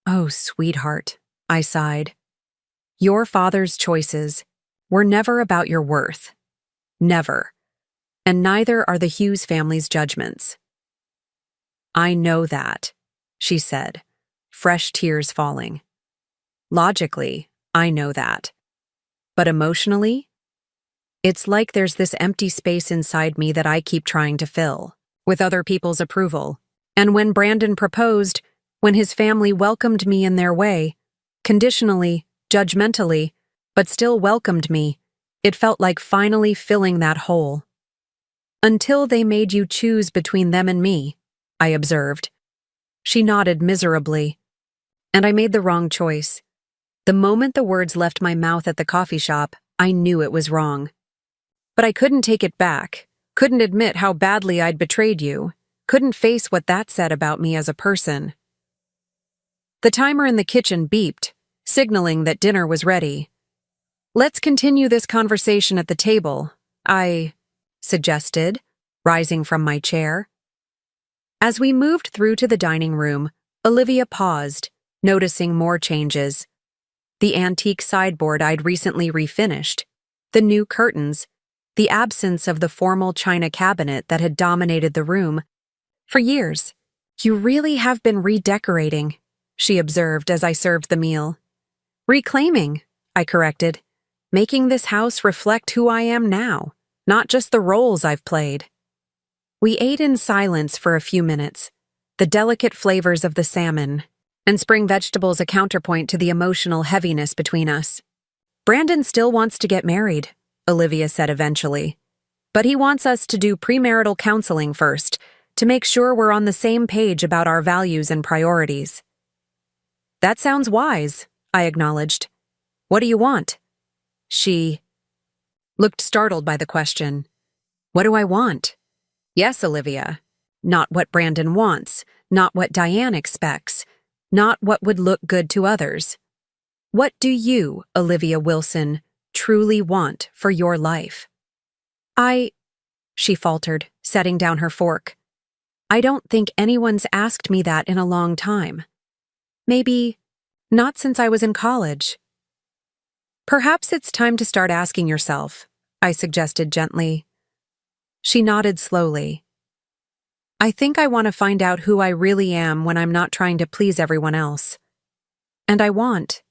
Oh, sweetheart, I sighed. Your father's choices were never about your worth. Never. And neither are the Hughes family's judgments. I know that, she said, fresh tears falling. Logically, I know that. But emotionally? It's like there's this empty space inside me that I keep trying to fill, with other people's approval. And when Brandon proposed, when his family welcomed me in their way, conditionally, judgmentally, but still welcomed me, it felt like finally filling that hole. Until they made you choose between them and me, I observed. She nodded miserably. And I made the wrong choice. The moment the words left my mouth at the coffee shop, I knew it was wrong. But I couldn't take it back, couldn't admit how badly I'd betrayed you, couldn't face what that said about me as a person. The timer in the kitchen beeped, signaling that dinner was ready. Let's continue this conversation at the table, I suggested, rising from my chair. As we moved through to the dining room, Olivia paused, noticing more changes. The antique sideboard I'd recently refinished, the new curtains, the absence of the formal china cabinet that had dominated the room. For years. You really have been redecorating, she observed as I served the meal. Reclaiming, I corrected, making this house reflect who I am now, not just the roles I've played. We ate in silence for a few minutes, the delicate flavors of the salmon and spring vegetables a counterpoint to the emotional heaviness between us. Brandon still wants to get married, Olivia said eventually. But he wants us to do premarital counseling first, to make sure we're on the same page about our values and priorities. That sounds wise, I acknowledged. What do you want? She looked startled by the question. What do I want? Yes, Olivia. Not what Brandon wants, not what Diane expects, not what would look good to others. What do you, Olivia Wilson, truly want for your life? She faltered, setting down her fork. I don't think anyone's asked me that in a long time. Maybe not since I was in college. Perhaps it's time to start asking yourself, I suggested gently. She nodded slowly. I think I want to find out who I really am when I'm not trying to please everyone else. And I want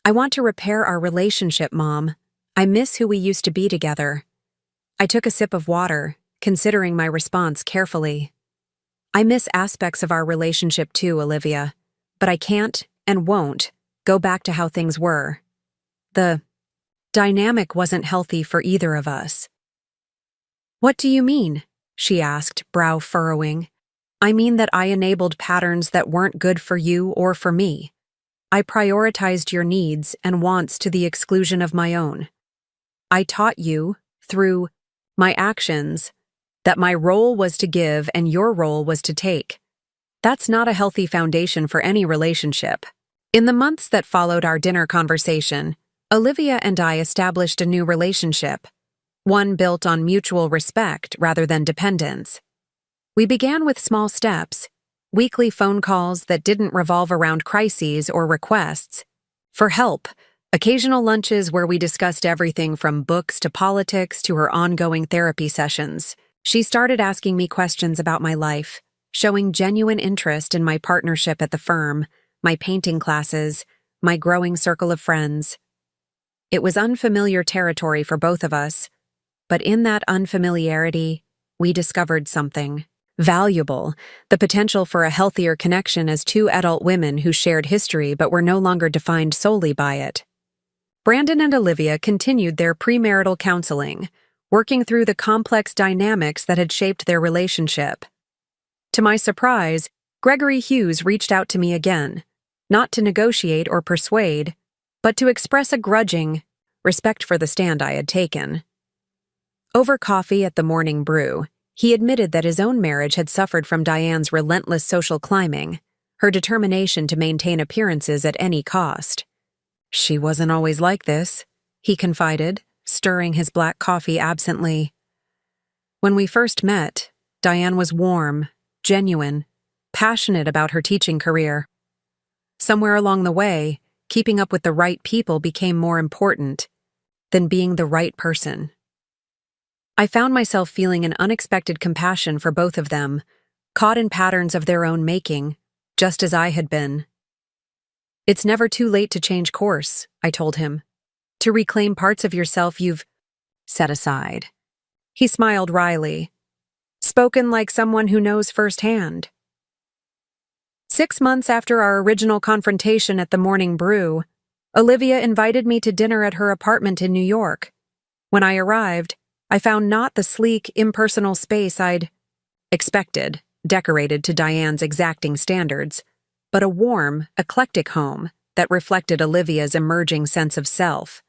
to repair our relationship, Mom. I miss who we used to be together. I took a sip of water, considering my response carefully. I miss aspects of our relationship too, Olivia, but I can't and won't go back to how things were. The dynamic wasn't healthy for either of us. What do you mean? She asked, brow furrowing. I mean that I enabled patterns that weren't good for you or for me. I prioritized your needs and wants to the exclusion of my own. I taught you, through my actions, that my role was to give and your role was to take. That's not a healthy foundation for any relationship. In the months that followed our dinner conversation, Olivia and I established a new relationship, one built on mutual respect rather than dependence. We began with small steps, weekly phone calls that didn't revolve around crises or requests for help, occasional lunches where we discussed everything from books to politics to her ongoing therapy sessions. She started asking me questions about my life, showing genuine interest in my partnership at the firm, my painting classes, my growing circle of friends. It was unfamiliar territory for both of us, but in that unfamiliarity, we discovered something valuable, the potential for a healthier connection as two adult women who shared history but were no longer defined solely by it. Brandon and Olivia continued their premarital counseling, working through the complex dynamics that had shaped their relationship. To my surprise, Gregory Hughes reached out to me again, not to negotiate or persuade, but to express a grudging respect for the stand I had taken. Over coffee at the morning brew, he admitted that his own marriage had suffered from Diane's relentless social climbing, her determination to maintain appearances at any cost. She wasn't always like this, he confided, stirring his black coffee absently. When we first met, Diane was warm, genuine, passionate about her teaching career. Somewhere along the way, keeping up with the right people became more important than being the right person. I found myself feeling an unexpected compassion for both of them, caught in patterns of their own making, just as I had been. It's never too late to change course, I told him, to reclaim parts of yourself you've set aside. He smiled wryly, spoken like someone who knows firsthand. 6 months after our original confrontation at the morning brew, Olivia invited me to dinner at her apartment in New York. When I arrived, I found not the sleek, impersonal space I'd expected, decorated to Diane's exacting standards, but a warm, eclectic home that reflected Olivia's emerging sense of self.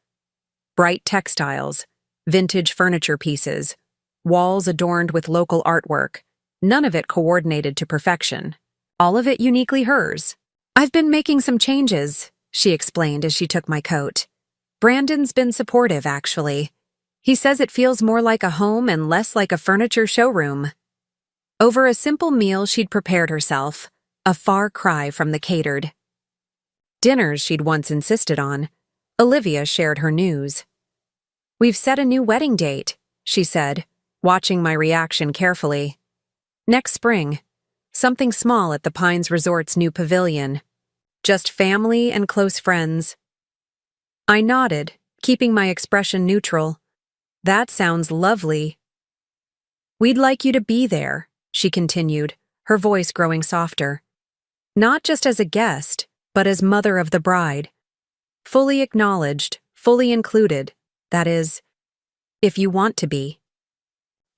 Bright textiles, vintage furniture pieces, walls adorned with local artwork, none of it coordinated to perfection, all of it uniquely hers. I've been making some changes, she explained as she took my coat. Brandon's been supportive, actually. He says it feels more like a home and less like a furniture showroom. Over a simple meal she'd prepared herself, a far cry from the catered dinners she'd once insisted on, Olivia shared her news. We've set a new wedding date, she said, watching my reaction carefully. Next spring. Something small at the Pines Resort's new pavilion. Just family and close friends. I nodded, keeping my expression neutral. That sounds lovely. We'd like you to be there, she continued, her voice growing softer. Not just as a guest, but as mother of the bride. Fully acknowledged, fully included, that is, if you want to be.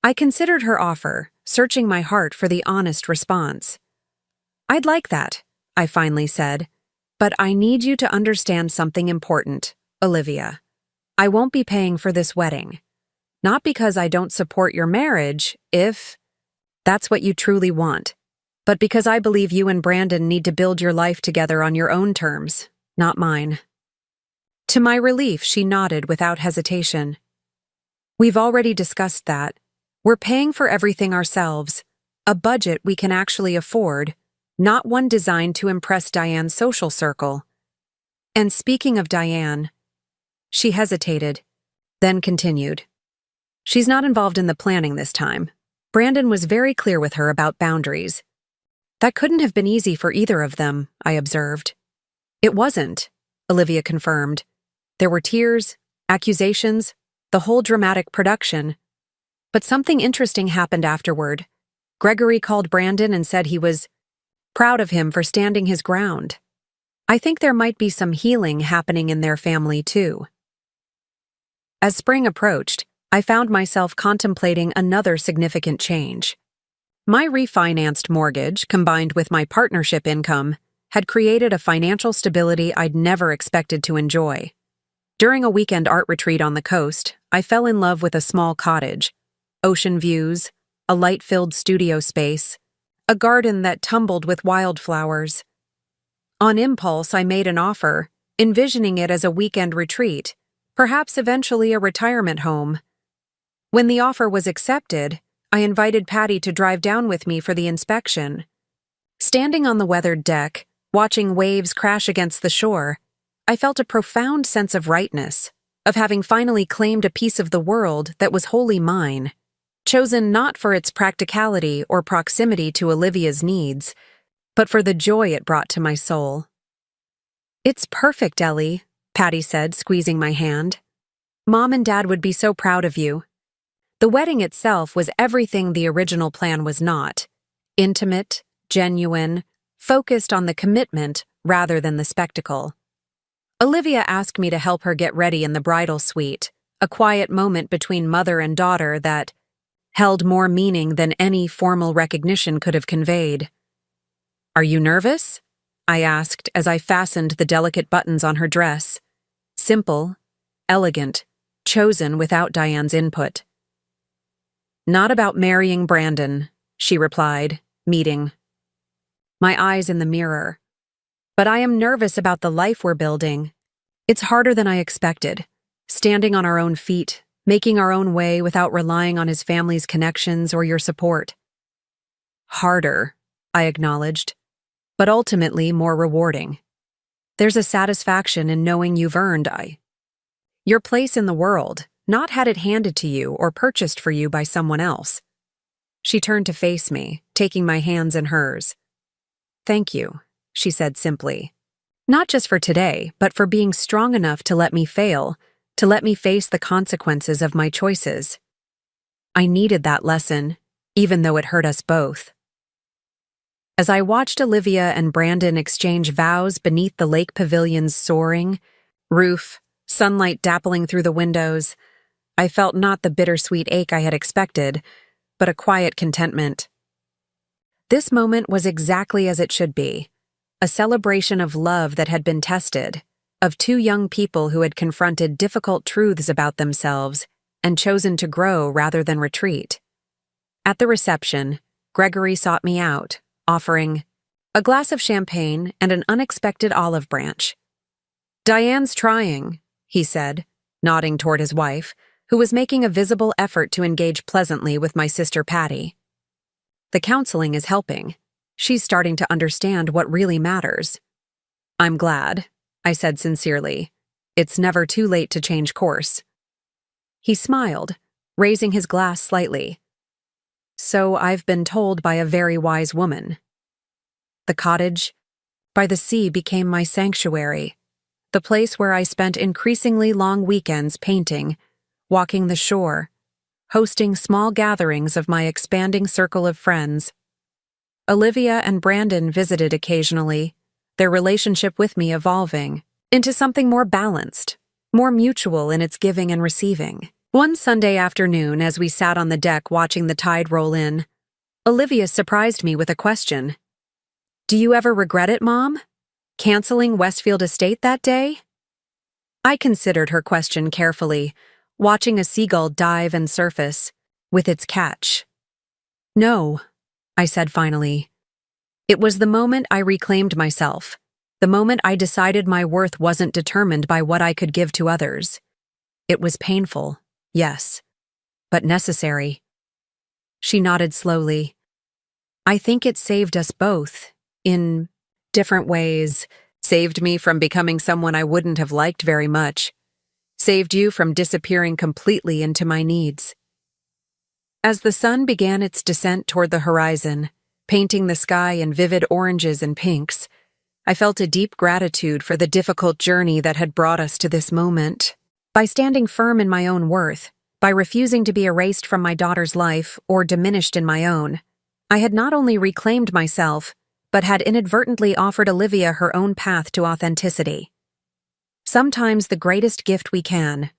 I considered her offer, searching my heart for the honest response. I'd like that, I finally said, but I need you to understand something important, Olivia. I won't be paying for this wedding. Not because I don't support your marriage, if that's what you truly want, but because I believe you and Brandon need to build your life together on your own terms, not mine. To my relief, she nodded without hesitation. We've already discussed that. We're paying for everything ourselves, a budget we can actually afford, not one designed to impress Diane's social circle. And speaking of Diane, she hesitated, then continued. She's not involved in the planning this time. Brandon was very clear with her about boundaries. That couldn't have been easy for either of them, I observed. It wasn't, Olivia confirmed. There were tears, accusations, the whole dramatic production. But something interesting happened afterward. Gregory called Brandon and said he was proud of him for standing his ground. I think there might be some healing happening in their family, too. As spring approached, I found myself contemplating another significant change. My refinanced mortgage, combined with my partnership income, had created a financial stability I'd never expected to enjoy. During a weekend art retreat on the coast, I fell in love with a small cottage, ocean views, a light-filled studio space, a garden that tumbled with wildflowers. On impulse, I made an offer, envisioning it as a weekend retreat, perhaps eventually a retirement home. When the offer was accepted, I invited Patty to drive down with me for the inspection. Standing on the weathered deck, watching waves crash against the shore, I felt a profound sense of rightness, of having finally claimed a piece of the world that was wholly mine, chosen not for its practicality or proximity to Olivia's needs, but for the joy it brought to my soul. "It's perfect, Ellie," Patty said, squeezing my hand. "Mom and Dad would be so proud of you." The wedding itself was everything the original plan was not: intimate, genuine, focused on the commitment rather than the spectacle. Olivia asked me to help her get ready in the bridal suite, a quiet moment between mother and daughter that held more meaning than any formal recognition could have conveyed. "Are you nervous?" I asked as I fastened the delicate buttons on her dress. Simple, elegant, chosen without Diane's input. "Not about marrying Brandon," she replied, meeting my eyes in the mirror. "But I am nervous about the life we're building. It's harder than I expected, standing on our own feet, making our own way without relying on his family's connections or your support." "Harder," I acknowledged, "but ultimately more rewarding. There's a satisfaction in knowing you've earned your place in the world, not had it handed to you or purchased for you by someone else." She turned to face me, taking my hands in hers. "Thank you," she said simply. "Not just for today, but for being strong enough to let me fail, to let me face the consequences of my choices. I needed that lesson, even though it hurt us both." As I watched Olivia and Brandon exchange vows beneath the lake pavilion's soaring roof, sunlight dappling through the windows, I felt not the bittersweet ache I had expected, but a quiet contentment. This moment was exactly as it should be, a celebration of love that had been tested, of two young people who had confronted difficult truths about themselves and chosen to grow rather than retreat. At the reception, Gregory sought me out, offering a glass of champagne and an unexpected olive branch. "Diane's trying," he said, nodding toward his wife, who was making a visible effort to engage pleasantly with my sister Patty. "The counseling is helping. She's starting to understand what really matters." "I'm glad," I said sincerely. "It's never too late to change course." He smiled, raising his glass slightly. "So I've been told by a very wise woman." The cottage by the sea became my sanctuary, the place where I spent increasingly long weekends painting, walking the shore, hosting small gatherings of my expanding circle of friends. Olivia and Brandon visited occasionally, their relationship with me evolving into something more balanced, more mutual in its giving and receiving. One Sunday afternoon, as we sat on the deck watching the tide roll in, Olivia surprised me with a question. "Do you ever regret it, Mom? Canceling Westfield Estate that day?" I considered her question carefully, watching a seagull dive and surface, with its catch. "No," I said finally. It was the moment I reclaimed myself, the moment I decided my worth wasn't determined by what I could give to others. It was painful, yes, but necessary. She nodded slowly. "I think it saved us both, in different ways. Saved me from becoming someone I wouldn't have liked very much. Saved you from disappearing completely into my needs." As the sun began its descent toward the horizon, painting the sky in vivid oranges and pinks, I felt a deep gratitude for the difficult journey that had brought us to this moment. By standing firm in my own worth, By refusing to be erased from my daughter's life or diminished in my own, I had not only reclaimed myself, but had inadvertently offered Olivia her own path to authenticity. Sometimes the greatest gift we can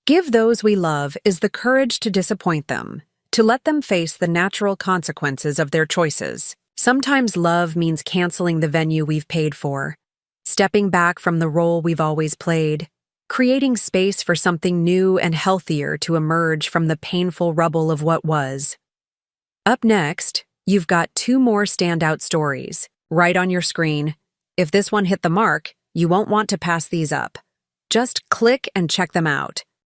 give those we love is the courage to disappoint them, to let them face the natural consequences of their choices. Sometimes love means canceling the venue we've paid for, stepping back from the role we've always played, creating space for something new and healthier to emerge from the painful rubble of what was. Up next, you've got 2 more standout stories, right on your screen. If this one hit the mark, you won't want to pass these up. Just click and check them out.